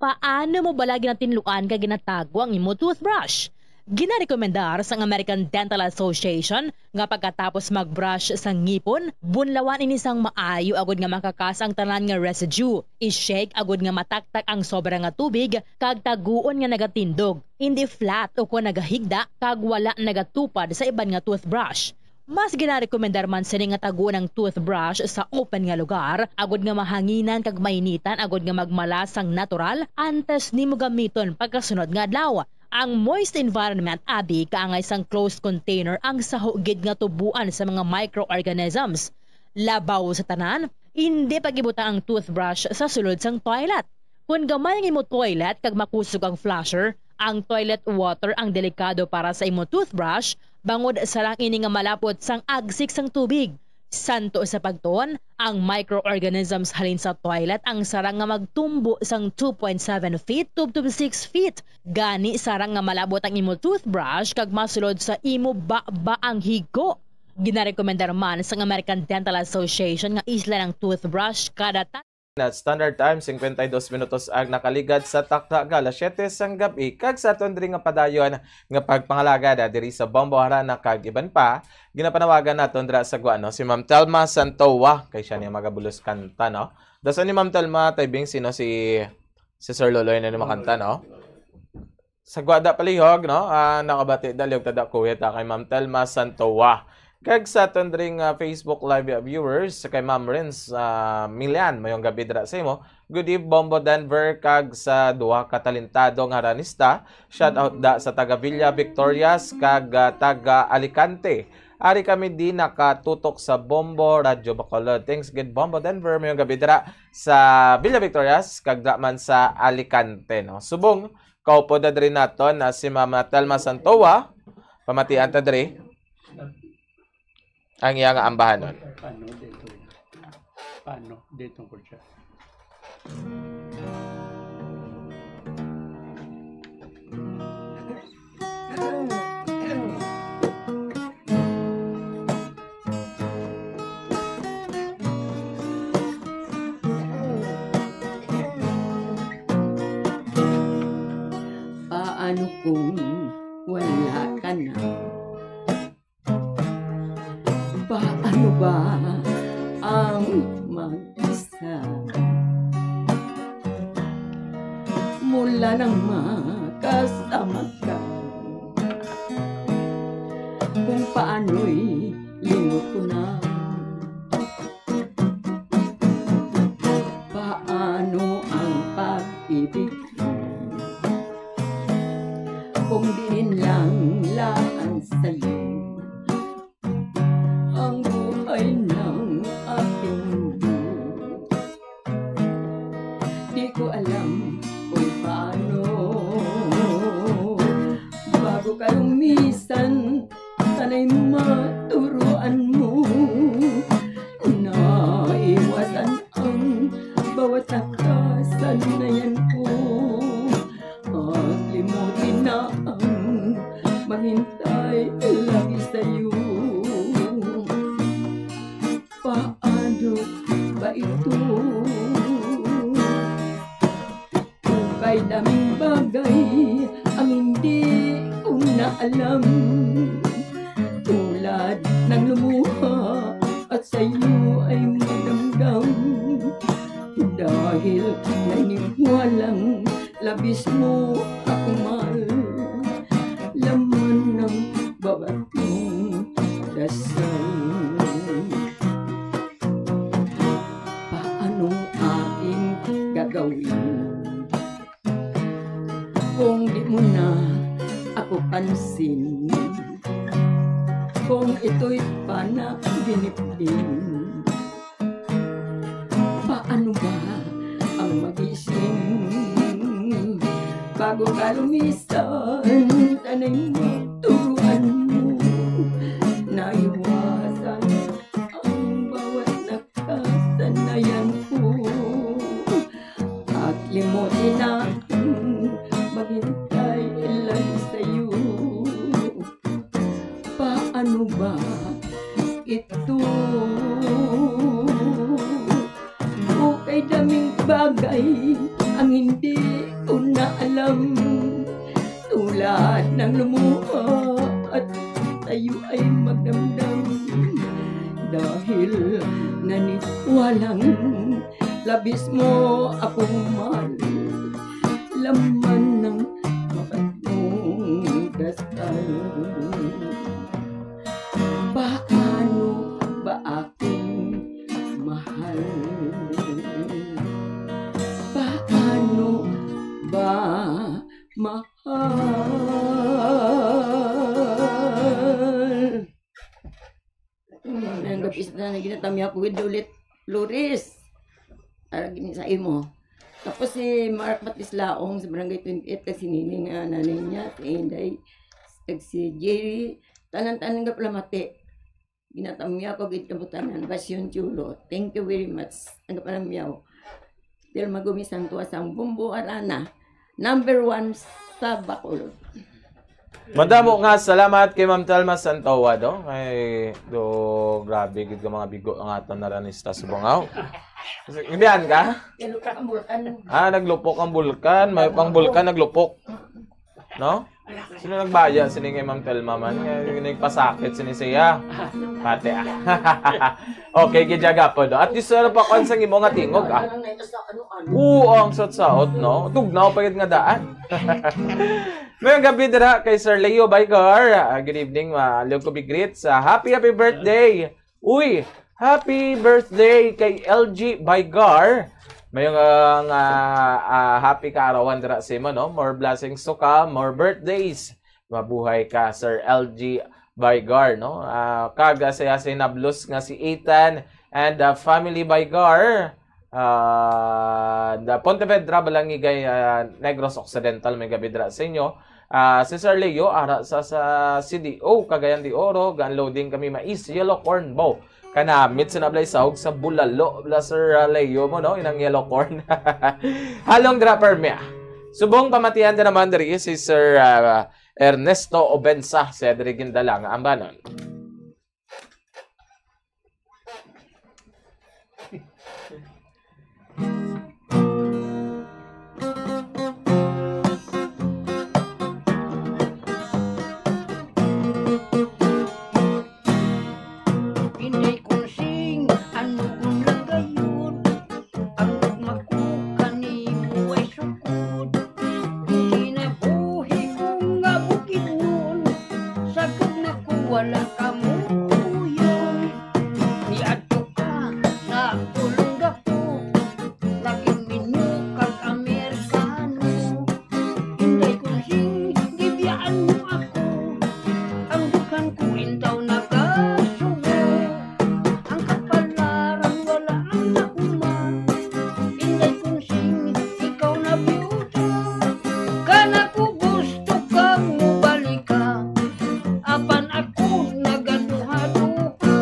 Paano mo balagi natin lukan ka ginatago ang imo toothbrush? Ginarekomendar sa American Dental Association nga pagkatapos mag-brush sa ngipon, bunlawan ini sang maayo agud nga makakas ang tanan nga residue. I-shake agud nga mataktak ang sobra nga tubig kag taguon nga nagatindog. Hindi flat o kung nagahigda kag wala nagatupad sa iban nga toothbrush. Mas ginarekomendar man sini nga taguon ang toothbrush sa open nga lugar, agud nga mahanginan kag mainitan agud nga magmalas sang natural antes nimo gamiton pagkasunod nga adlaw. Ang moist environment abi kaangay sang closed container ang sahugid nga tubuan sa mga microorganisms. Labaw sa tanan, hindi pagibutang ang toothbrush sa sulod sang toilet. Kung gamay nga imo toilet kag makusog ang flusher, ang toilet water ang delikado para sa imo toothbrush bangod sa lang ini nga malapot sang agsik sang tubig. Santo sa pagtuon, ang microorganisms halin sa toilet ang sarang nga magtumbo sang 2.7 feet to 6 feet. Gani sarang nga malabot ang imo toothbrush kag masulod sa imo ba ang higo. Ginarekomendar man sa American Dental Association nga isla ng toothbrush kada At standard time 52 minutos ang nakaligad sa takda alas 7 sang gabi kag sa aton diri nga padayon nga pagpangalaga diri sa Bombo Harana kag iban pa ginapanawagan naton dira sa Guano si Ma'am Telma Santowa kay siya niya magabulos kanta no. Dasan ni Ma'am Telma taybing sino si Sir Loloy na makanta no. Sa Guada palihog no nakabati dalyog tada kuwet kay Ma'am Telma Santowa. Kag sa aton dring Facebook live viewers kay Ma'am Rins Milian mayong gabi dira sa imo. Good eve Bombo Denver kag sa duha ka talentadong haranista. Shout out da sa taga Villa Victorias kag taga Alicante. Ari kami di nakatutok sa Bombo Radio Bacolod. Thanks good Bombo Denver mayong gabi dira sa Villa Victorias kag da man sa Alicante no. Subong kaupo da diri naton si Ma'am Telma Santowa. Pamatian ta diri ang iyang ambahanon. Paano dito ko siya? Paano kung wala ka na? Paano ba ang mag-isa? Mula nang makasama ka, kung paano'y lingot ko na. Paano ang pag-ibig kung diin lang laan sa'yo ang buhay ng aking mundo. Di ko alam kung paano bago ka lumisan, sana'y maturuan mo na iwasan ang bawat nakasanayan ko at limutin na ang maghintay lagi sa'yo. Paano ba ito? Kay daming bagay ang hindi ko na alam, tulad ng lumuha at sa'yo ay madamdam, dahil naniniwalang labis mo ako mahal, laman ng bawat mong dasal. Gagawin kung di mo na ako pansin, kung ito'y panaginip-din? Paano ba ang magising bago ka lumisan? Sana'y maturuan mo na iwasan ang bawat nakasanayan ko at limutin na maghintay lang sa'yo. Paano ba ito? Bukay daming bagay ang hindi ko na alam, tulad lahat ng lumuha at tayo ay magdamdam dahil naniniwalang labis mo akong mahal. Laman ng mabad mong dasal. Paano ba akong mahal? Paano ba mahal? Ang gapis na ginatami ako with ulit Flores. Aragin sa imo. Tapos si Mark Batislaong sa Barangay 28 kasi nining nanay niya, si Inday, si Jerry, tanan-tanan nga palamati. Ginatamiya ko git kabutanan, Basyon Chulo. Thank you very much. Ang kapanamyaw. Del magumisang tuwa sang Bumbo Arana. Number 1 sa Bacolod. Madamo nga salamat kay Ma'am Telma Santowa do. Ay do grabe gid ka mga bigo ang aton naranista sa Bungaw. Ibian ka? Nalupok ang bulkan. Naglupok ang bulkan. May pang bulkan naglupok. No? Sino nagbaya? Sino kay Ma'am Telma man? Nagpasakit sini siya. Pate Okay, gijaga po do. At least pa kon sang imo nga tingog ang sot-saot no. Tugnaw pa gid nga daan. Mayong gabi dira kay Sir Leo Baygar. Good evening, Leo ko greets. Happy birthday. Uy, happy birthday kay LG Baygar. Mayong happy kaarawan dira sa imo no. More blessings to come, more birthdays. Mabuhay ka Sir LG Baygar no. Kaga saya sinablos nga si Ethan and the family Baygar. The Pontevedra Balangigay Negros Occidental may gabi dira sa inyo. Si Sir Leo ara sa CDO Cagayan de Oro gan-loading kami mais yellow corn bow kanamit sinablay sahog sa bulalo la Sir Leo mo no inang yellow corn. Halong dropper mia. Subong pamatihan din naman diri si Sir Ernesto Obensa sa Adrigindalang Ambanon. Wala kamu yun. Niadto ka sa tulong dako. Laging minyo kag Amerikano. Hinday ko sing gibiyaan mo ako. Ang dukan ko intaw nagasugo. Ang kapalaran wala ang nauma. Hinday ko sing ikaw na biyuda. Kana ko gusto kang mubalik ka. Apan ako nagaduha-duha.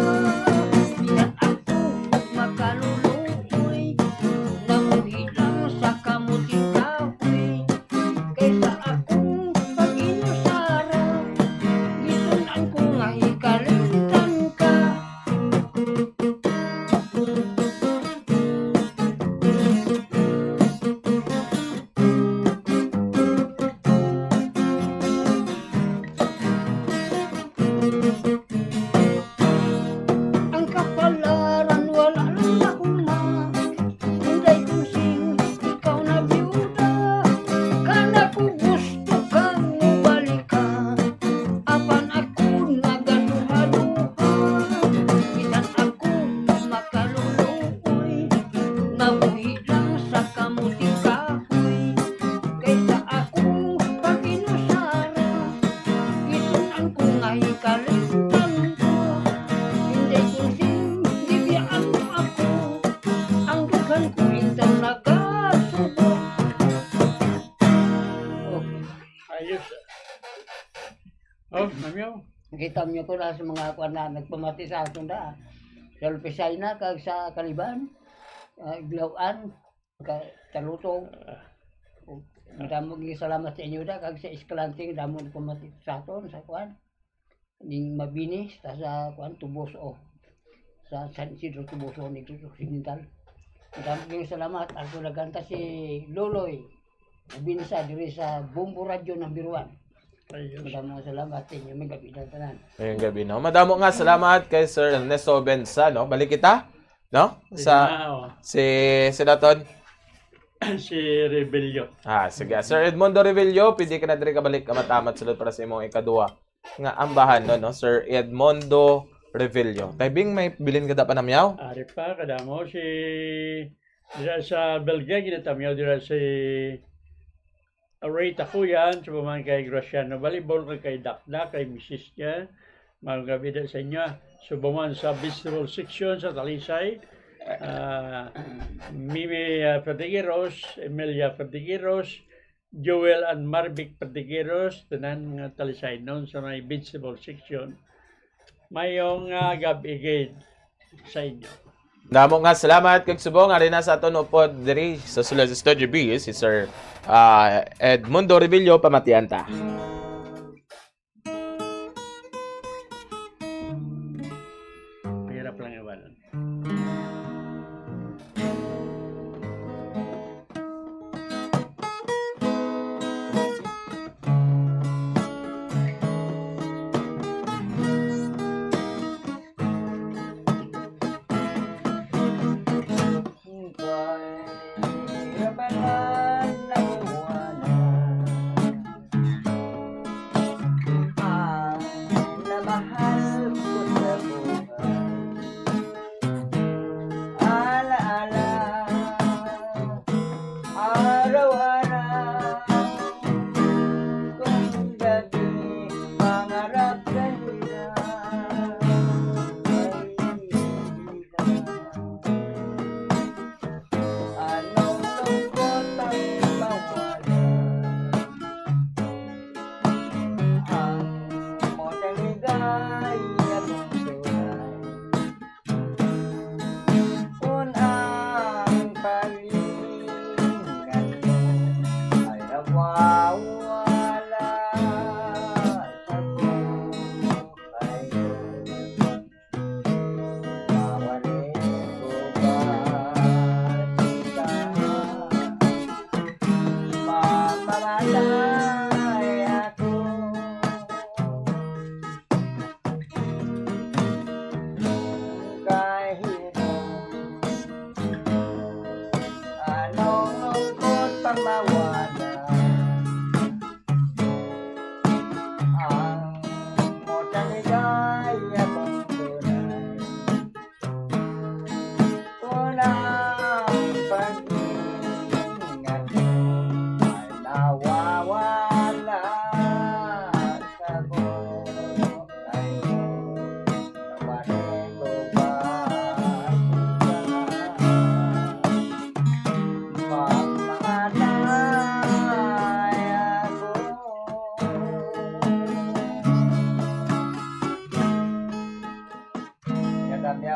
Biyan ako makaluluoy. Namuhi lang sa kamuting kahoy. Kaysa akong pag-inusara. Gisunan ko nga ikalimtan ka. Ang kapalaran wala lang nauma. Hinday kong sing ikaw na biyuda. Kana ko gusto kang mubalik ka. Apan ako nagaduha-duha. Bisan ako makaluluoy. Nabuhi lang sa kamuting kahoy. Kaysa akong pag-inusara. Gisunan ko nga ikalimtan ka. Hinday kong sing gibiyaan mo ako. Ang dukan ko intaw nagasugo. Ayos. Oh, namyaw. Nakita niyo ko na sa mga kuwan na nagpamati sa aton da. Sa Lupisay na kag sa Kaliban. Glawaan, Talutong. Damo gi salamat sa inyo da kag sa Escalante damo nagpamati sa aton sa kuwan. Ning Mabinis ta sa kuwan Tubos sa San Isidro Tubos Negros Occidental. Damo gi salamat ako naganta si Loloy. Binsa diri sa Bumbo Radio number 1. Madamo salamat sa inyo, may gabi na tanan. Ngayong gabi, no? Madamo nga salamat kay Sir Ernesto Benza, no? Balik kita, no? Si Naton? Si Rebelio. Sige. Sir Edmundo Rebelio, pwede ka na diri ka balik kamatamat sulod para sa imong ikaduha nga ambahan, no? Sir Edmundo Rebelio. Taybing may bilin ka da pa namyaw? Ari pa, kadamo si... Dira sa Belgia, ginatamyaw dira si... Ray Takuyan, sa paman kay Graciano Balibol, kay Dakda, kay Mrs. niya. Magandang gabi din sa inyo. Sa paman sa vegetable section sa Talisay. Mimi Perdigueros, Emilia Perdigueros, Joel and Marvic Perdigueros, tanan mga Talisay noon sa may vegetable section. Mayong gabi sa inyo. Damo nga salamat kag subong ari na sa aton upod diri sa sulod sa Studio B si Sir Edmundo Rebelio pamatianta. Hirap lang iwanan.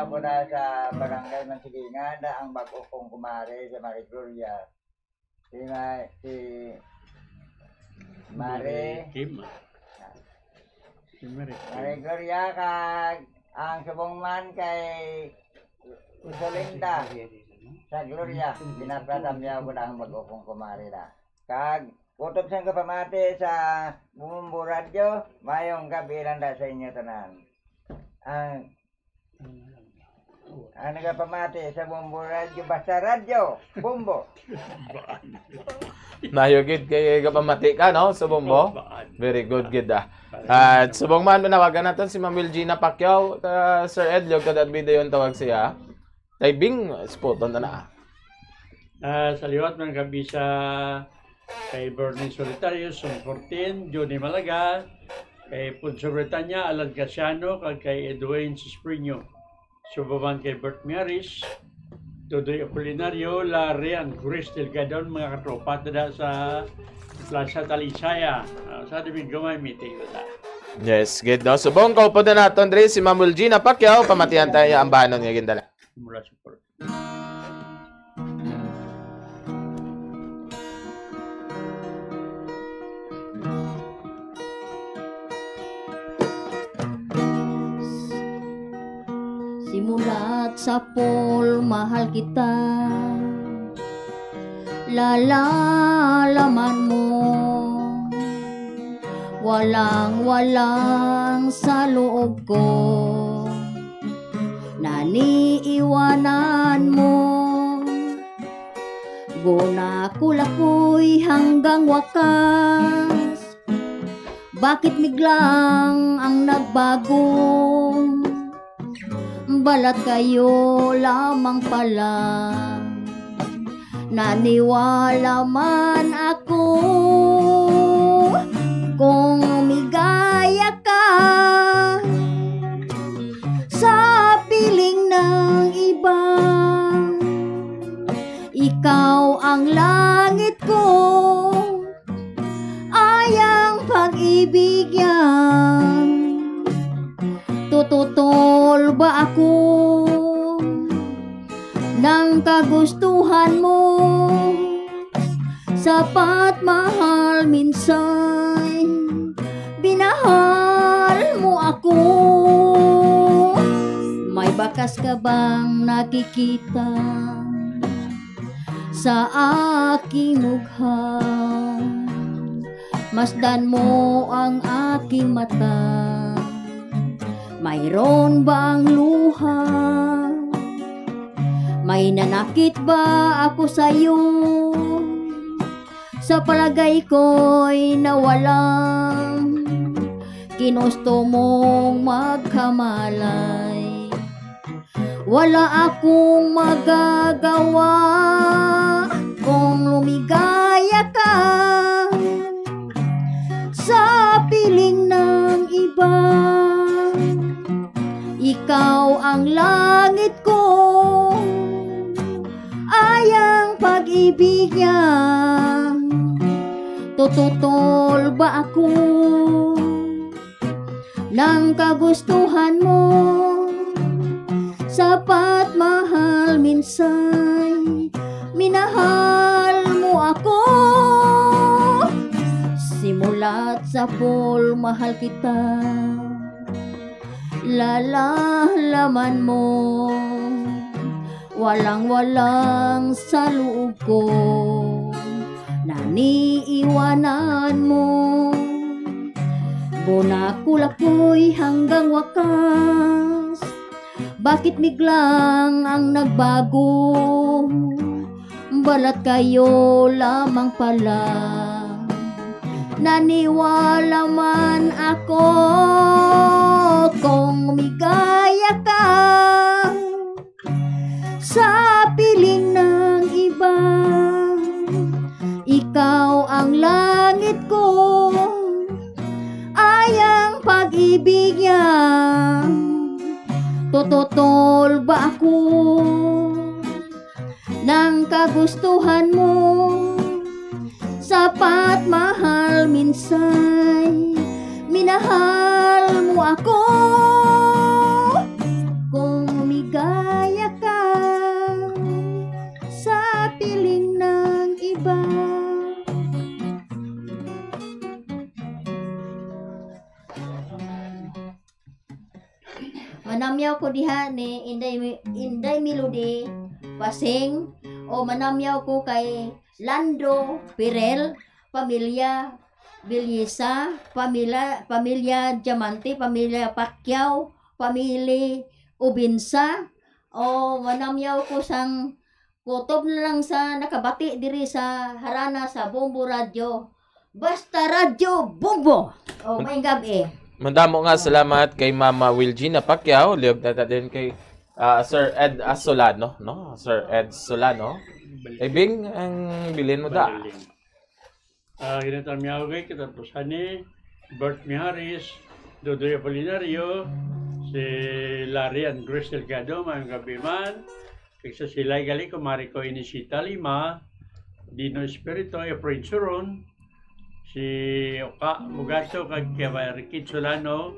Ako na sa barangay Mansilingan na ang bago kong kumare sa Marie Gloria. Si Marie Gloria kag ang subong man kay Usolinda sa Gloria. Binapratamyaw ko na ang bago kong kumare na. Kag utob siyang kapamati sa Bumbo Radio, mayong gabi lang sa inyo tanan. Ano ka pamati sa Bumbo Radio, basta radio, Bumbo. Nayogid kay kapamati ka, no? Sa Bumbo? Very good, good At subong man, manawagan natin si Ma'am Wilgina Pacquiao, Sir Edlio, kadat video yung tawag siya. Taybing, spoton na. Sa liwat ng gabi sa kay Bernie Solitario, Son 14, Johnny Malaga, kay Ponso Bretanya, Alan Casiano, kay Edwin Sispriño. Subaban kay Bert Miaris, Todoy Apolinario, Larry, and Chris Delgadon, mga katropa tada sa Plaza Talisaya. Sa dibig gamay meeting tada. Yes, good daw. Subong kaupo na natin rin si Ma'am Wilgina Pacquiao, pamatihan tayo ang bahanon nga gindala. Mula support. Simulat sa pool, mahal kita, lalalaman mo, walang sa loob ko. Naniiwanan mo, guna-kulakoy hanggang wakas. Bakit biglang ang nagbago? Balat kayo lamang pala. Naniwala man ako kung umigaya ka sa piling ng iba. Ikaw ang langit ko, ayang pag-ibig yan. Tututol ba ako ng kagustuhan mo? Sapat mahal minsan, binahal mo ako. May bakas ka bang nakikita sa aking mukha? Masdan mo ang aking mata. Mayroon bang luha? May nanakit ba ako sa'yo? Sa palagay ko'y nawalang ginusto mong magkamalay. Wala akong magagawa kung lumigaya ka sa piling ng iba. Ikaw ang langit ko, ayang pag-ibig niya. Tututol ba ako ng kagustuhan mo? Sapat mahal minsan, minahal mo ako. Simula't sa pool mahal kita, lalalaman mo, walang sa loob ko. Naniiwanan mo, bunakulakoy hanggang wakas. Bakit biglang ang nagbago? Balat kayo lamang pala. Naniwala man ako kung umigaya ka sa piling ng iba. Ikaw ang langit ko, ayang pag-ibig niya. Tututol ba ako ng kagustuhan mo? Sapat mahal minsan, minahal mo ako. Kung umigaya ka sa piling ng iba. Manamyaw ko diha ni Inday Melody Pasing, o manamyaw ko kay Lando Pirel, pamilya Bilyesa, pamilya Diamante, pamilya Pacquiao, pamilya Ubinsa, o manamyaw ko sang kutob na lang sa nakabati diri sa harana sa Bombo Radio. Basta Radio Bombo. O may gabi. Mandamo nga salamat kay Mama Wilgina Pacquiao, liog data din kay Sir Ed Solano, no? Sir Ed Solano. Kay Bing, ang bilin mo da. Ginatam niya ako kay katapusan ni Bert Miharis, Dodoy Apolinario, si Larry and Grace Delgado, mga gabi man. Kaya sa sila'y gali ko, Mariko Inisita Lima, Dino Espirito, Efrain Suron, si Oka Mugato, kag kay Rikit Solano,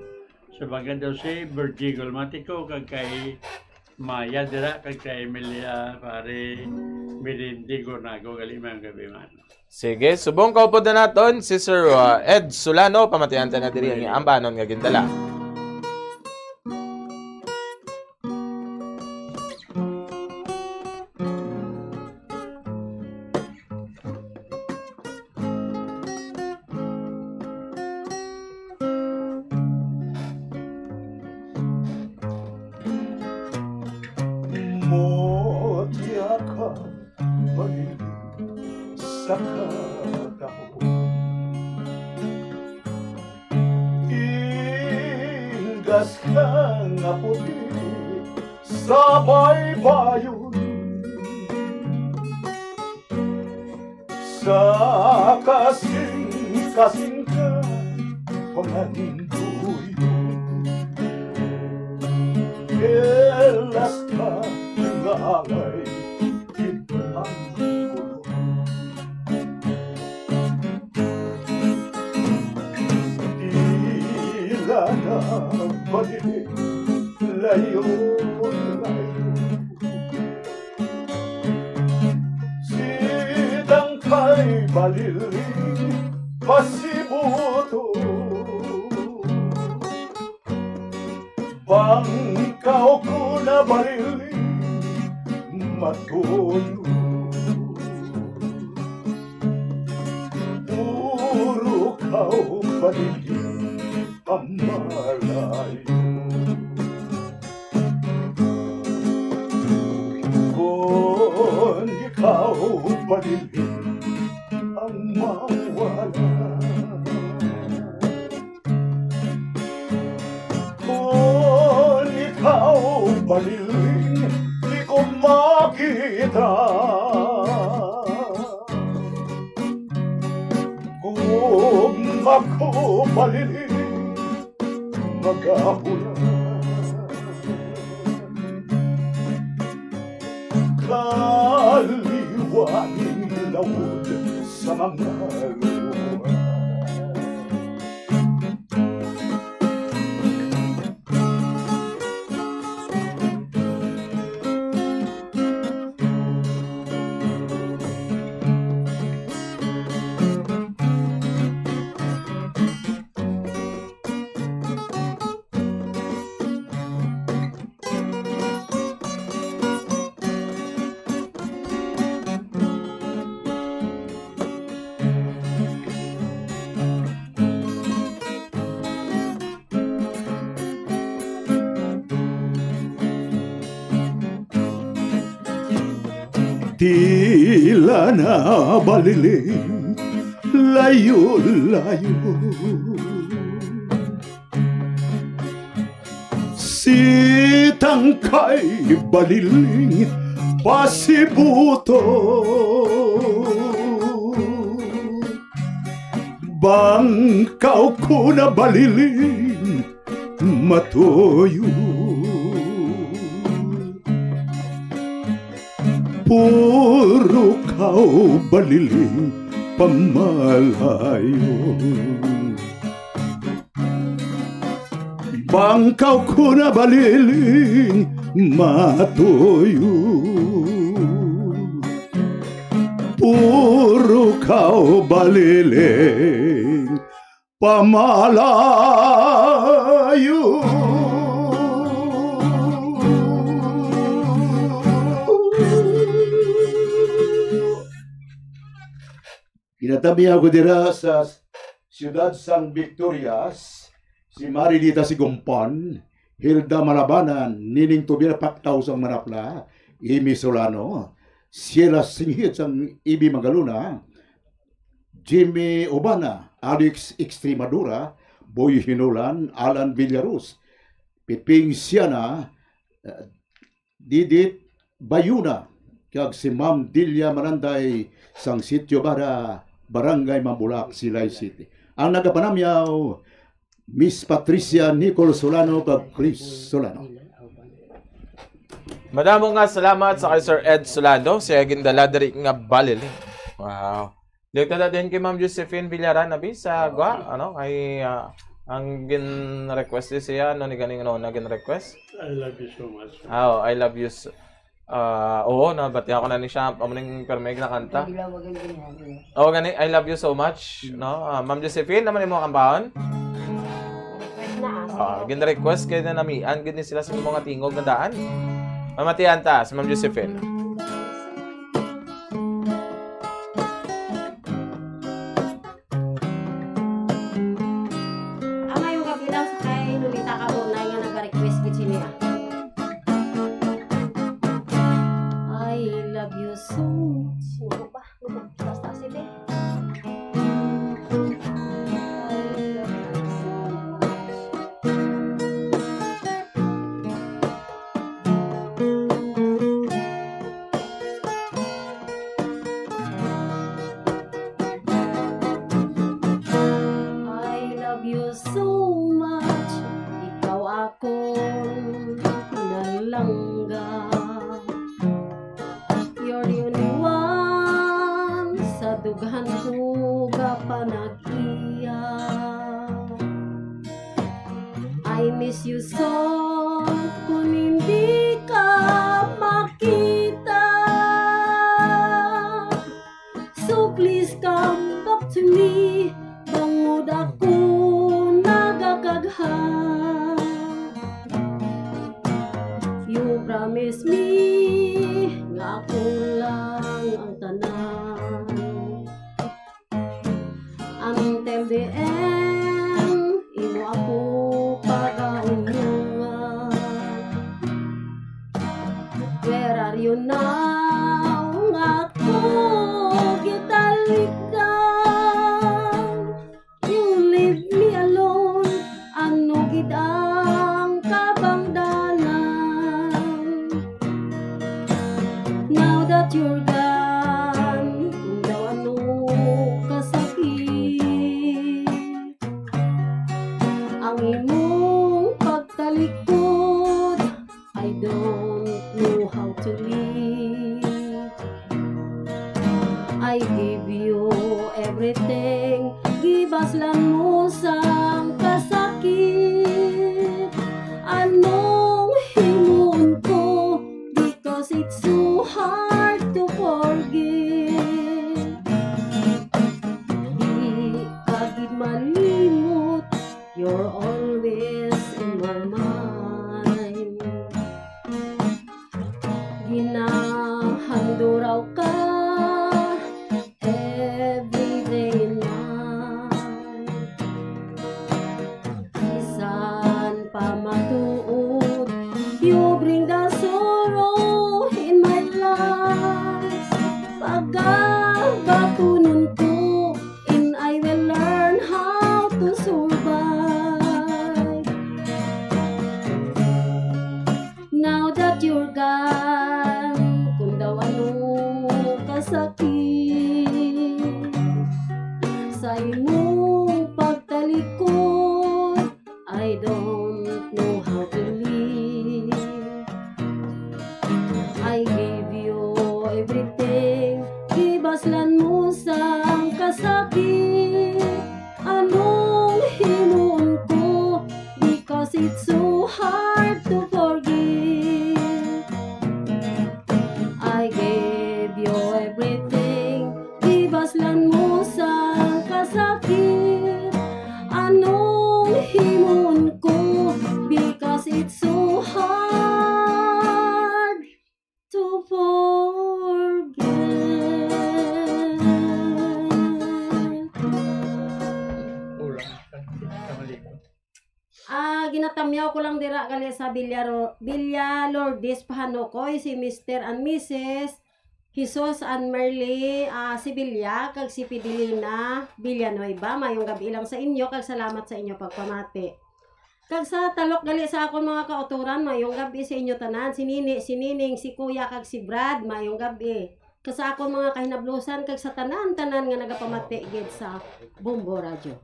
sa bagan daw si Bergie Golmatico, kag kay Maya Dira, kag kay Emilia Pare Mirindi Gornago, gali mga gabi man. Sige, subong kaupo na naton si Sir Ed Solano, pamatihan na diri ang ambanon nga gindala. Ilas kang aputi sa baybayon, sa kasing-kasing ka panganduyo. Ilas ka nga angay kitang gulo. Tila na balik, layo, sidang kay baliling pasibuto, bangkaw ko na baliling matuyo. Puro kaw baliling pamalayo. Kung ikaw baliling ang mawala, kung ikaw baliling di ko makita, kung ako baliling magahula, kaliwaning lawod sa mga luwa. Tila na baliling, layo-layo, sitang kay baliling pasibuto, bangkaw ko na baliling matuyo. Puro kaw baliling pamalayo, bangkaw ko na baliling matuyo. Puro kaw baliling pamalayo. Kinatabi ako dira sa siyudad San Victorias, si Marilita Sigumpan, Hilda Malabanan, Nining Tubira Paktaw sang Manapla, Imi Solano, Sheila Singhit sang Ibi Mangaluna, Jimmy Obana, Alex Extremadura, Boy Hinulan, Alan Villarus, Piping Siana, Didit Bayuna, kag si Ma'am Dilia Maranday sang Sitio Bara, Barangay Mambulak, Silay City. Ang nagapanamyaw, Miss Patricia Nicole Solano kag Chris Solano. Madamo nga salamat sa kay Sir Ed Solano, siya gindala diri nga baliling. Wow. Dito din kay Ma'am Josephine Villaran abi sa gwa, ano, kay ang gin-request siya, ano ni ganing ano na gin-request? I love you so much. Oh, I love you so oo, nabati ako na ni siya amuning permeg na kanta. Oo, gani, I love you so much, no? Ma'am Josephine, naman mo kampahon? Gin-request kayo na namian, gini sila sa mga tingog na daan. Mamatihan ta, Ma'am Josephine. Ama yung kabilang sa kay Lolita Caburnay nga nag-request gid sila. I love you so much. Sino ba? Basta sila. I love you so much. so much. Ikaw akong nalangga. You're the only one sa dughan ko panag-iya. I miss you so kung hindi ka makita. So please come back to me. Bangod ako nagakagha. You promise me nga ako lang ang tanan. Until the end, imo ako pag-aunungan. Where are you now? Ako gitalikdan. You leave me alone. Ano gid ang kabangdanan? Now that you're gone, kung daw ano kasakit, ang imong pagtalikod, I don't know how to live. I give you everything, gibaslan mo sang kasakit. Anong himuon ko, because it's so hard to forget. Di kagid malimot, you're always in my mind. Ginahanduraw ka every day and night. Bisan pa matuod, you bring the sorrow in my life. Pagabatunon ko, and I will learn how to survive. Now that you're gone, kung daw ano kasakit, sa imong pagtalikod, I don't know how to live. I gave you everything, gibaslan mo sang kasakit. Anong himuon ko, because it's so hard to forget. I gave you everything, gibaslan mo sang kasakit. Anong himuon ko, because it's so hard to forget. Ginatamyaw ko lang dira gali sa Villa Lourdes Pahanokoy, si Mr. and Mrs. Jesus and Merly Sibilla kag si Fidelina Villanueva. Mayong gabi lang sa inyo, kag salamat sa inyo pagpamati. Kag sa talok gali sa akon mga kauturan, mayong gabi sa inyo tanan, si Nini, si Nining, si Kuya kag si Brad, mayong gabi. Kag sa akon mga kahinablusan kag sa tanan-tanan nga nagapamati gid sa Bombo Radio.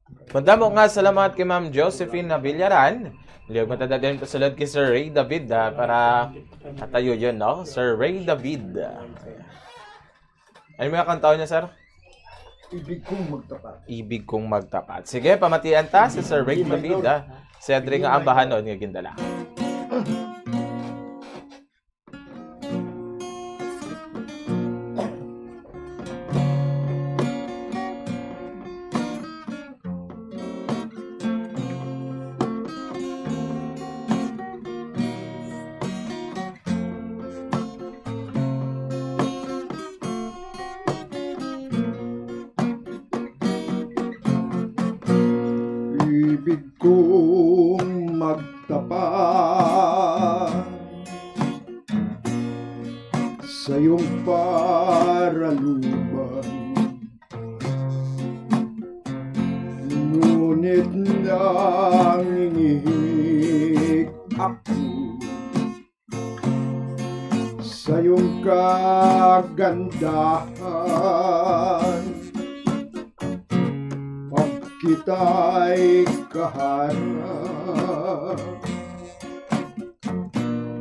Madamo nga salamat kay Ma'am Josephine Navillaran. Liyog matadagyan pa sulod kay Sir Ray David para katayo yun, no? Sir Ray David. Ano mga kantaw niya, sir? Ibig kong magtapat. Ibig kong magtapat. Sige, pamatian ta si Sir Ray David. Si Adri nga ambahan noon nga gindala. Ibig kong magtapat sa iyong paraluban, ngunit nangingihik ako sa iyong kagandahan. kita'y kaharap.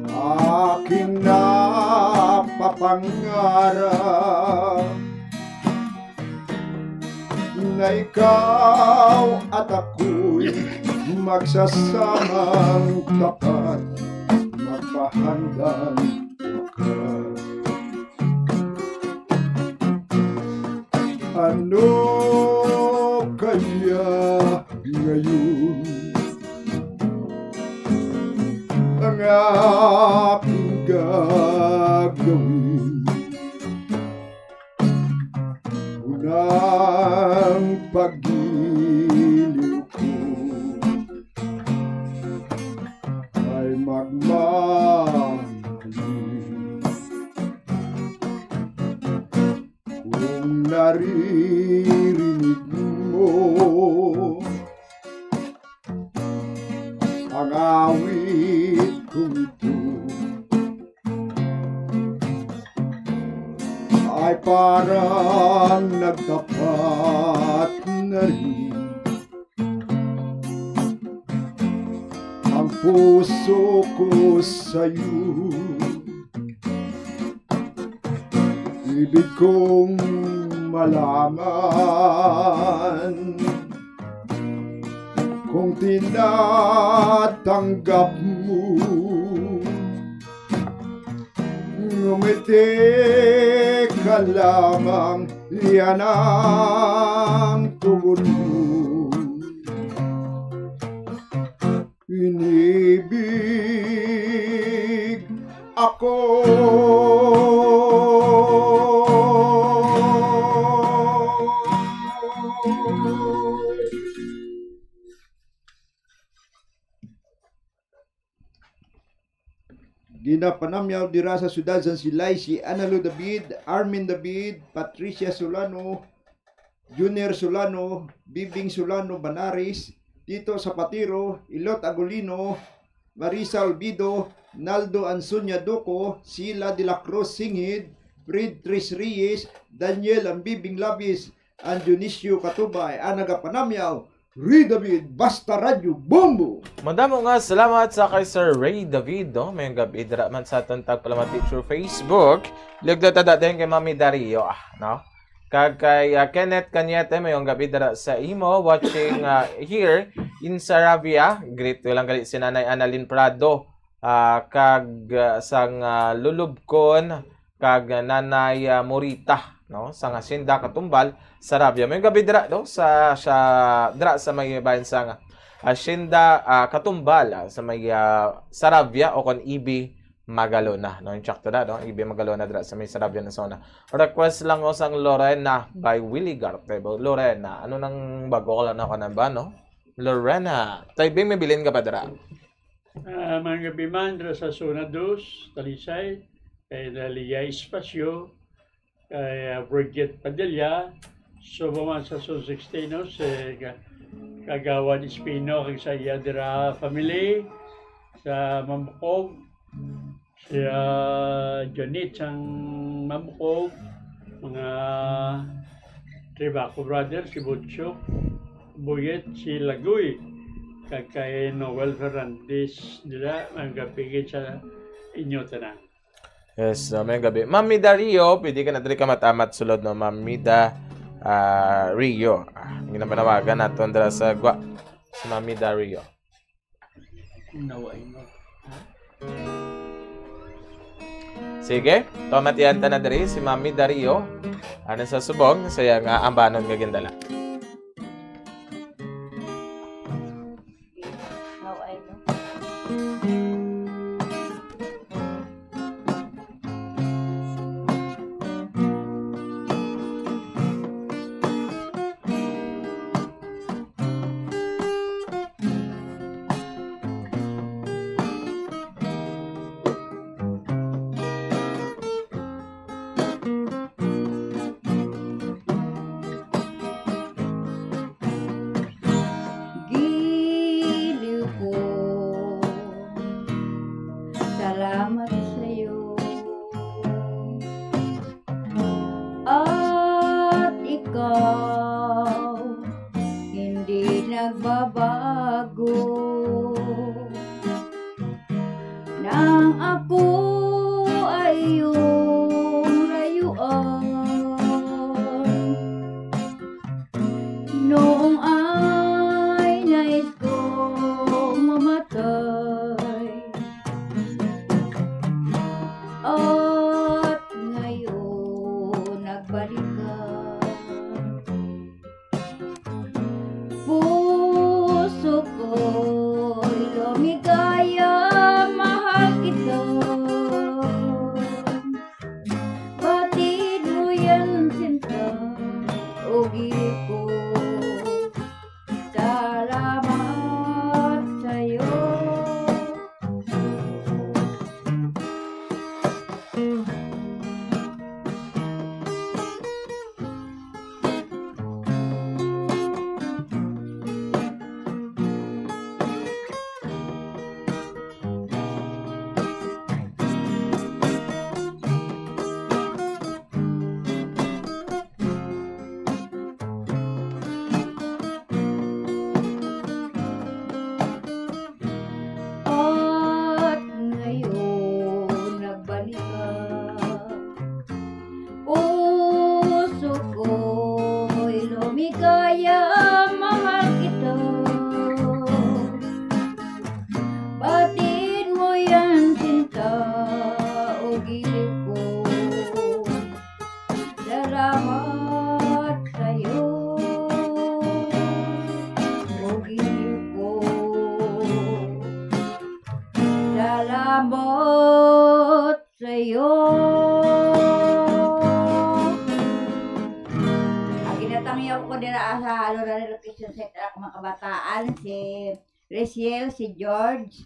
Aking napapangarap na ikaw at ako'y magsasamang tapat, magpahandang wakas. Ano kaya ngayon ang aking gagawin? Unang pag-iliw ko ay magmamahalin. Kung naririnig mo ang awit kong ito, ay parang nagtapat na rin ang puso ko sa'yo. Ibig kong malaman kung tinatanggap mo. Ngumiti ka lamang, yan ang tugon mo. Inibig ako. Ginapanamyaw dira sa siyudad San Silay si Analo David, Armin David, Patricia Solano, Junior Solano, Bibing Solano Banaris, Tito Zapatero, Ilot Agolino, Marisa Olvido, Naldo Ansunya Doko, Sila de la Cruz Singid, Fred Tris Reyes, Daniel Ambibing Labis, and Dionisio Katubay, Anagapanamyaw, Ray David, Basta Radio, Bombo! Madamo nga salamat sa kay Sir Ray David, no? May gabi dira man sa tantag palamati through Facebook. Ligdata din kay Mami Dario, no? Kag kay Kenneth Cañete, may gabi dira sa imo watching here in Saravia. Great lang gali si Nanay Annalyn Prado. Kag sang Lulubkon, kag Nanay Morita, no? Sang Hacienda Katumbal, Saravia. May gabi dira do sa dira sa may bayan sang Hacienda Katumbal sa may Saravia o kon Ibi Magalona, no? Insakto na, no? Ibi Magalona dira sa may Saravia na zona. Request lang o sang Lorena by Willie Gartebo. Lorena, ano nang bago ko lang ako na ba, no? Lorena, tayo may bilin ka pa dira? Mga gabi man dira sa zona 2, Talisay, kay Dalia Espasyo, kay Bridget Padilla, so buman sa zona 16, no? Si Kagawad Espino, kay sa Yadira family, sa Mamukog, si Janit sang Mamukog, mga Tribaco Brothers, si Butchok, Buyet, si Lagoy, kay Noel Ferrandes, nila, magapigit sa inyo tanan. Yes, may gabi. Mami Dario, pwede ka na dali ka matamat sulod, no? Mami Rio. Ginapanawagan natin dala sa gwa. Si Mami Dario. Naway mo. Sige, tomatiyan ta na dali si Mami Dario. Ano sa subong, saya nga ambanon nga gindala. Naway mo. nagbabago. Nang ako ay iyong rayuan, noong ay nais kong mamatay, at ngayon nagbalik ka. Puso ko'y lumigaya, mahal kita. Batid mo yan, sinta, ugi ko. Salamat sa'yo. At ngayon nagbalik ka. Puso ko'y lumigaya, mahal kita. Batid mo yan, sinta, ugi ko. Salamat sa'yo, ugi ko. Salamat sa'yo. Ang ginatangyaw ko dira sa Lunar Location Center ako mga kabataan, si Rachel, si George,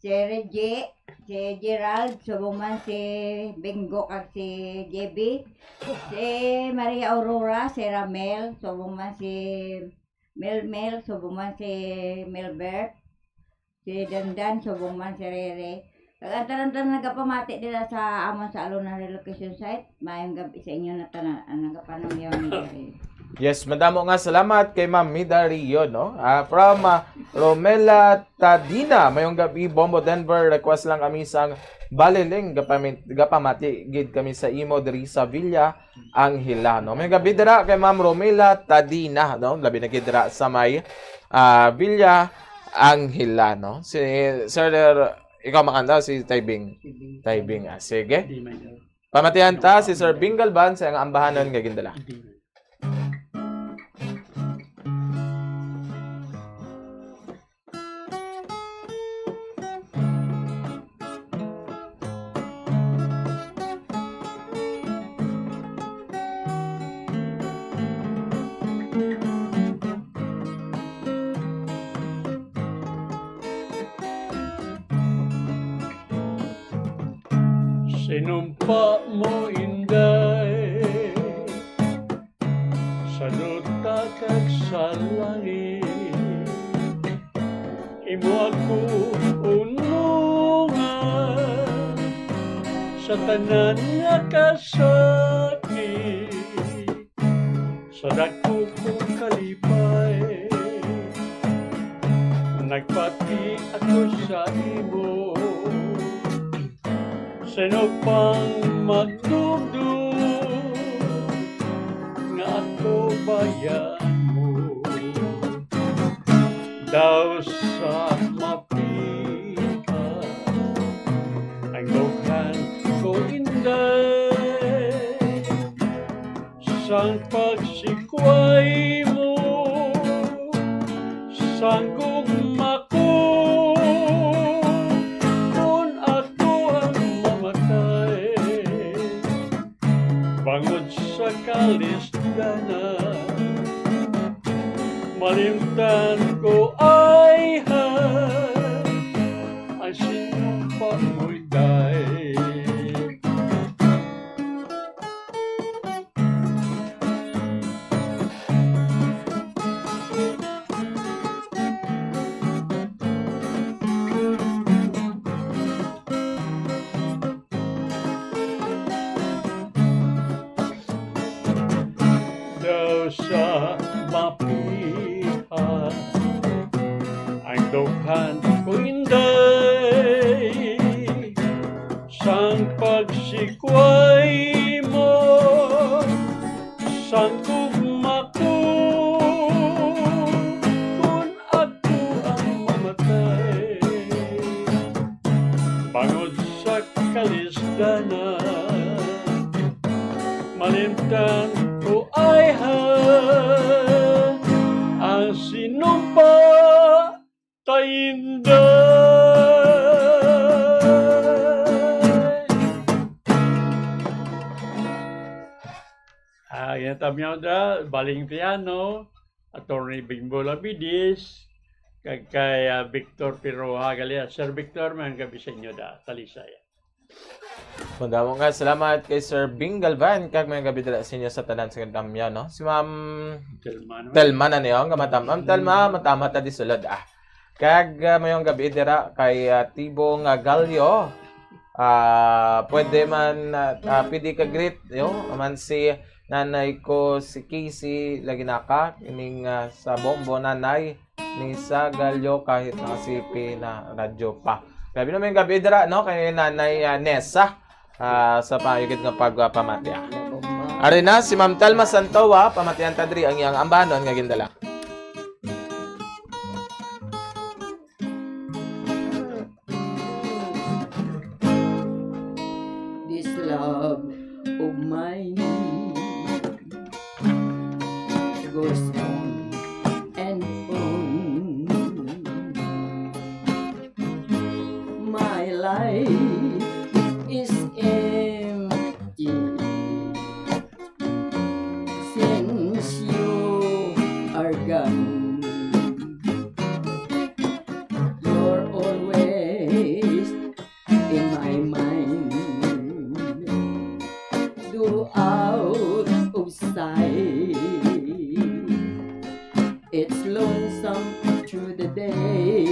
si Reggie, si Gerald, subuman si Bingo kag si JB, si Maria Aurora, si Ramel, subuman si Melmel, subuman si Melbert, si Dandan, subuman si Rere. Tarantan nagapamati dila sa amon sa Lunar Relocation Site. Mayong gabi sa inyo na tanan nagapanamyaw ni Rere. Yes, madamo nga salamat kay Ma'am Mida Rio, no? From Romela Tadina, mayong gabi, Bombo Denver, request lang kami sang baliling gapamati gid kami sa imo diri sa Villa Angela, no? Mayong gabi dira kay Ma'am Romela Tadina, no? Labi na gid dira sa may Villa Angela, no? Si Sir, ikaw makanta si Taibing. Taibing, sige. Pamatihan ta si Sir Bing Galban sa ambahanon nga gindala. Sinumpa mo, Inday, sa duta kag sa langit, imo ako unungan sa tanan nga kasakit, sa dako kong kalipay, nagpati ako sa imo. Sino pang magdugdug nga ako bayan mo, daw sa mapika ang dughan ko, Inday, sang pagsikway mo, sang gugma ko. Bangod sa kalisdanan, malimtan ko ay ang sinumpa mo'y day. Sa mapihan Tamyaw da baling piano, Attorney Bingbo Labidis, kay Victor Piroha gali. Sir Victor, may gabi sa inyo da talisay. Madamo nga salamat kay Sir Bing Galvan kag may gabi dala sa inyo sa tanan sa Tamyaw, no? Si Ma'am Telma na niyo, nga Ma'am Telma, matama ta di sulod Kag mayong gabi dira kay Tibong Galyo. Pwede man pwede ka greet yo man si nanay ko si Casey lagi naka ining sa bombo nanay ni sa Galyo kahit nakasipi na radyo pa. Gabi na may gabi dira no kay nanay Nessa sa payugid nga pagpamatya. Ari na si Ma'am Telma Santowa pamatyan ta diri ang iyang ambanon nga gindala. This love of mine goes on and on. My life is empty since you are gone. You're always in my mind, throughout of sight. It's lonesome through the day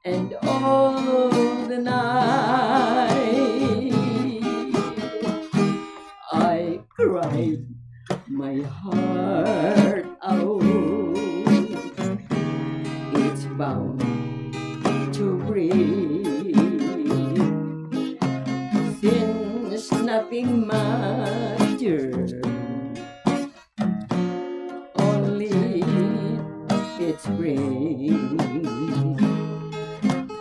and all the night. I cried my heart out. It's bound to break since nothing matters. It's spring.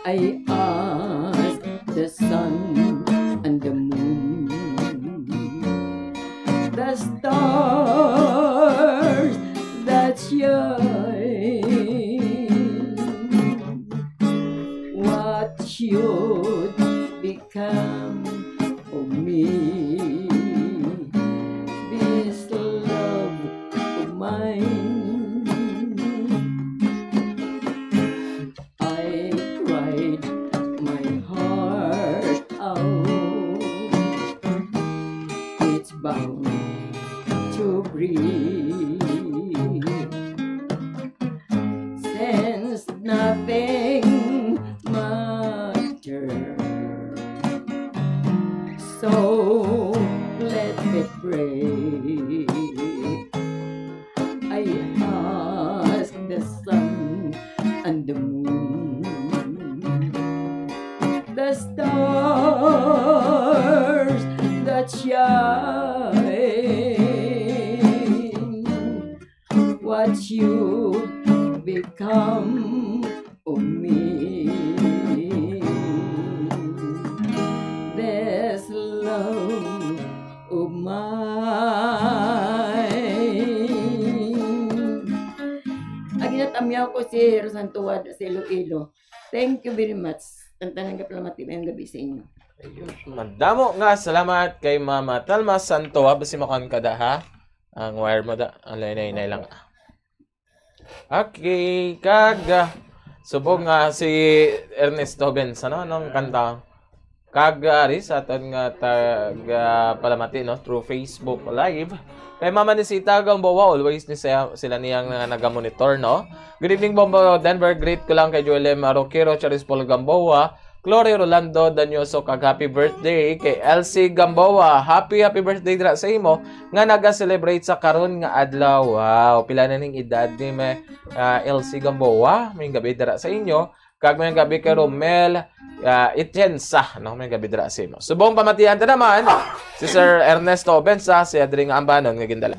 I asked the sun and the moon, the stars that shine, what should become of me, this love of mine. Bound to breathe since nothing matters. So let it break. I ask the sun and the moon, the stars that shine, what you become of me, this love of mine. Ang inatamyaw ko si Rosantuad sa Iloilo. Thank you very much. Tantanang kaplamati ngayong gabi sa inyo. Madamo nga salamat kay Mama Telma Santowa. Basi makuhan ka da ha. Ang wire mo da. Ang lainay lang. Okay. Kag subong nga si Ernesto Benz. Ano? Anong kanta? Kag aris aton nga tag palamati no? Through Facebook Live. Kay Mama ni Sita Gamboa. Always ni sila niyang nagamonitor no? Good evening Bombo Denver. Greet ko lang kay Joel M. Arroquero, Charis Paul Gamboa, Glory Rolando Danyoso, kag happy birthday kay Elsie Gamboa. Happy birthday dira sa imo nga naga-celebrate sa karon nga adlaw. Wow, pila na ning edad ni Elsie Gamboa. May gabi dira sa inyo. Kag may gabi kay Romel Itienza, no, may gabi dira sa imo. Subong pamatihan ta naman si Sir Ernesto Benza, si adring ambanon nga gindala.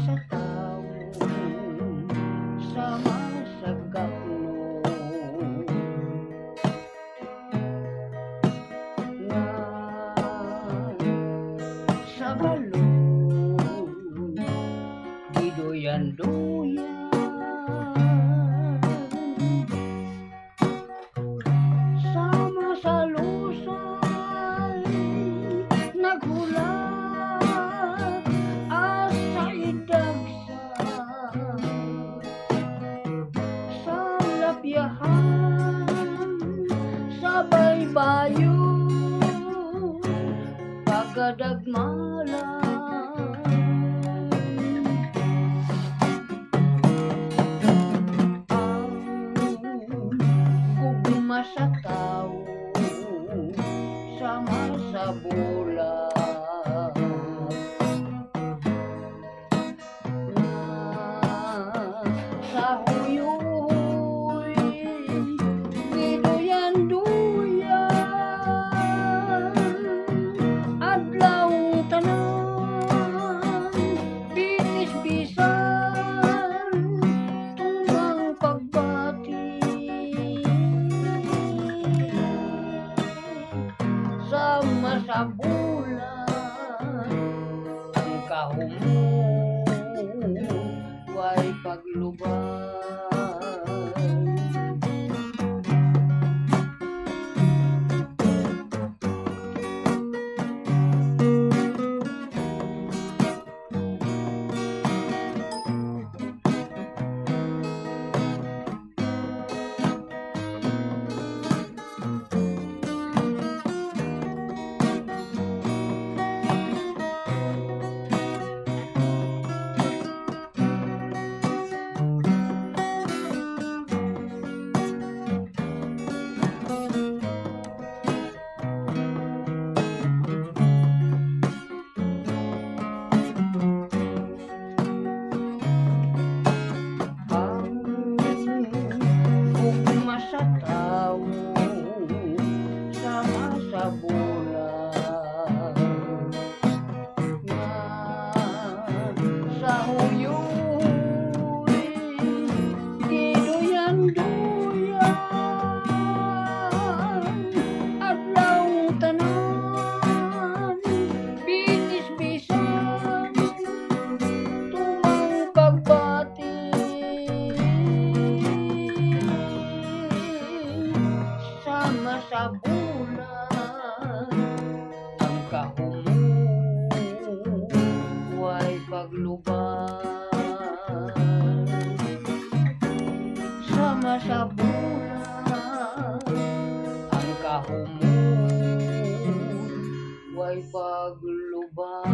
sa tao sama sa gapno nga sa balon gidoyan-doyan sama sa lusay naghula asa idagsa sa lapyahan sa baybayon pagadagmalan gugma sa tao sama sa bola sa huyoy giduyan-duyan adlaw tanan binis-bisan tumang pagbati sama sa bulan ang kahumong way paglubay gugma sa tao sama sa bulan nga sa huyoy giduyan-duyan adlaw tanan binis-bisan tumang pagbati sama sa bulan ang kahumong way paglubay sama sa bulan ang kahumong way paglubay.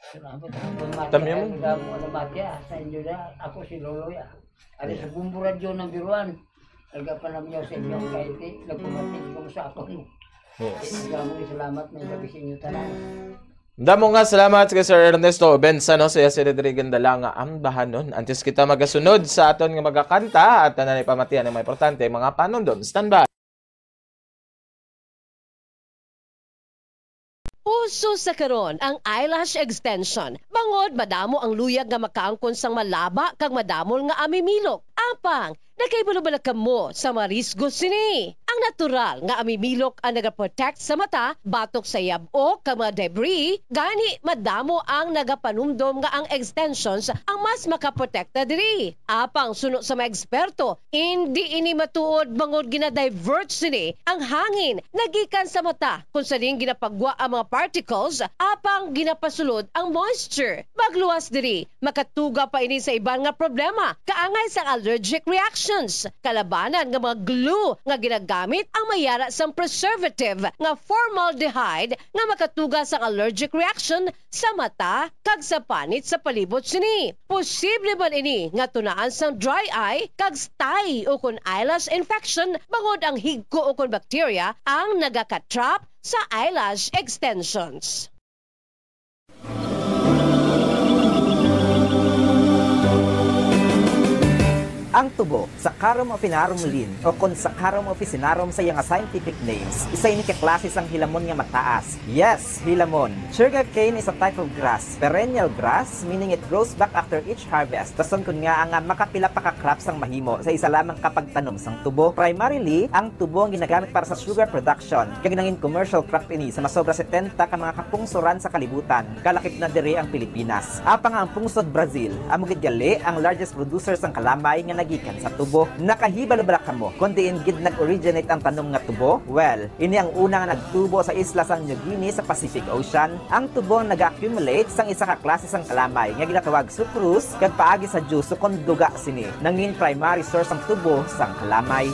Salamat Tami mo. sa inyo na. Ako si Loloy. Ari sa Bumbu Radyo ng Biruan. Nagkapanam niyo sa inyong kaiti. Nagpumatig ko sa ako. Yes. Salamat na gabi sa inyo tanan. Damo nga salamat kay Sir Ernesto Benza no sa si Rodrigan Dalanga ang bahanon. Antes kita magasunod sa aton nga magakanta at nanay pamatian ng mga importante mga panondon. Stand by. Uso sa karon ang eyelash extension. Bangod madamo ang luyag nga makaangkon sang malaba kag madamol nga amimilok. Apang nakaibalo-bala kamo sa marisgo sini. Ang natural nga amimilok ang nagaprotect sa mata, batok sa yabo kag mga debris, gani madamo ang nagapanumdom nga ang extensions ang mas makaprotekta diri. Apang suno sa mga eksperto, hindi ini matuod bangod gina-divert sini ang hangin nagikan sa mata kung saling ginapagwa ang mga particles apang ginapasulod ang moisture. Magluwas diri, makatuga pa ini sa iban nga problema, kaangay sa allergic reactions, kalabanan nga mga glue nga ginagamit ang mayara sang preservative nga formaldehyde nga makatuga sa allergic reaction sa mata kag sa panit sa palibot sini. Posible man ini nga tunaan sang dry eye kag stye o kun eyelash infection bangod ang higko o kun bacteria ang nagakatrap sa eyelash extensions. Ang tubo, Saccharum officinarum lin o kung Saccharum officinarum sa iyang scientific names, isa ini kaklase sang hilamon nga mataas. Yes, hilamon. Sugarcane is a type of grass, perennial grass, meaning it grows back after each harvest. Tason kun nga ang makapila pa ka crops ang mahimo sa isa lamang kapag tanom sang tubo. Primarily, ang tubo ang ginagamit para sa sugar production. Kag nangin commercial crop ini sa masobra 70 ka mga kapungsuran sa kalibutan. Kalakip na diri ang Pilipinas. Apang ang pungsod Brazil, amugid gali ang largest producer sang kalamay nga nagikan sa tubo. Nakahibalo bala kamo kun diin gid nag-originate ang tanom nga tubo? Well, ini ang una nga nagtubo sa isla sang New Guinea sa Pacific Ocean. Ang tubo ang nag-accumulate sang isa ka klase sang kalamay nga ginatawag sucrose kag paagi sa juice kon duga sini. Nangin primary source ang tubo sang kalamay.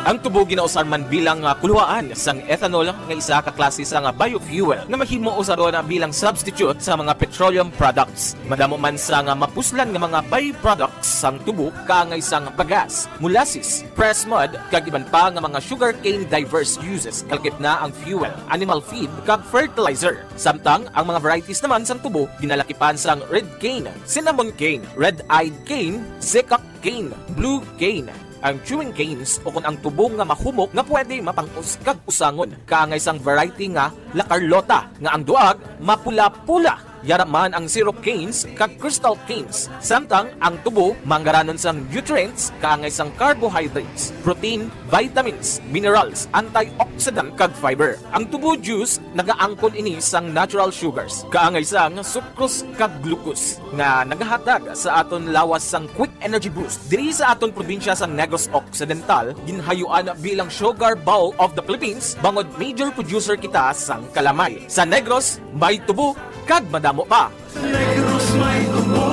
Ang tubo ginausar man bilang kuluhaan sang ethanol nga isa ka klase sang biofuel nga mahimo usaron bilang substitute sa mga petroleum products. Madamo man sang mapuslan nga mga byproducts sang tubo kaangay sang bagas, molasses, pressed mud kag iban pa nga mga sugarcane diverse uses kalkip na ang fuel, animal feed kag fertilizer. Samtang ang mga varieties naman sang tubo ginalakipan sang red cane, cinnamon cane, red-eyed cane, sikak cane, blue cane. Ang chewing canes o kung ang tubo nga mahumok nga pwede mapangos kag usangon kaangay sang variety nga La Carlota nga ang duag mapula-pula. Yaraman ang syrup canes kag crystal canes. Samtang ang tubo manggaranon sang nutrients kaangay sang carbohydrates, protein, vitamins, minerals, antioxidant kag fiber. Ang tubo juice nagaangkon ini sang natural sugars kaangay sang sucrose kag glucose nga nagahatag sa aton lawas sang quick energy boost. Diri sa aton probinsya sang Negros Occidental ginhayuan bilang sugar bowl of the Philippines bangod major producer kita sang kalamay. Sa Negros may tubo kag madamo pa. Negros may tubo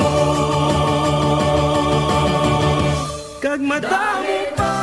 kag madamo pa.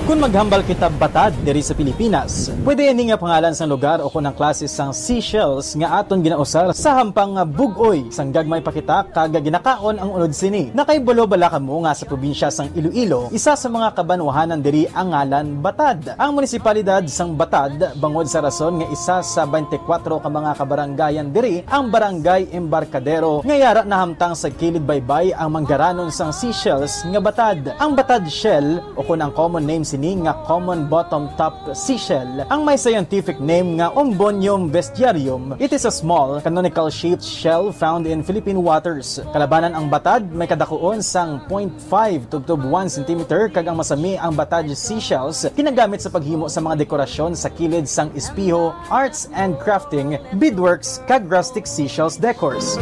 Kung maghambal kita batad diri sa Pilipinas, pwede ini nga pangalan sang lugar o kung ang klase sang seashells nga aton ginausar sa hampang bugoy sang gagmay pakita kag ginakaon ang unod sini. Nakaibulo bala kamo nga sa probinsya sang Iloilo, isa sa mga kabanwahanan diri ang ngalan Batad. Ang munisipalidad sang Batad bangod sa rason nga isa sa 24 ka mga kabaranggayan diri ang Barangay Embarcadero nga yara na hamtang sa kilid baybay ang manggaranon sang seashells nga batad. Ang batad shell o kung ang common name sini nga common bottom-top seashell. Ang may scientific name nga Umbonium bestiarium. It is a small, canonical-shaped shell found in Philippine waters. Kalabanan ang batad, may kadakuon sang 0.5 to 1 cm kag ang masami ang batad seashells kinagamit sa paghimo sa mga dekorasyon sa kilid sang espiho, arts and crafting, beadworks kag rustic seashells decors.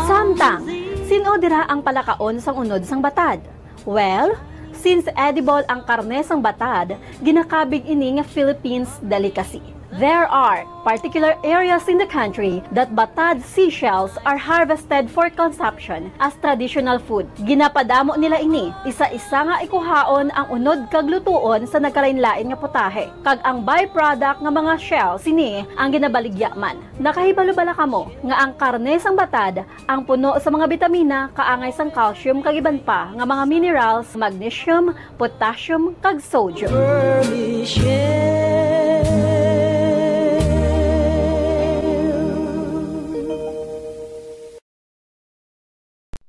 Samtang sino dira ang palakaon sang unod sang batad? Well, since edible ang karne sang batad, ginakabig ini nga Philippines delicacy. There are particular areas in the country that batad seashells are harvested for consumption as traditional food. Ginapadamo nila ini, isa-isa nga ikuhaon ang unod kag lutuon sa nagkalain-lain nga putahe. Kag ang byproduct nga mga shells ini ang ginabaligya man. Nakahibalo bala kamo nga ang karne sang batad ang puno sa mga bitamina kaangay sang calcium kag iban pa nga mga minerals, magnesium, potassium kag sodium.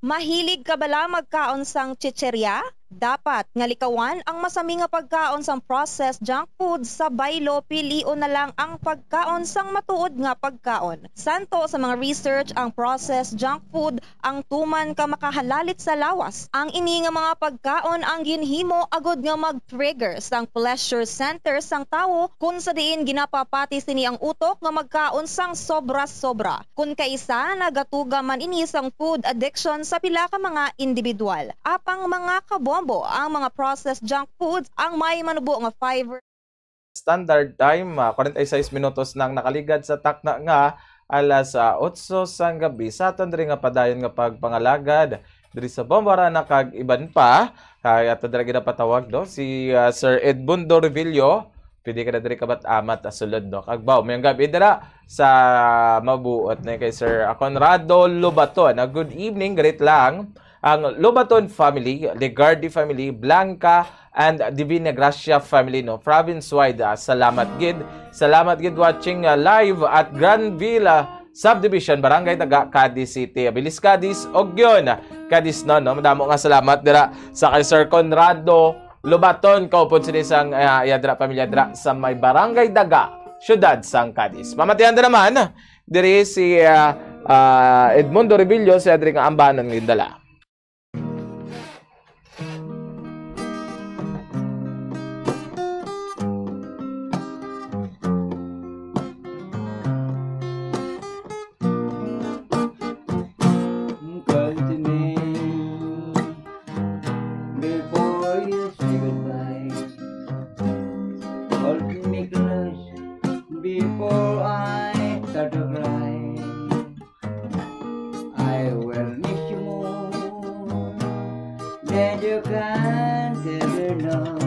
Mahilig ka bala magkaon sang chicherya? Dapat nga likawan ang masami nga pagkaon sang processed junk food sa baylo, pilion na lang ang pagkaon sang matuod nga pagkaon. Santo sa mga research ang processed junk food ang tuman ka makahalalit sa lawas. Ang ini nga mga pagkaon ang ginhimo agod nga mag-trigger sang pleasure center sang tawo kung sa diin ginapapati sini ang utok nga magkaon sang sobra-sobra. Kung kaisa nagatuga man ini sang food addiction sa pila ka mga individual. Apang mga kabombo ang mga processed junk foods ang may manubo nga fiber. Standard time, 46 minutos nang nakaligad sa takna nga alas 8 sang gabi. Sa aton diri nga padayon nga pagpangalagad diri sa Bombarana kag iban pa. Kaya ato diri ginapatawag do si Sir Edmundo Revillo. Pwede ka na diri kabat amat sulod do. Kag baw mayong gabi dira sa mabuot na kay Sir Conrado Lobaton. Good evening, great lang. ang Lobaton family, Legardi family, Blanca and Divina Gracia family, no, province-wide. Salamat gid watching live at Granville Subdivision, Barangay Taga, Cadiz City, Abilis Cadiz, Ogyon, Cadiz no. Madamo nga salamat dira sa kay Sir Conrado Lobaton, kaupod sila sang yadra pamilya dira sa may Barangay Daga, syudad sang Cadiz. Mamatihan na naman diri si Edmundo Revillo sa diri nga ambanan ng Lindala. Before I start to cry, I will miss you more than you can ever know.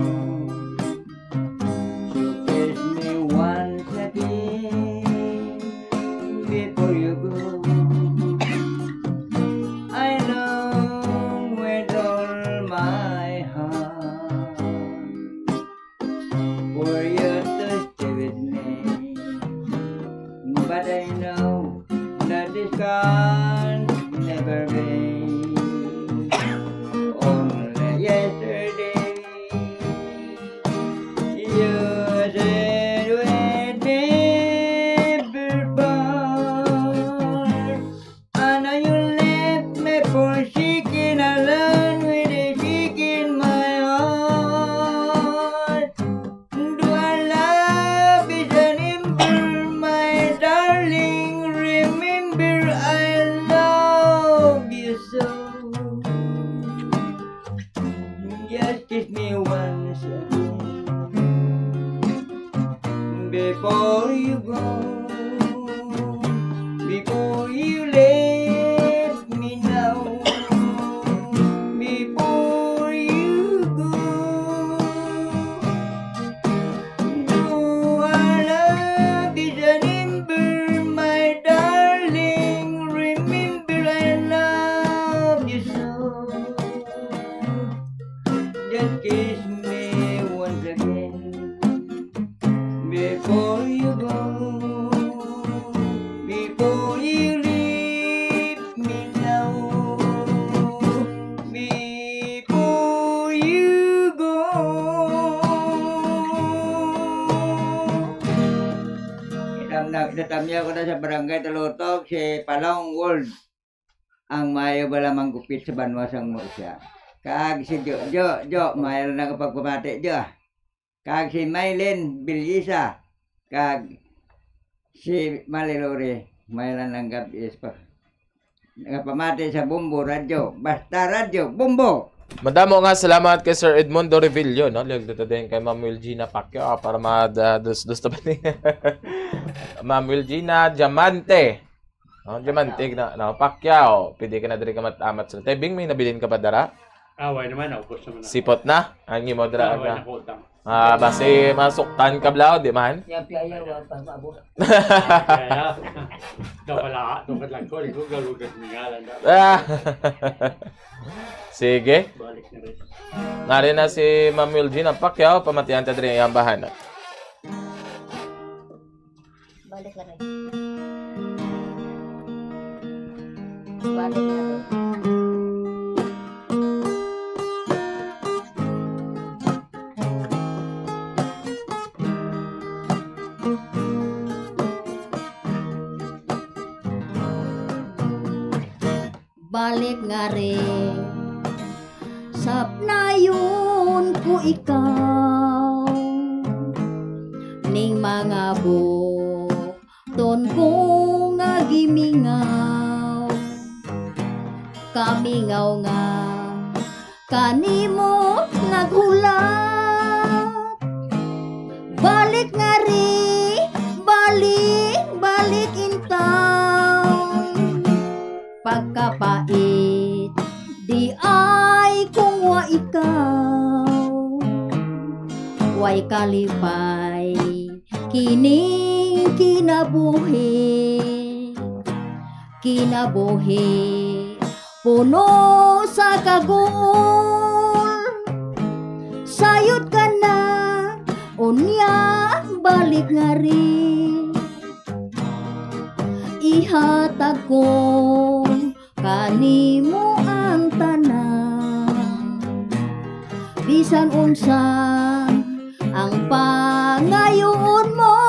So kiss me once again before you go. I know with all my heart for you to stay with me. But I know that this can't never be. Only yesterday you said we'd never part. I know you left me forsaken alone with a kick in my heart. Do I love is an ember, my darling, remember I love you so. Just kiss me once again before you go, before you let me know, before you go. Do I love is an ember, my darling, remember I love you so. Just kiss me once again before you go, before you leave me now, before you go. Natamya ko na sa Barangay Talutok si Palong World ang mayo bala manggupit sa Banwasang Murcia. Kag si Jo mayo na kapagpamati Jo. Kag si Maylin Bilyisa, kag si Malilore mayo na nanggap is pa. Nagapamati sa Bumbo Radyo, basta Radyo, Bumbo. Madamo nga salamat kay Sir Edmundo Revillo, no? Liog dito din kay Ma'am Wilgina Pacquiao para madus pa ni Ma'am Wilgina Diamante. No, Diamante na Pacquiao. Pwede ka na diri ka matamat sa tebing, may nabilin ka pa dara? Away naman, ubos naman. Sipot na? Ang imo dara Away ka. na kutang. Basi masuktan ka blaw, di man? Yang piaya wa pa mabot. Kaya, dapat lang ko, ikaw galugat ngalan. Sige. Balik na rin. Nari na si Ma'am Wilgina Pacquiao, pamatihan ta diri ang bahan. Balik na rin. Balik na rin. Balik nga rin. Sapnayon ko ikaw ning mga buton ko nga gimingaw. Kamingaw nga kanimo naghulat. Balik nga rin, balik in town. Pagkapait di ay kung wa ikaw, way kalipay kining kinabuhi puno sa kagul. Sayod ka na, unya balik nga rin. Ihatag ko kanimo ang tanan, bisan unsa ang pangayoon mo.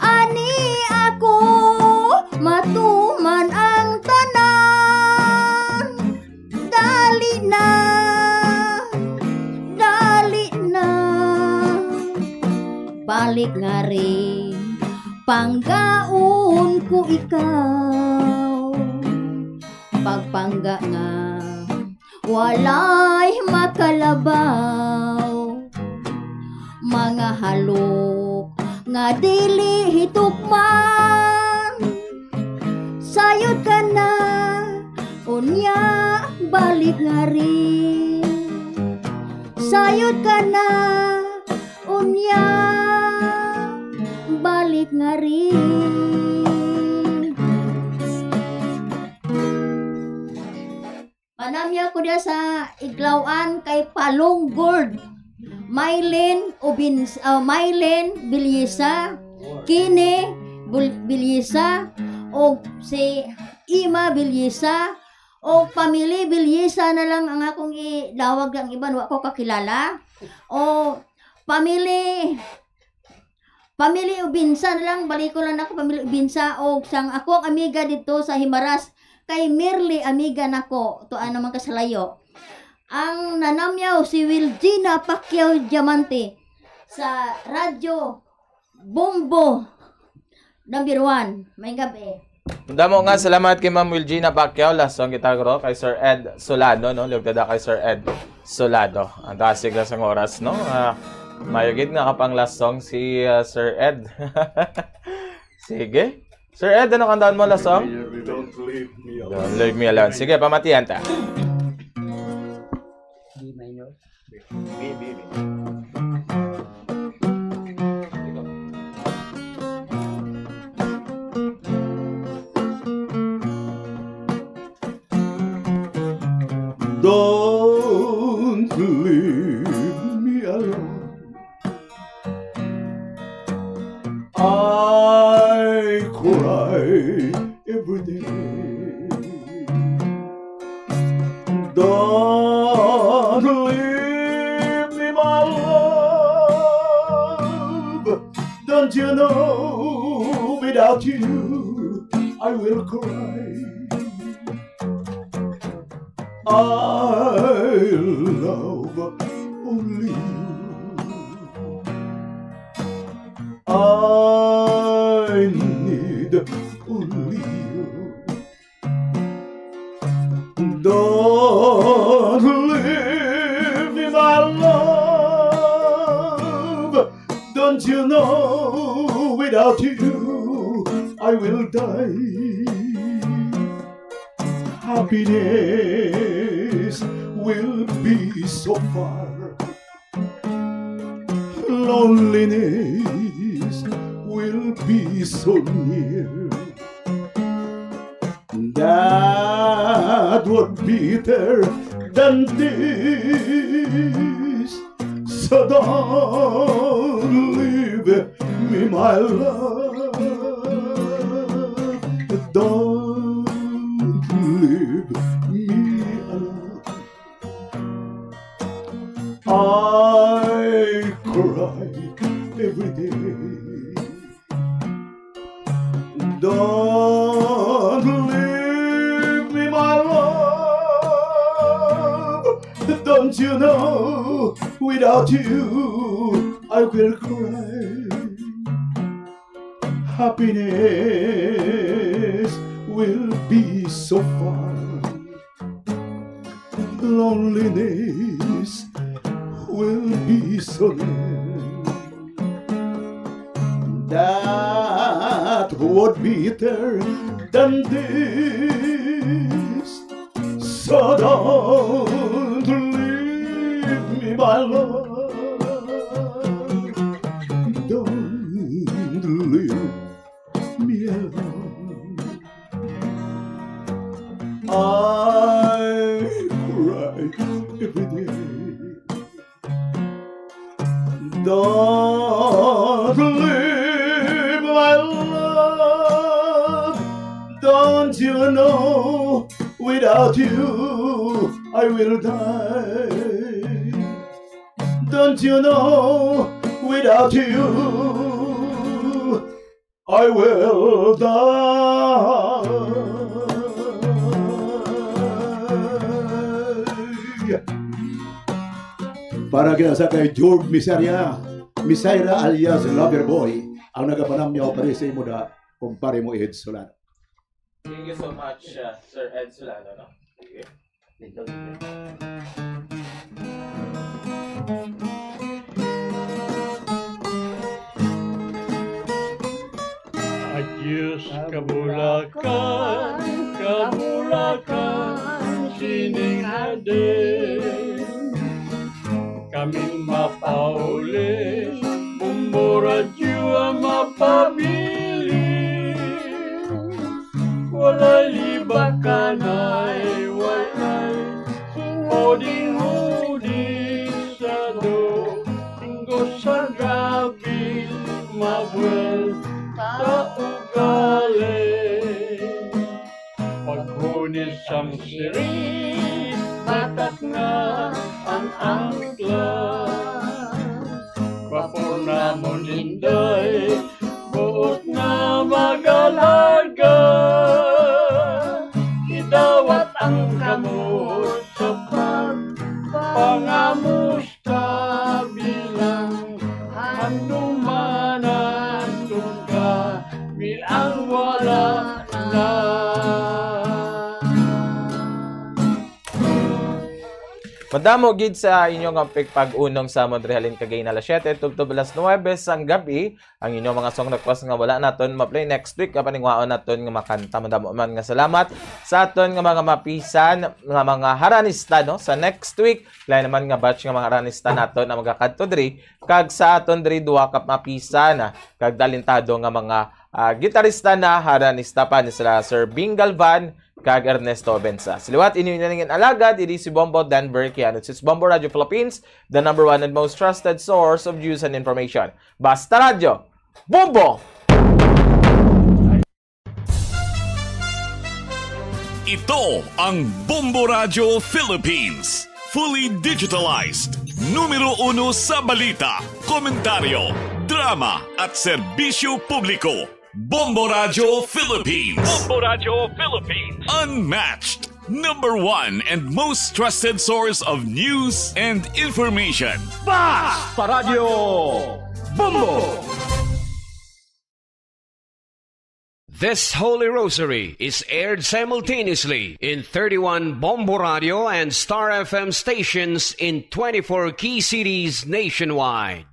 Ani ako matuman ang tanan. Dali na, balik nga rin, panggaon ko ikaw. Pagpangga nga, walay makalabaw. Mga halok nga dili hitukman. Sayod ka na, unya balik nga rin. Sayod ka na, unya balik nga rin. Manamya ko dia sa Iglawan kay Palong Gold, Mylene Bilyesa, Kine Bilyesa, o si Ima Bilyesa, o Pamili Bilyesa na lang ang akong idawag ng iba, wa ko kakilala. O Pamili Ubinsa na lang, balik ko lang ako Pamili Ubinsa, o sang ako ang amiga dito sa Himaras, kay Merly amiga nako, to ano man kasalayo. Ang nanamyaw si Wilgina Pacquiao Diamante sa radyo Bombo number 1. May gabi. Damo nga salamat kay Ma'am Wilgina Pacquiao, lasong kita gro kay Sir Ed Solado, no? Lugtada kay Sir Ed Solado. Ang dasig na sang oras, no? Mayugid nga kapang last song si Sir Ed. Sige. Sir Ed, ano kantaan mo last song? Don't leave me alone. Don't leave me alone. Sige, pamatihan ta. D minor. B. Don't leave me alone. I cry every day. Don't leave me, my love. Don't you know, without you, I will cry. I love only you. I need only you. Don't leave me, my love. Don't you know, without you, I will die. Happiness will be so far. Loneliness will be so near. That would be better than this. So don't leave me, my love. Don't leave me alone. I cry every day. Don't leave me, my love. Don't you know, without you, I will cry. Happiness will be so far. Loneliness will be so near. That would be better than this. So don't leave me, my love. Don't leave me alone. my love. Don't you know, without you I will die. Don't you know, without you I will die. Para sa kay George Misaira alias Loverboy, ang nagapanamyaw pa rin sa imo da kumpare mo Ed Solano. Thank you so much, Sir Ed Solano. No? Okay. Adios kabulakan, kabulakan, sining aden. Kaming mapauli, bumburadyo ang mapabili. Walay libakanay, walay hoding-hoding sa do. Tinggo sa gabi, mabwel sa ugali. Paghunis ang sirit, batak nga ang angkla. Bapor na mo ninday, buot na magalaga. Idawat ang kamot sa pagpangamusta bilang hanumanan ka bilang wala na. Madamo gid sa inyong ang pag-unong sa Montrealin kagay na alas 7 tugtog alas 9 sang gabi ang inyong mga song request nga wala naton ma-play next week kapaningwaon naton nga makanta madamo man nga salamat sa aton nga mga mapisan nga mga haranista no sa next week lain naman nga batch nga mga haranista naton nga magakadto diri kag sa aton diri duha ka mapisan kag dalintado nga mga gitarista na haranista pa ni sila Sir Bing Galvan kag Ernesto Benza. Siliwat inyo nangin alagad, idi si Bombo Denver Kiano. It's Bombo Radio Philippines, the #1 and most trusted source of news and information. Basta Radio, Bombo! Ito ang Bombo Radio Philippines. Fully digitalized. Numero 1 sa balita, komentaryo, drama at serbisyo publiko. Bombo Radio Philippines. Bombo Radio Philippines. Unmatched. #1 and most trusted source of news and information. Basta Radio Bombo! This Holy Rosary is aired simultaneously in 31 Bombo Radio and Star FM stations in 24 key cities nationwide.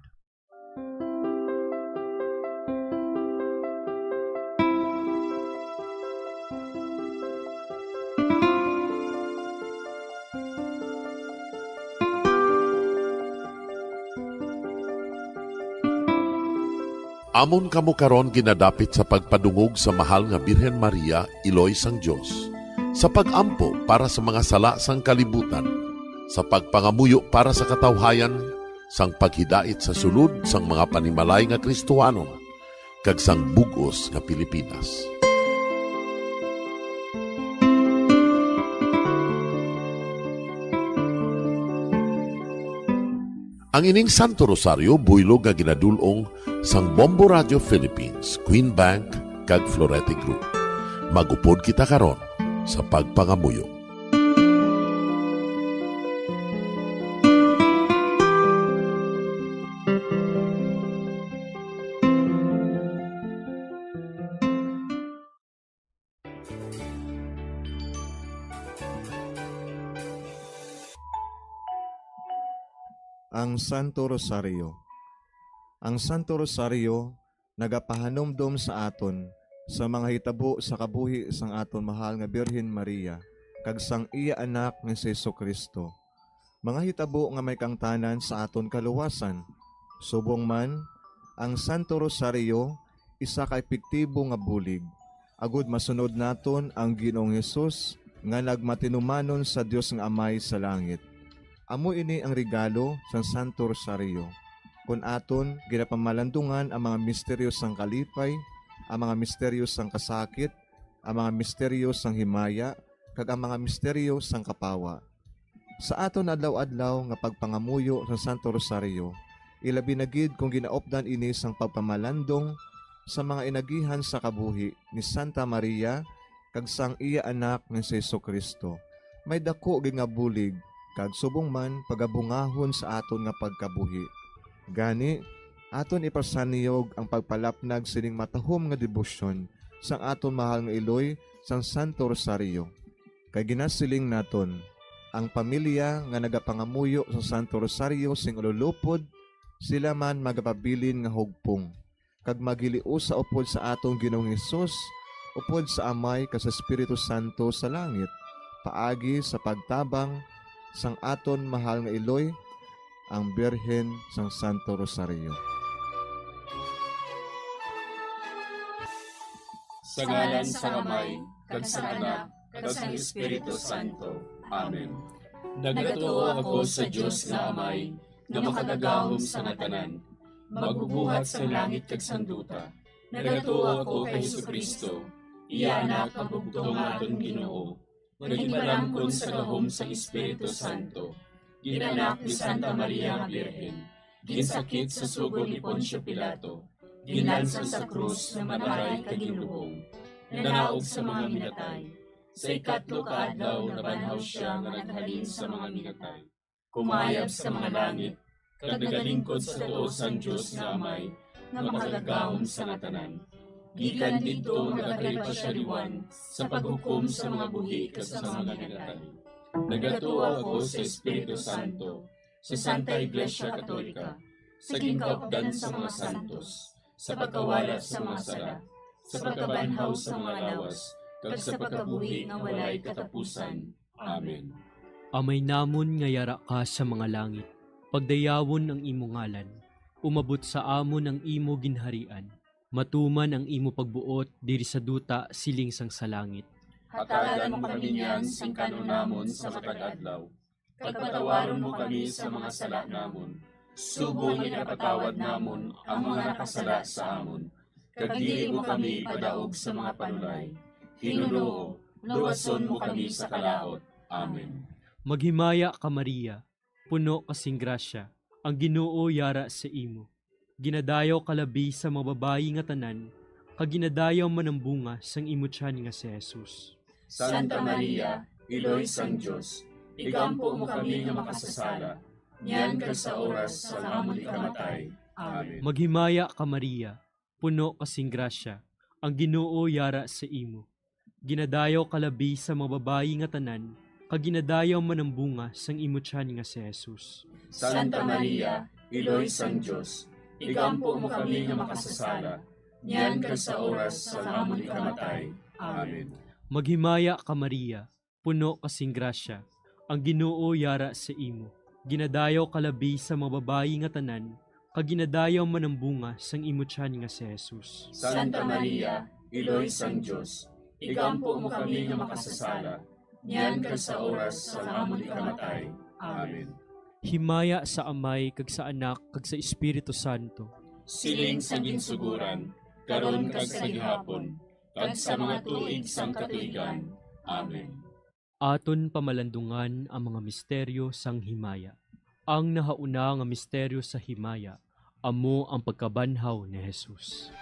Amon kamo karon ginadapit sa pagpadungog sa mahal nga Birhen Maria, Iloy sang Dios, sa pagampo para sa mga sala sang kalibutan, sa pagpangamuyo para sa katawhayan, sang paghidait sa sulod sang mga panimalay nga Kristohanon, kag sang bugos nga Pilipinas. Ang ining Santo Rosario buylog nga ginadulong sang Bombo Radio Philippines, Queen Bank, kag Florete Group. Magupod kita karon sa pagpangamuyo. Ang Santo Rosario. Ang Santo Rosario nagapahanomdom sa aton sa mga hitabo sa kabuhi sang aton mahal nga Birhen Maria kag sang iya anak nga si Jesucristo. Mga hitabo nga may kangtanan sa aton kaluwasan. Subong man, ang Santo Rosario isa ka epektibo nga bulig. Agud masunod naton ang Ginoong Hesus nga nagmatinumanon sa Dios nga Amay sa langit. Amo ini ang regalo sa Santo Rosario. Kung aton ginapamalandungan ang mga misteryo sang kalipay, ang mga misteryo sang kasakit, ang mga misteryo sang himaya, kag ang mga misteryo sang kapawa. Sa aton adlaw-adlaw nga pagpangamuyo sa Santo Rosario, ilabi na gid kung ginaopdan ini sang pagpamalandong sa mga inagihan sa kabuhi ni Santa Maria kag sang iya anak ni Jesucristo. May dako gid nga bulig kag subong man pagabungahon sa aton nga pagkabuhi. Gani, aton ipasaniyog ang pagpalapnag sining matahom nga debosyon sang aton mahal nga iloy sang Santo Rosario. Kay ginasiling naton, ang pamilya nga nagapangamuyo sa Santo Rosario sing ululupod, sila man magapabilin nga hugpong. Kag magiliu sa upod sa atong Ginoong Hesus, upod sa Amay kas Espiritu Santo sa langit, paagi sa pagtabang sang aton mahal nga iloy, ang Birhen sang Santo Rosario. Sa ngalan sa Amay, kag sa Anak, kag sa Espiritu Santo. Amen. Nagatuo ako sa Dios nga Amay, nga makagagahom sa natanan, magbubuhat sa langit kag sanduta. Nagatuo ako kay Jesucristo, iya anak ang bugtong aton Ginoo. Nagimalamkon sa gahom sa Espiritu Santo. Ginanak ni Santa Maria nga Birhen. Ginsakit sa sugod ni Poncio Pilato. Ginlansang sa krus na mataray kag ginlubong. Nanaog sa mga minatay. Sa ikatlo ka adlaw nabanhaw siya nga naghalin sa mga minatay. Kumayab sa mga langit, kag nagalingkod sa tuo sang Dios nga Amay, nga makagagahom sa natanan. Gikan didto nagakaripa siya liwan sa paghukom sa mga buhi kag sa mga minatay. Nagatuo ako sa Espiritu Santo, sa Santa Iglesia Katolika, sa gingkaupdan sa mga santos, sa pagkawala sa mga sala, sa pagkabanhaw sa mga lawas, kag sa pagkabuhi nga walay katapusan. Amen. Amay namon nga yara ka sa mga langit, pagdayawon ang imo ngalan, umabot sa amon ang imo ginharian, matuman ang imo pagbuot diri sa duta siling sang sa langit. Hatagan mo kami niyan sing kanon namon sa matag adlaw, kag patawaron mo kami sa mga sala namon. Subong ipatawad namon ang mga nakasala sa amon, kag dili mo kami padaog sa mga panulay. Hinunoo, luwason mo kami sa kalaot. Amen. Maghimaya ka Maria, puno kasing grasya, ang Ginoo yara sa imo. Ginadayaw kalabi sa mga babayi nga tanan, kag ginadayaw man ang bunga sang imo tiyan nga si Jesus. Santa Maria, Iloy sang Dios, igampo mo kami nga makasasala, niyan kag sa oras sa amon ikamatay. Amen. Maghimaya ka Maria, puno kasing grasya, ang Ginoo yara sa imo. Ginadayaw kalabi sa mga babayi nga tanan, kag ginadayaw man ang bunga sang imo tiyan nga si Jesus. Santa Maria, Iloy sang Dios, igampo mo kami nga makasasala, niyan kag sa oras sa amon ikamatay. Amen. Maghimaya ka Maria, puno kasing grasya, ang Ginoo yara sa imo. Ginadayaw kalabi sa mga babayi nga tanan, kag ginadayaw man ang bunga sang imo tiyan nga si Jesus. Santa Maria, Iloy sang Dios, igampo mo kami nga makasasala, niyan kag sa oras sa amon ikamatay. Amen. Himaya sa Amay kag sa Anak kag sa Espiritu Santo. Siling sa ginsuguran, karon kag sa gihapon, kag sa mga tuig sang katuigan. Amen. Aton pamalandungan ang mga misteryo sang himaya. Ang nahauna nga misteryo sa himaya, amo ang pagkabanhaw ni Jesus.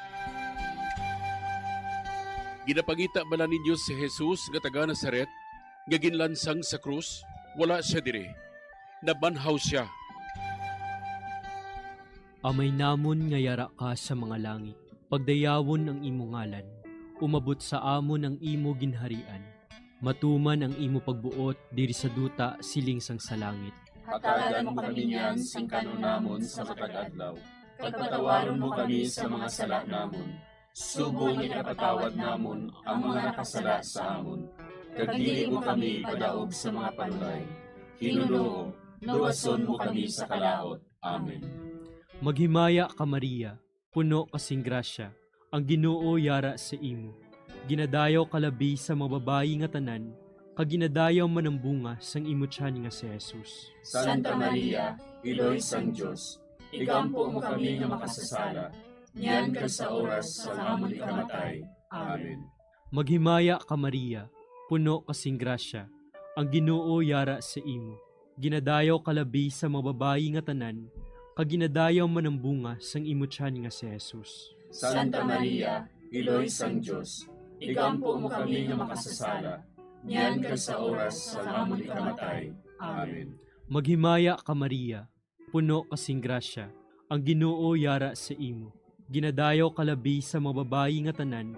Ginapangita bala ninyo si Jesus nga taga Nazaret, nga ginlansang sa krus, wala siya dire. Nabanhaw siya. Amay namon nga yara ka sa mga langit, pagdayawon ang imo ngalan, umabot sa amon ang imo ginharian, matuman ang imo pagbuot diri sa duta siling sang sa langit. Hatagan mo kami niyan sing kanon namon sa matag adlaw, kag patawaron mo kami sa mga sala namon. Subong ipatawad namon ang mga nakasala sa amon, kag dili mo kami padaog sa mga panulay. Hinunoo, luwason mo kami sa kalaot. Amen. Maghimaya ka Maria, puno kasing grasya, ang Ginoo yara sa imo. Ginadayaw kalabi sa mga babayi nga tanan, kag ginadayaw man ang bunga sang imo tiyan nga si Jesus. Santa Maria, Iloy sang Dios, igampo mo kami nga makasasala, niyan kag sa oras sa amon ikamatay. Amen. Maghimaya ka Maria, puno kasing grasya, ang Ginoo yara sa imo. Ginadayaw kalabi sa mga babayi nga tanan, kag ginadayaw man ang bunga sang imo tiyan nga si Jesus. Santa Maria, Iloy sang Dios, igampo mo kami nga makasasala, niyan kag sa oras sa amon ikamatay. Amen. Maghimaya ka Maria, puno kasing grasya, ang Ginoo yara sa imo. Ginadayaw kalabi sa mga babayi nga tanan,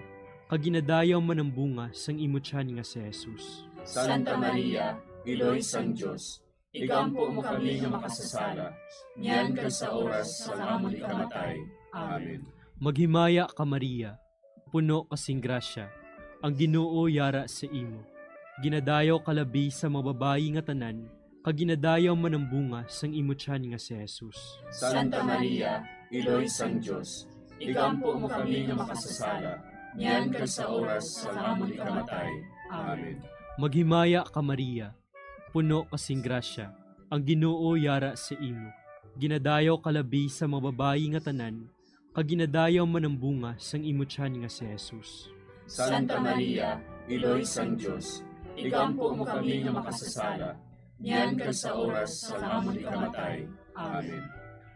kag ginadayaw man ang bunga sang imo tiyan nga si Jesus. Santa Maria, Iloy sang Dios, igampo mo kami nga makasasala, niyan kag sa oras sa amon ikamatay. Amen. Maghimaya ka Maria, puno kasing grasya, ang Ginoo yara sa imo. Ginadayaw kalabi sa mga babayi nga tanan, kag ginadayaw man ang bunga sang imo tiyan nga si Jesus. Santa Maria, Iloy sang Dios, igampo mo kami nga makasasala, niyan kag sa oras sa amon ikamatay. Amen. Maghimaya ka Maria, puno kasing grasya, ang Ginoo yara sa imo. Ginadayaw kalabi sa mga babayi nga tanan, kag ginadayaw man ang bunga sang imo tiyan nga si Jesus. Santa Maria, Iloy sang Dios, igampo mo kami nga makasasala, niyan kag sa oras sa amon ikamatay. Amen.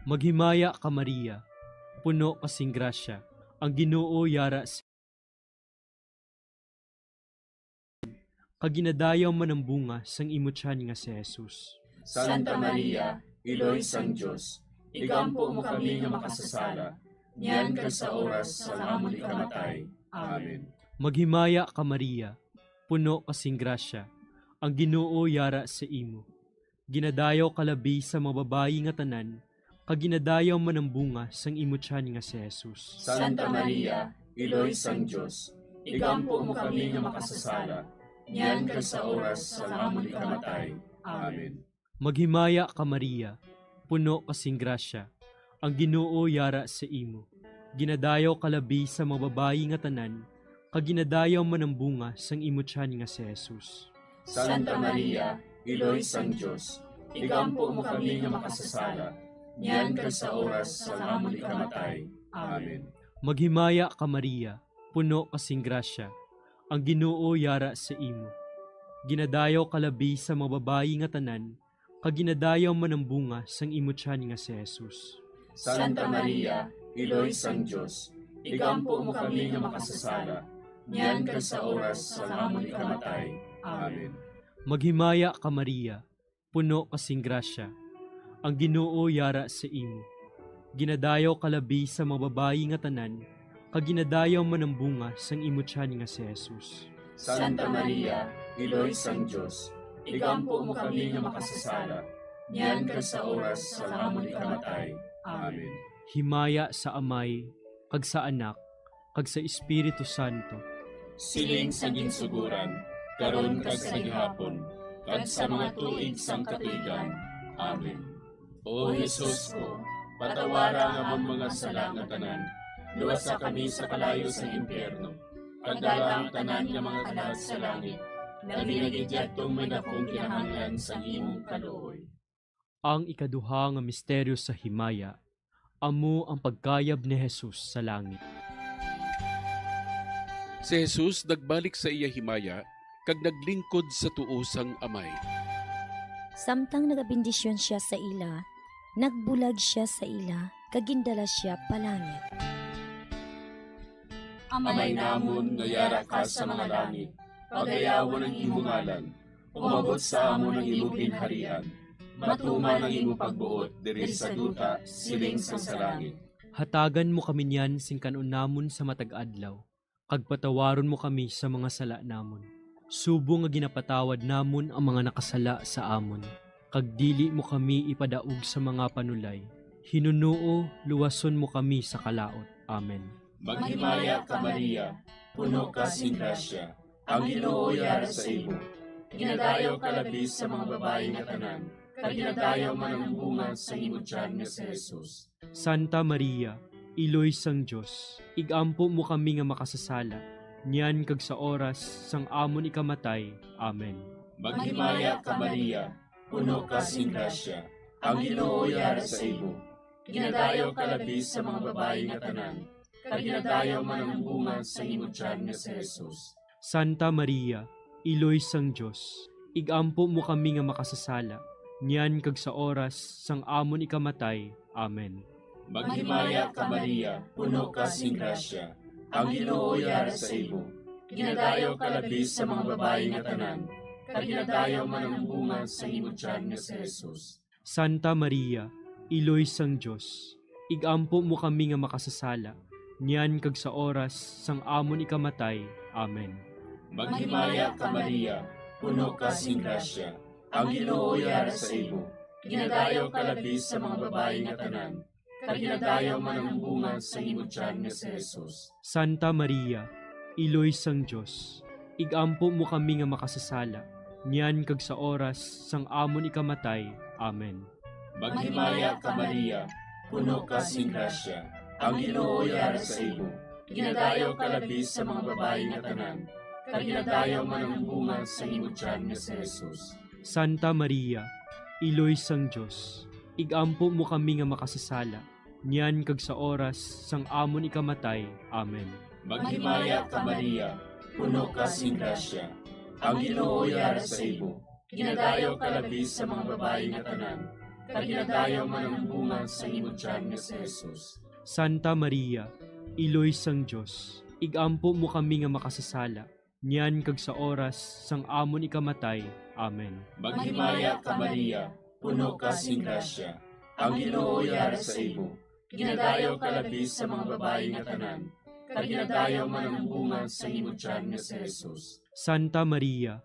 Maghimaya ka Maria, puno kasing grasya, ang Ginoo yara sa kag ginadayaw man ang bunga sang imo tiyan nga si Jesus. Santa Maria, Iloy sang Dios, igampo mo kami nga makasasala, niyan kag sa oras sa amon ikamatay. Amen. Maghimaya ka Maria, puno kasing grasya, ang Ginoo yara sa imo. Ginadayaw kalabi sa mga babayi nga tanan, kag ginadayaw man ang bunga sang imo tiyan nga si Jesus. Santa Maria, Iloy sang Dios, igampo mo kami nga makasasala, niyan kag sa oras sa amon ikamatay. Amen. Maghimaya ka Maria, puno kasing grasya, ang Ginoo yara sa imo. Ginadayaw kalabi sa mga babayi nga tanan, kag ginadayaw man ang bunga sang imo tiyan nga si Jesus. Santa Maria, Iloy sang Dios, igampo mo kami nga makasasala, niyan kag sa oras sa amon ikamatay. Amen. Maghimaya ka Maria, puno kasing grasya, ang Ginoo yara sa imo. Ginadayaw kalabi sa mga babayi nga tanan, kag ginadayaw man ang bunga sang imo tiyan nga si Jesus. Santa Maria, Iloy sang Dios, igampo mo kami nga makasasala, niyan kag sa oras sa amon ikamatay. Amen. Maghimaya ka Maria, puno kasing grasya, ang Ginoo yara sa imo. Ginadayaw kalabi sa mga babayi nga tanan, kag ginadayaw man ang bunga sang imo tiyan nga si Jesus. Santa Maria, Iloy sang Dios, igampo mo kami nga makasasala, niyan kag sa oras sa amon ikamatay. Amen. Himaya sa Amay, kag sa Anak, kag sa Espiritu Santo. Siling sa ginsuguran, karon kag sa gihapon, kag sa mga tuig sang katuigan. Amen. O Jesus ko, patawara nga among mga sala nga tanan, luwasa kami sa kalayo sa impyerno, kagdala ang tanan nga mga kalag sa langit, na ginagidyaktong may dakong kinahanglan sa imong kaluoy. Ang ikaduha nga misteryo sa himaya, amo ang pagkayab ni Jesus sa langit. Si Jesus nagbalik sa iya himaya, kag naglingkod sa tuosang Amay. Samtang nagabindisyon siya sa ila, nagbulag siya sa ila, kag gindala siya palangit. Amay namon nga yara ka sa mga langit, pagayawan ang imong ngalan, umabot sa amon ang imong ginharian, matuman ang imong pagbuot diri sa duta siling sa langit. Hatagan mo kami niyan sing kanon namon sa matag adlaw, kag patawaron mo kami sa mga sala namon. Subo nga ginapatawad namon ang mga nakasala sa amon, kag dili mo kami ipadaog sa mga panulay. Hinunuo, luwason mo kami sa kalaot. Amen. Maghimaya ka Maria, puno ka sing grasya, ang Ginoo yara sa imo. Ginadayaw ka labis sa mga babae nga tanan, kag ginadayaw man ang bunga sa imo tiyan nga si Jesus. Santa Maria, Iloy sang Dios, igampo mo kami nga makasasala, niyan kag sa oras sang amon ikamatay. Amen. Maghimaya ka Maria, puno ka sing grasya, ang Ginoo yara sa imo. ginadayo ka labi sa mga babayi nga tanan, kag ginadayo man ang bunga sa imong tiyan nga si Jesus. Santa Maria, Iloy sang Dios, igampo mo kami nga makasasala, niyan kag sa oras sang amon ikamatay. Amen. Maghimaya ka Maria, puno ka sing grasya, ang Ginoo yara sa imo. Ginadayo ka labi sa mga babayi nga tanan, kag ginadayo man ang bunga sa imong tiyan nga si Jesus. Santa Maria, Iloy sang Dios, igampo mo kami nga makasasala, niyan kag sa oras sang amon ikamatay. Amen. Maghimaya ka Maria, puno ka sing grasya, ang Ginoo yara sa imo. Ginadayo ka labi sa mga babayi nga tanan, kag ginadayo man ang bunga sa imong tiyan nga si Jesus. Santa Maria, Iloy sang Dios, igampo mo kami nga makasasala, niyan kag sa oras sang amon ikamatay. Amen. Maghimaya ka Maria, puno ka sing grasya, ang Ginoo yara sa imo. Ginadayo ka labi sa mga babayi nga tanan, kag ginadayo man ang bunga sa imong tiyan nga si Jesus. Santa Maria, Iloy sang Dios, igampo mo kami nga makasasala, niyan kag sa oras sang amon ikamatay. Amen. Maghimaya ka Maria, puno ka sing grasya, ang Ginoo yara sa imo. Ginadayo ka labi sa mga babayi nga tanan, kag ginadayo man ang bunga sa imong tiyan nga si Jesus. Santa Maria, Iloy sang Dios, igampo mo kami nga makasasala, niyan kag sa oras sang amon ikamatay. Amen. Maghimaya ka Maria, puno ka sing grasya, ang Ginoo yara sa imo. Ginadayo ka labi sa mga babayi nga tanan, kag ginadayo man ang bunga sa imong tiyan nga si Jesus. Santa Maria,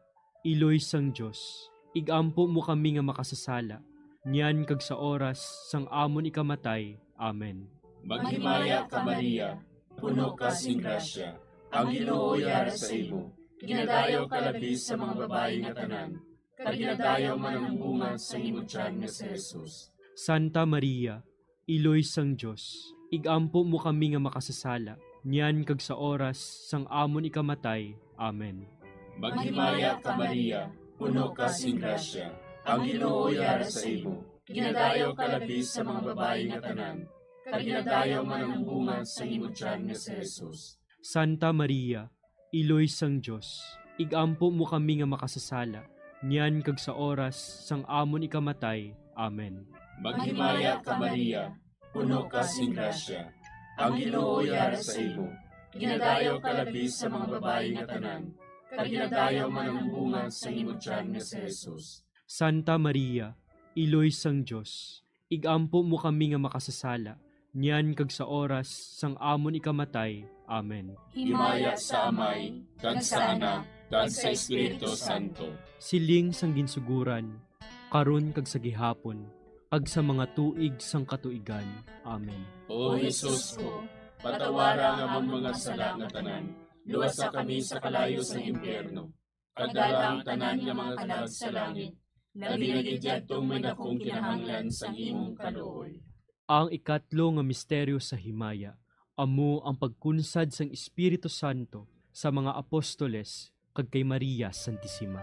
Iloy sang Dios, igampo mo kami nga makasasala, niyan kag sa oras sang amon ikamatay. Amen. Maghimaya ka Maria, puno ka sing grasya, ang Ginoo yara sa imo. Ginadayo ka labi sa mga babayi nga tanan, kag ginadayo man ang bunga sa imong tiyan nga si Jesus. Santa Maria, Iloy sang Dios, igampo mo kami nga makasasala, niyan kag sa oras sang amon ikamatay. Amen. Maghimaya ka Maria, puno ka sing grasya, ang Ginoo yara sa imo. Ginadayo ka labi sa mga babayi nga tanan, kag ginadayo man ang bunga sa imong tiyan nga si Jesus. Santa Maria, Iloy sang Dios, igampo mo kami nga makasasala, niyan kag sa oras sang amon ikamatay. Amen. Maghimaya ka Maria, puno ka sing grasya, ang Ginoo yara sa imo. Ginadayo ka labi sa mga babayi nga tanan, kag ginadayo man ang bunga sa imong tiyan nga si Jesus. Santa Maria, Iloy sang Dios, igampo mo kami nga makasasala, niyan kag sa oras sang amon ikamatay. Amen. Himaya sa Amay, kag sa Anak, kag sa Espiritu Santo. Siling sang ginsuguran, karon kag sa gihapon, kag sa mga tuig sang katuigan. Amen. O Jesus ko, patawara nga mga sala nga tanan, luwasa kami sa kalayo sa impyerno, kag dala ang tanan nga mga kalag sa langit, labi na gidyadtong may dakong kinahanglan sa imong kaluoy. Ang ikatlo nga misteryo sa himaya, amo ang pagkunsad sang Espiritu Santo sa mga apostoles kag kay Maria Santissima.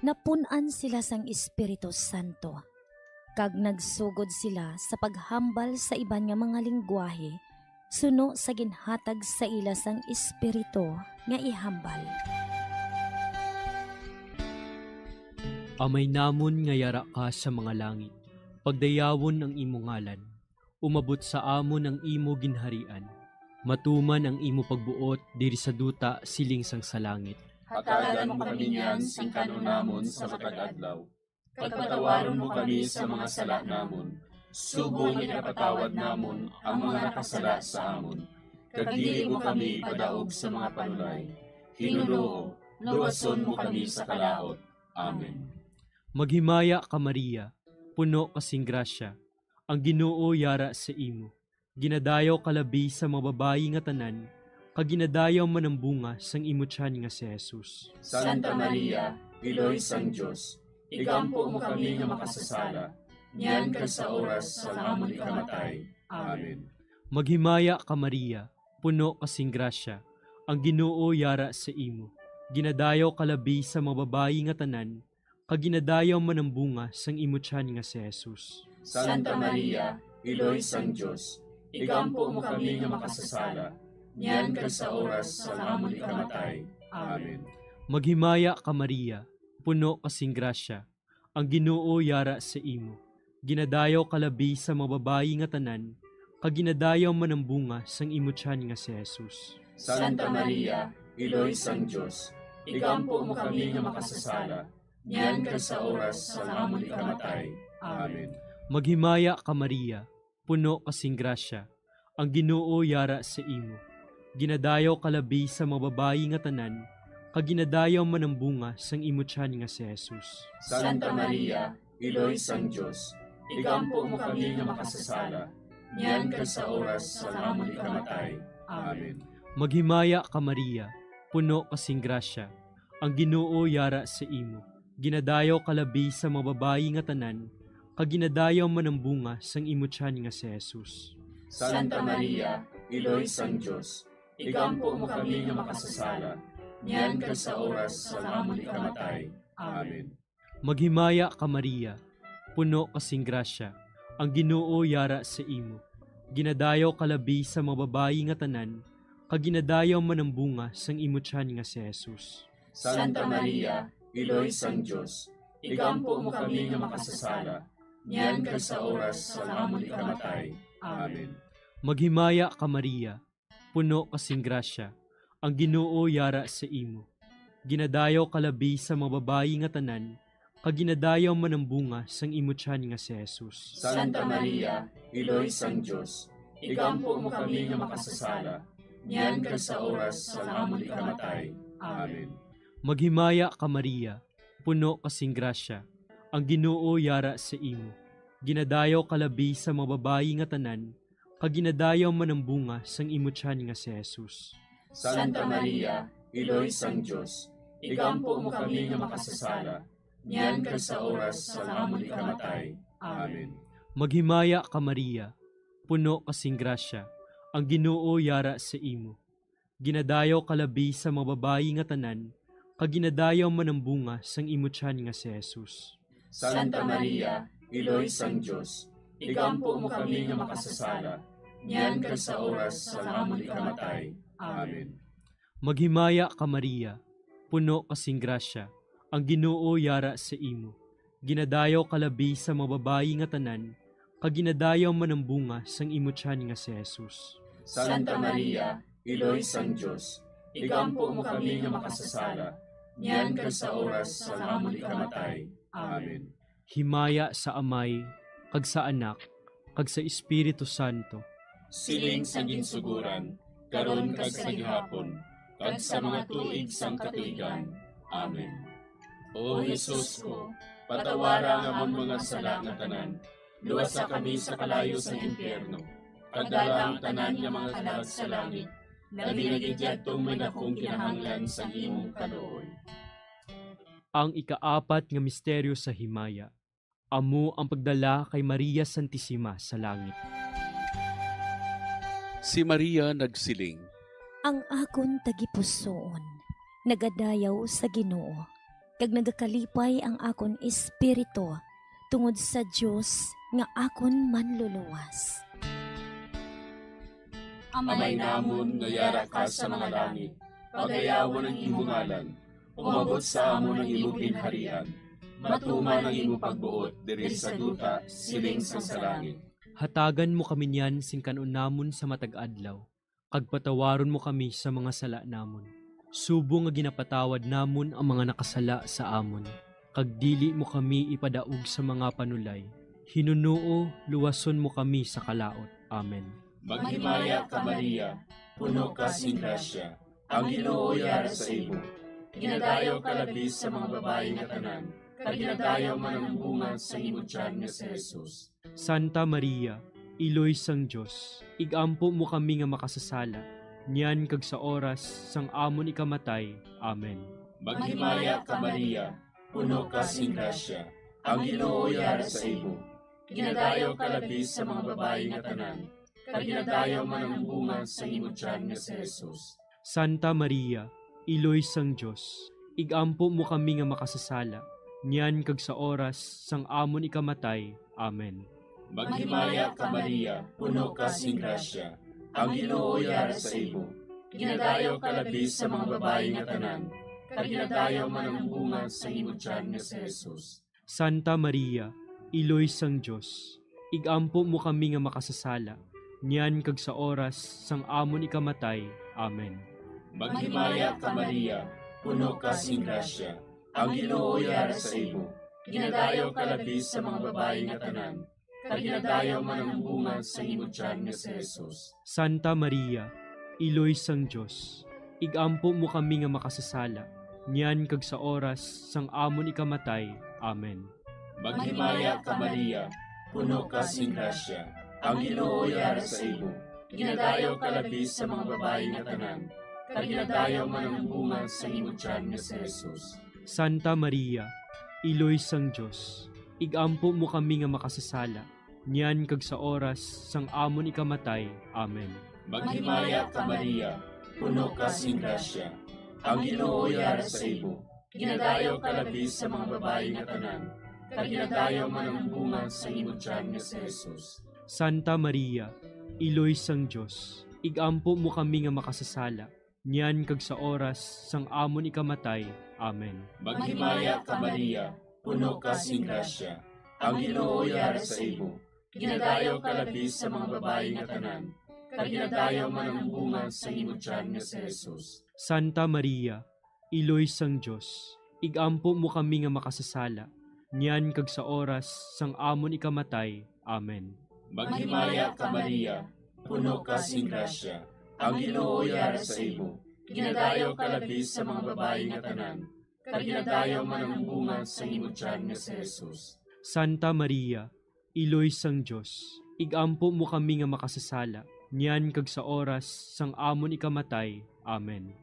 Napunan sila sang Espiritu Santo, kag nagsugod sila sa paghambal sa iban nga mga lingwahe, suno sa ginhatag sa ila sang Espiritu nga ihambal. Amay namon nga yara ka sa mga langit, pagdayawon ang imo ngalan, umabot sa amon ang imo ginharian, matuman ang imo pagbuot diri sa duta siling sang sa langit. Hatagan mo kami niyan sing kanunamon sa matag adlaw, pagpatawaron mo kami sa mga sala namon, subong ikapatawad namon ang mga nakasala sa amon, kag dili mo kami padaog sa mga panulay, hinunoo, luwason mo kami sa kalaot. Amen. Maghimaya ka Maria, puno kasing grasya, ang Ginoo yara sa imo. Ginadayaw kalabi sa mga babayi nga tanan, kag ginadayaw man ang bunga sang imo tiyan nga si Jesus. Santa Maria, Iloy sang Dios, igampo mo kami nga makasasala, niyan kag sa oras sa amon ikamatay. Amen. Maghimaya ka Maria, puno kasing grasya, ang Ginoo yara sa imo. Ginadayaw kalabi sa mga babayi nga tanan, kaginadayaw man ang bunga sang imutyan nga si Jesus. Santa Maria, Iloy sang Dios, igampo mo kami nga makasasala, niyan kag sa oras sa amon ikamatay. Amen. Maghimaya ka Maria, puno kasing grasya, ang Ginoo yara sa imo. Ginadayaw kalabi sa mga babayi nga tanan, kaginadayaw man ang bunga sang imutyan nga si Jesus. Santa Maria, Iloy sang Dios, igampo mo kami nga makasasala, niyan kag sa oras sa amon ikamatay. Amen. Maghimaya ka Maria, puno kasing grasya, ang Ginoo yara sa imo. Ginadayaw kalabi sa mga babayi nga tanan, kaginadayaw man ang bunga sang imutyan nga si Jesus. Santa Maria, Iloy sang Dios, igampo mo kami nga makasasala, niyan kag sa oras sa amon ikamatay. Amen. Maghimaya ka Maria, puno kasing grasya, ang Ginoo yara sa imo. Ginadayaw kalabi sa mga babayi nga tanan, kaginadayaw man ang bunga sang imutyan nga si Jesus. Santa Maria, Iloy sang Dios, igampo mo kami nga makasasala, niyan kag sa oras sa amon ikamatay. Amen. Maghimaya ka Maria, puno kasing grasya, ang Ginoo yara sa imo. Ginadayaw kalabi sa mga babayi nga tanan, kaginadayaw man ang bunga sang imutyan nga si Jesus. Santa Maria, Iloy sang Dios, igampo mo kami nga makasasala, niyan kag sa oras sa amon ikamatay. Amen. Maghimaya ka Maria, puno kasing grasya, ang Ginoo yara sa imo. Ginadayaw kalabi sa mga babayi nga tanan, kaginadayaw man ang bunga sang imutyan nga si Jesus. Santa Maria, Iloy sang Dios, igampo mo kami nga makasasala, niyan kag sa oras sa amon ikamatay. Amen. Maghimaya ka Maria, puno kasing grasya, ang Ginoo yara sa imo. Ginadayaw kalabi sa mga babayi nga tanan, kaginadayaw man ang bunga sang imutyan nga si Jesus. Santa Maria, Iloy sang Dios, igampo mo kami nga makasasala, niyan kag sa oras sa amon ikamatay. Amen. Maghimaya ka Maria, puno kasing grasya, ang Ginoo yara sa imo. Ginadayaw kalabi sa mga babayi nga tanan, kaginadayaw man ang bunga sang imutyan nga si Jesus. Santa Maria, Iloy sang Dios, igampo mo kami nga makasasala, niyan kag sa oras sa amon ikamatay. Amen. Maghimaya ka Maria, puno kasing grasya, ang Ginoo yara sa imo. Ginadayaw kalabi sa mga babayi nga tanan, kaginadayaw man ang bunga sang imutyan nga si Jesus. Santa Maria, Iloy sang Dios, igampo mo kami nga makasasala, niyan kag sa oras sa amon ikamatay. Amen. Himaya sa Amay, kag sa Anak, kag sa Espiritu Santo. Siling sa ginsuguran, karon kag sa gihapon, kag sa mga tuig sang katuigan. Amen. O Jesus ko, patawara nga amon mga sala nga tanan, luwasa kami sa kalayo sa impyerno, kagdala ang tanan nga mga kalag sa langit, labi nagidyadtong may dakong kinahanglan sa imong kaluoy. Ang ikaapat nga misteryo sa himaya, amo ang pagdala kay Maria Santissima sa langit. Si Maria nagsiling, ang akon tagipusoon, nagadayaw sa Ginoo, kag nagakalipay ang akon espiritu, tungod sa Dios nga akon manluluwas. Amay namon nga yara ka sa mga langit, pagayawan ang imong ngalan, umabot sa amon ang imong ginharian, matuman ang imong pagbuot diri sa duta siling sa langit. Hatagan mo kami niyan sing kanon namon sa matag adlaw, kag patawaron mo kami sa mga sala namon. Subo nga ginapatawad namon ang mga nakasala sa amon, kag dili mo kami ipadaog sa mga panulay. Hinunuo, luwason mo kami sa kalaot. Amen. Maghimaya ka Maria, puno ka sing grasya, ang Ginoo yara sa imo. Ginadayaw ka labi sa mga babayi nga tanan, kag ginadayaw man ang bunga sa imong tiyan nga si Jesus. Santa Maria, Iloy sang Dios, igampo mo kami nga makasasala, niyan kag sa oras sang amon ikamatay. Amen. Maghimaya ka Maria, puno ka sing grasya, ang Ginoo yara sa imo. Ginadayaw ka labi sa mga babayi nga tanan, kag ginadayaw man ang bunga sa imong tiyan nga si Jesus. Santa Maria, Iloy sang Dios, igampo mo kami nga makasasala, niyan kag sa oras sang amon ikamatay. Amen. Maghimaya ka Maria, puno ka sing grasya, ang Ginoo yara sa imo. Ginadayaw ka labis sa mga babae nga tanan, kag ginadayaw man ang bunga sa imo tiyan nga si Jesus. Santa Maria, iloy sang Dios, igampo mo kami nga makasasala, niyan kag sa oras sang amon ikamatay. Amen. Maghimaya ka Maria, puno ka sing grasya, ang Ginoo yara sa imo. Ginadayaw ka labis sa mga babae nga tanan, kag ginadayaw man ang bunga sa imo tiyan nga si Jesus. Santa Maria, iloy sang Dios, igampo mo kami nga makasasala, niyan kag sa oras sang amon ikamatay. Amen. Maghimaya ka Maria, puno ka sing grasya, ang Ginoo yara sa imo. Ginadayaw ka labis sa mga babae nga tanan, kag ginadayaw man ang bunga sa imo tiyan nga si Jesus. Santa Maria, iloy sang Dios, igampo mo kami nga makasasala, niyan kag sa oras sang amon ikamatay. Amen. Maghimaya ka Maria, puno ka sing grasya, ang Ginoo yara sa imo. Ginadayaw ka labis sa mga babae nga tanan, kag ginadayaw man ang bunga sa imo tiyan nga si Jesus. Santa Maria, iloy sang Dios, igampo mo kami nga makasasala, niyan kag sa oras sang amon ikamatay. Amen. Maghimaya ka Maria, puno ka sing grasya, ang Ginoo yara sa imo. Ginadayaw ka labis sa mga babae nga tanan, kag ginadayaw man ang bunga sa imo tiyan nga si Jesus. Santa Maria, iloy sang Dios, igampo mo kami nga makasasala, niyan kag sa oras sang amon ikamatay. Amen. Maghimaya ka Maria, puno ka sing grasya, ang Ginoo yara sa imo. Ginadayaw ka labis sa mga babae nga tanan, kag ginadayaw man ang bunga sa imo tiyan nga si Jesus. Santa Maria, iloy sang Dios, igampo mo kami nga makasasala, niyan kag sa oras sang amon ikamatay. Amen.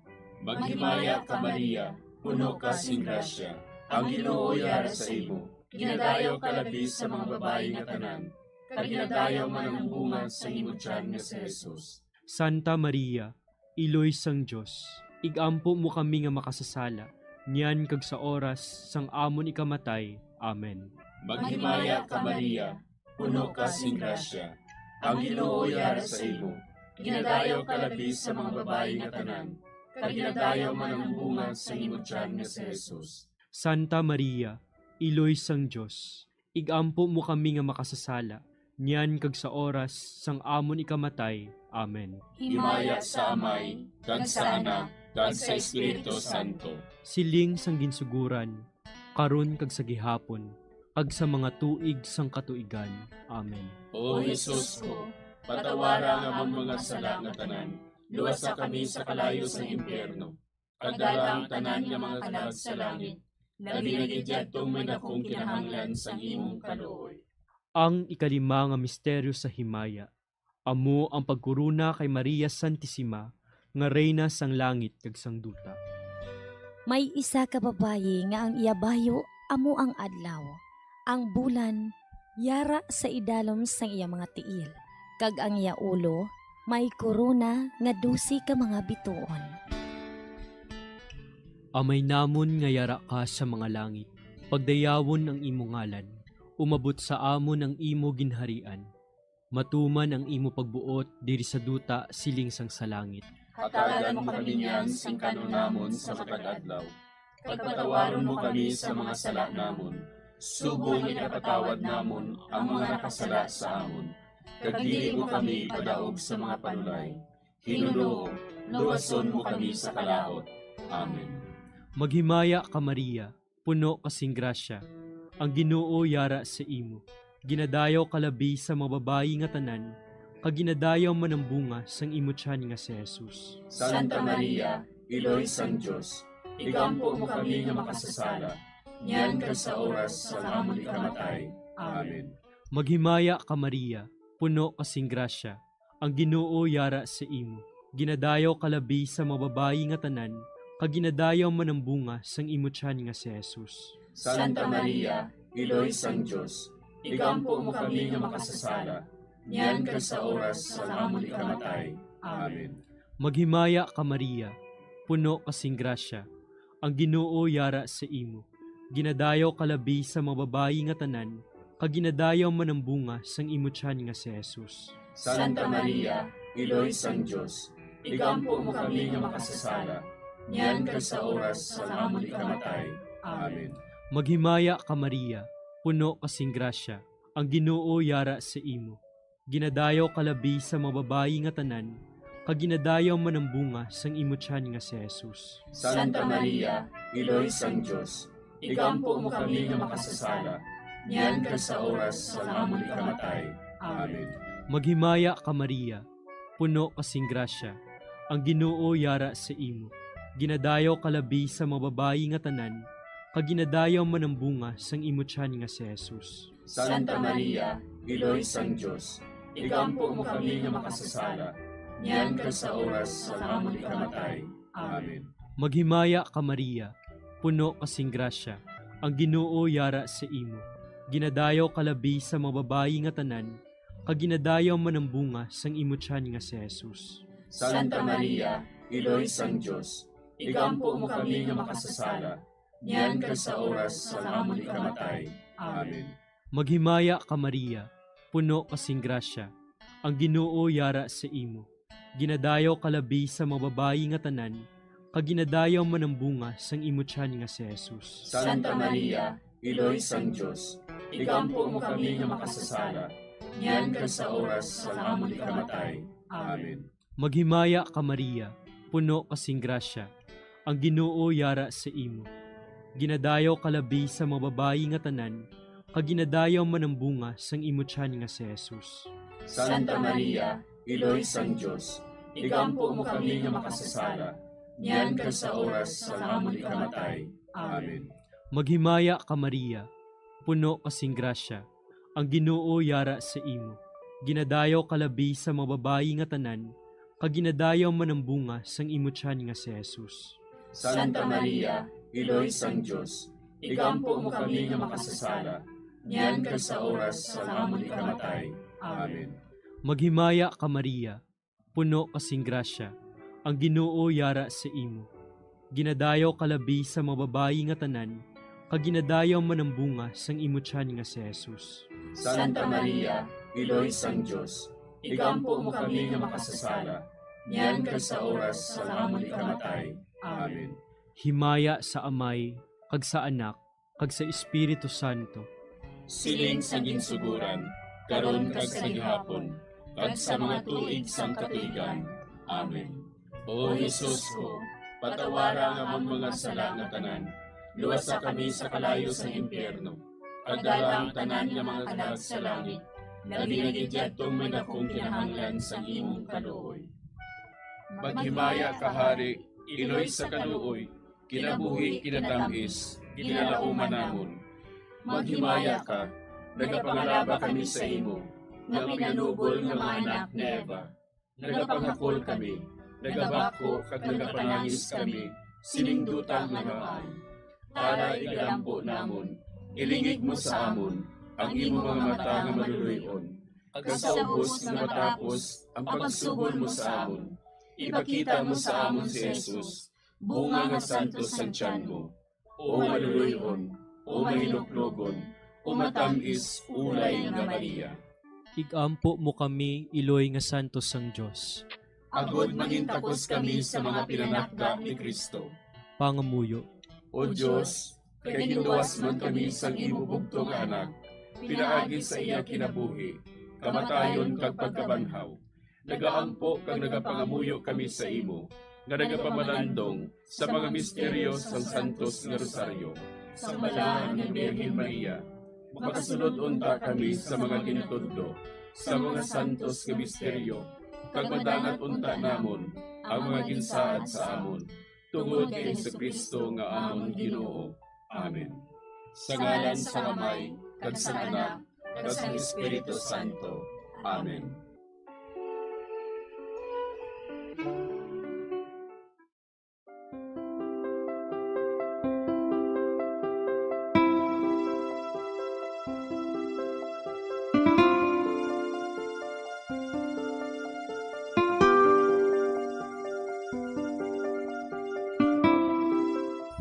Maghimaya ka Maria, puno ka sing grasya, ang Ginoo yara sa imo. Ginadayaw ka labis sa mga babae nga tanan, kag ginadayaw man ang bunga sa imo tiyan nga si Jesus. Santa Maria, iloy sang Dios, igampo mo kami nga makasasala, niyan kag sa oras sang amon ikamatay. Amen. Maghimaya ka Maria, puno ka sing grasya, ang Ginoo yara sa imo. Ginadayaw ka labis sa mga babae nga tanan, kag ginadayaw man ang bunga sa imo tiyan nga si Jesus. Santa Maria, iloy sang Dios, igampo mo kami nga makasasala, niyan kag sa oras sang amon ikamatay. Amen. Himaya sa Amay, kag sa Anak, kag sa Espiritu Santo. Siling sang ginsuguran, karon kag sa gihapon, kag sa mga tuig sang katuigan. Amen. O Jesus ko, patawara nga ang mga sala nga tanan, luwasa kami sa kalayo sa impyerno, kag dala ang tanan nga mga kalag sa langit, labi na gidyadtong may nakong kinahanglan sa imong kaluoy. Ang ikalima nga misteryo sa himaya, amo ang pagkuruna kay Maria Santissima, nga reyna sang langit kag sang duta. May isa ka babayi nga ang iyabayo amo ang adlaw. Ang bulan yara sa idalom sang iya mga tiil, kag ang iya ulo may korona nga 12 ka mga bituon. Amay namon nga yara ka sa mga langit, pagdayawon ang imo ngalan, umabot sa amon ang imo ginharian. Matuman ang imo pagbuot diri sa duta siling sang sa langit. Hatagan mo kami niyan sing kanon namon sa matag adlaw. Pagpatawaron mo kami sa mga sala namon. Subong ikapatawad namon ang mga nakasala sa amon. Kag dili mo kami padaog sa mga panulay. Hinunoo, luwason mo kami sa kalaot. Amen. Maghimaya ka Maria, puno kasing grasya, ang Ginoo yara sa imo. Ginadayaw kalabi sa mga babayi nga tanan, kag ginadayaw man ang bunga sang imo tiyan nga si Jesus. Santa Maria, iloy sang Dios, igampo mo kami nga makasasala, niyan kag sa oras sa amon ikamatay. Amen. Maghimaya ka Maria, puno kasing grasya, ang Ginoo yara sa imo. Ginadayaw kalabi sa mga babayi nga tanan, kag ginadayaw man ang bunga sang imo tiyan nga si Jesus. Santa Maria, iloy sang Dios, igampo mo kami nga makasasala, niyan kag sa oras sa amon ikamatay. Amen. Maghimaya ka Maria, puno kasing grasya, ang Ginoo yara sa imo. Ginadayaw kalabi sa mga babayi nga tanan, kag ginadayaw manambunga sang imutyan nga si Jesus. Santa Maria, Iloy sang Diyos, igampo mo kami nga makasasala, niyan ka sa oras sa amon ikamatay. Amen. Maghimaya ka Maria, puno kasing grasya, ang Ginoo yara sa imo. Ginadayaw kalabi sa mga babayi nga tanan, kag ginadayaw manambunga sang imutyan nga si Jesus. Santa Maria, Iloy sang Diyos, igampo mo kami nga makasasala, niyan ka sa oras sa amon ikamatay. Amen. Maghimaya ka Maria, puno kasing grasya, ang Ginoo yara sa imo. Ginadayaw kalabi sa mga babayi nga tanan, kag ginadayaw manambunga sang imutyan nga si Jesus. Santa Maria, Iloy sang Diyos, igampo mo kami nga makasasala, niyan ka sa oras sa amon ikamatay. Amen. Maghimaya ka Maria, puno kasing grasya, ang Ginoo yara sa imo. Ginadayaw kalabi sa mga babayi nga tanan, kag ginadayaw manambunga sang imutyan nga si Jesus. Santa Maria, Iloy sang Diyos, igampo mo kami nga makasasala, niyan ka sa oras sa amon ikamatay. Amen. Maghimaya ka Maria, puno kasing grasya, ang Ginoo yara sa imo. Ginadayaw kalabi sa mga babayi nga tanan, kag ginadayaw manambunga sang imutyan nga si Jesus. Santa Maria, Iloy sang Diyos, igampo mo kami nga makasasala, niyan ka sa oras sa amon ikamatay. Amen. Maghimaya ka Maria, puno kasing grasya, ang Ginoo yara sa imo. Ginadayaw kalabi sa mga babayi nga tanan, kag ginadayaw manambunga sang imutyan nga si Jesus. Santa Maria, Iloy sang Diyos, igampo mo kami nga makasasala, niyan ka sa oras sa amon ikamatay. Amen. Maghimaya ka Maria, puno kasing grasya, ang Ginoo yara sa imo. Ginadayaw kalabi sa mga babayi nga tanan, kag ginadayaw manambunga sang imutyan nga si Jesus. Santa Maria, Iloy sang Diyos, igampo mo kami nga makasasala, niyan ka sa oras sa amon ikamatay. Amen. Maghimaya ka Maria, puno kasing grasya, ang Ginoo yara sa imo. Ginadayaw kalabi sa mga babayi nga tanan, kag ginadayaw manambunga sang imutyan nga si Jesus. Santa Maria, Iloy sang Diyos, igampo mo kami nga makasasala, niyan ka sa oras sa amon ikamatay. Amen. Himaya sa Amay, kag sa Anak, kag sa Espiritu Santo. Siling sa ginsuguran, karon kag sa gihapon, kag sa mga tuig sang katuigan. Amen. O Jesus ko, patawara nga among mga sala nga tanan, luwasa kami sa kalayo sa impyerno, kag dala ang tanan nga mga kalag sa langit, nagingagid yadtong may dakong kinahanglan sa imong kaluoy. Maghimaya ka Hari, Iloy sa kaluoy, kinabuhi kinatamis, kinalauman namon. Maghimaya ka, nagapangalaba kami sa imo, nga pinanubol nga mga anak ni Eva. Nagapangakol kami, nagabako kag nagapanangis kami, siningdutang nangaan. Para igalampo namon, ilingig mo sa amon, ang imo mga mata nga maluluyon. Kag sa ubos nga matapos, ang pagsugod mo sa amon. Ipakita mo sa amon si Jesus, bunga nga santos sa tiyan mo. O maluluyon, o mahiluklogon, o matamis ulay nga Maria. Igampo mo kami, Iloy nga santos sang Diyos. Agod magintakos kami sa mga pinanakda ni Kristo. Pangamuyo. O Diyos, kay ginduwas man kami sa imo bugtong anak, pinaagi sa iya kinabuhi, kamatayon kag pagkabanhaw. Nagaampo kag nagapangamuyo kami sa imo, nga nagapamalandong sa mga misteryo sang Santos nga Rosaryo. Sa balaan ng Birhen Maria, makasunod unta kami sa mga ginitudlo, sa mga santos nga misteryo, kag madangat unta namon ang mga ginsaad sa amon, tungod kay Jesucristo nga amon Ginoo. Amen. Sa ngalan sa Amay, kag sa Anak, kag sa Espiritu Santo. Amen.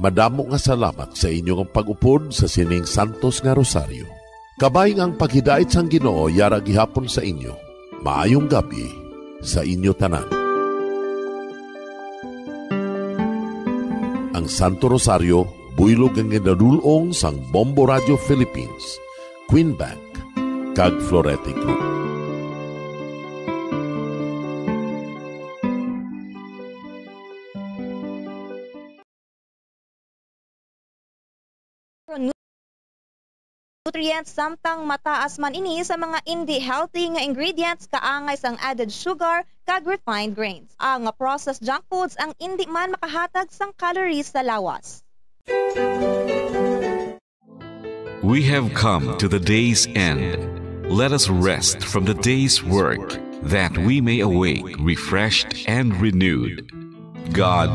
Madamo nga salamat sa inyong pag-upod sa sining Santos nga Rosario. Kabayng ang paghidait sang Ginoo yara gihapon sa inyo. Maayong gabi sa inyo tanan. Ang Santo Rosario, buylog ang ginadulong sang Bombo Radio Philippines, Queen Bank, kag Florete Group. Nutrients samtang mataas man ini sa mga hindi healthy nga ingredients kaangay sang added sugar kag refined grains. Ang processed junk foods ang hindi man makahatag sang calories sa lawas. We have come to the day's end. Let us rest from the day's work, that we may awake refreshed and renewed. God,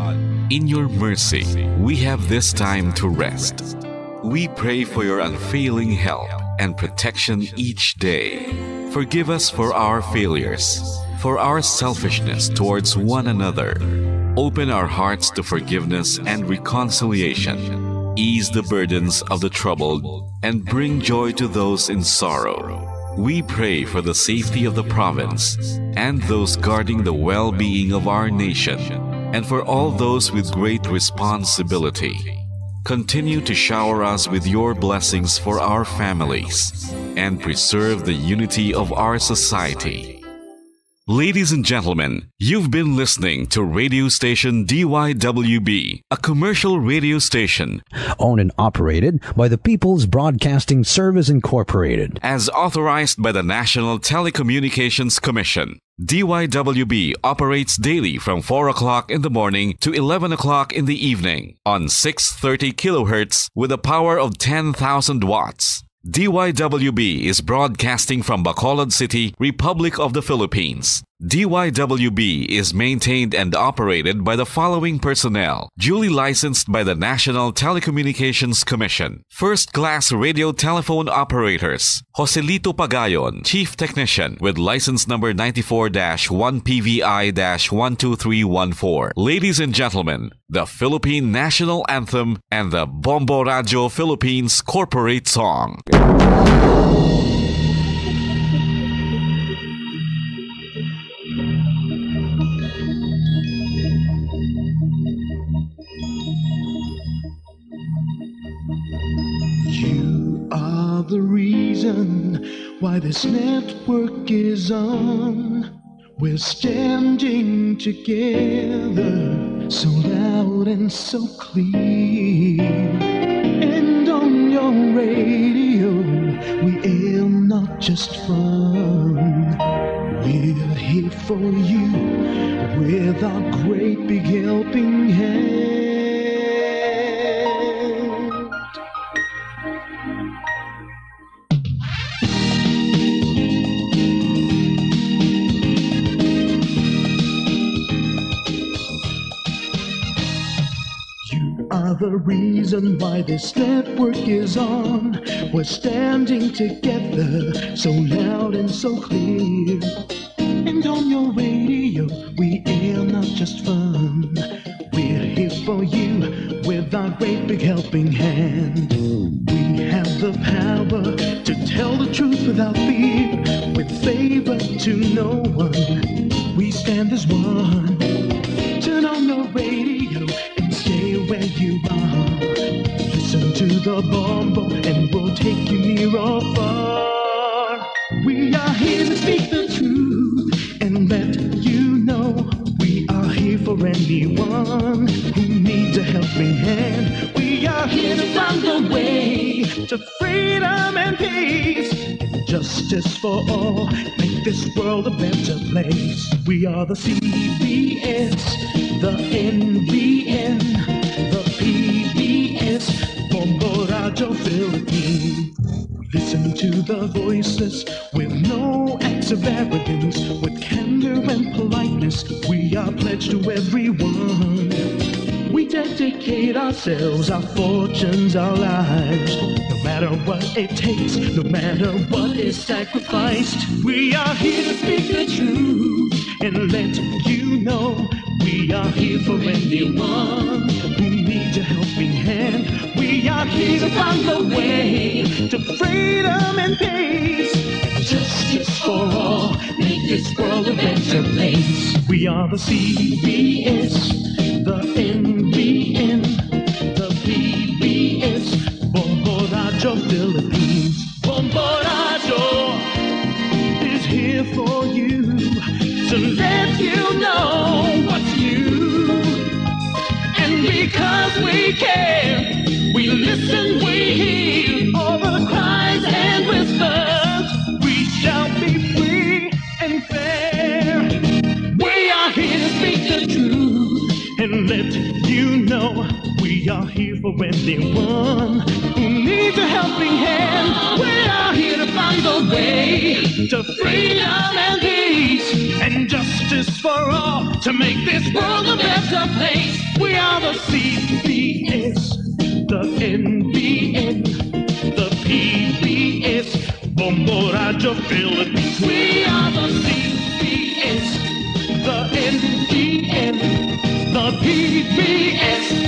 in your mercy, we have this time to rest. We pray for your unfailing help and protection each day. Forgive us for our failures, for our selfishness towards one another. Open our hearts to forgiveness and reconciliation. Ease the burdens of the troubled and bring joy to those in sorrow. We pray for the safety of the province and those guarding the well-being of our nation, and for all those with great responsibility. Continue to shower us with your blessings for our families and preserve the unity of our society. Ladies and gentlemen, you've been listening to radio station DYWB, a commercial radio station owned and operated by the People's Broadcasting Service Incorporated, as authorized by the National Telecommunications Commission. DYWB operates daily from 4 o'clock in the morning to 11 o'clock in the evening on 630 kilohertz with a power of 10,000 watts. DYWB is broadcasting from Bacolod City, Republic of the Philippines. DYWB is maintained and operated by the following personnel, duly licensed by the National Telecommunications Commission. First-class radio telephone operators, Joselito Pagayon, Chief Technician with license number 94-1PVI-12314. Ladies and gentlemen, the Philippine National Anthem and the Bombo Radio Philippines Corporate Song. You are the reason why this network is on. We're standing together, so loud and so clear. And on your radio, we aim not just fun. We're here for you with our great big helping hand. Are the reason why this network is on. We're standing together, so loud and so clear. And on your radio, we air not just fun. We're here for you with our great big helping hand. We have the power to tell the truth without fear, with favor to no one. We stand as one. Turn on the radio and stay where you are. Listen to the Bombo and we'll take you near or far. We are here to speak the truth and let you know we are here for anyone who needs a helping hand. We are here to find the way to freedom and peace, justice for all, make this world a better place. We are the CBS, the NBN, the PBS, Bombo Radio Philippines. Listen to the voices with no acts of arrogance, with candor and politeness. We are pledged to everyone. We dedicate ourselves, our fortunes, our lives. No matter what it takes, no matter what is sacrificed, we are here to speak the truth and let you know we are here for anyone who needs a helping hand. hand. We are here to find the way to freedom and peace. Justice for all, make this world a better place. We are the CBS, the NBN, the PBS, Bombo Radio Philippines. Bombo Radio is here for you, to let you know what's new. And because we care, we listen, we hear all the cries and whispers. We shall be free and fair. We are here to speak the truth and let you know we are here for anyone who needs a helping hand. We are here to find the way to freedom and peace and justice for all, to make this world a better place. We are the CBS, the NBN, the PBS, Bombo Radio Philippines. We are the CBS, the NBN, the PBS,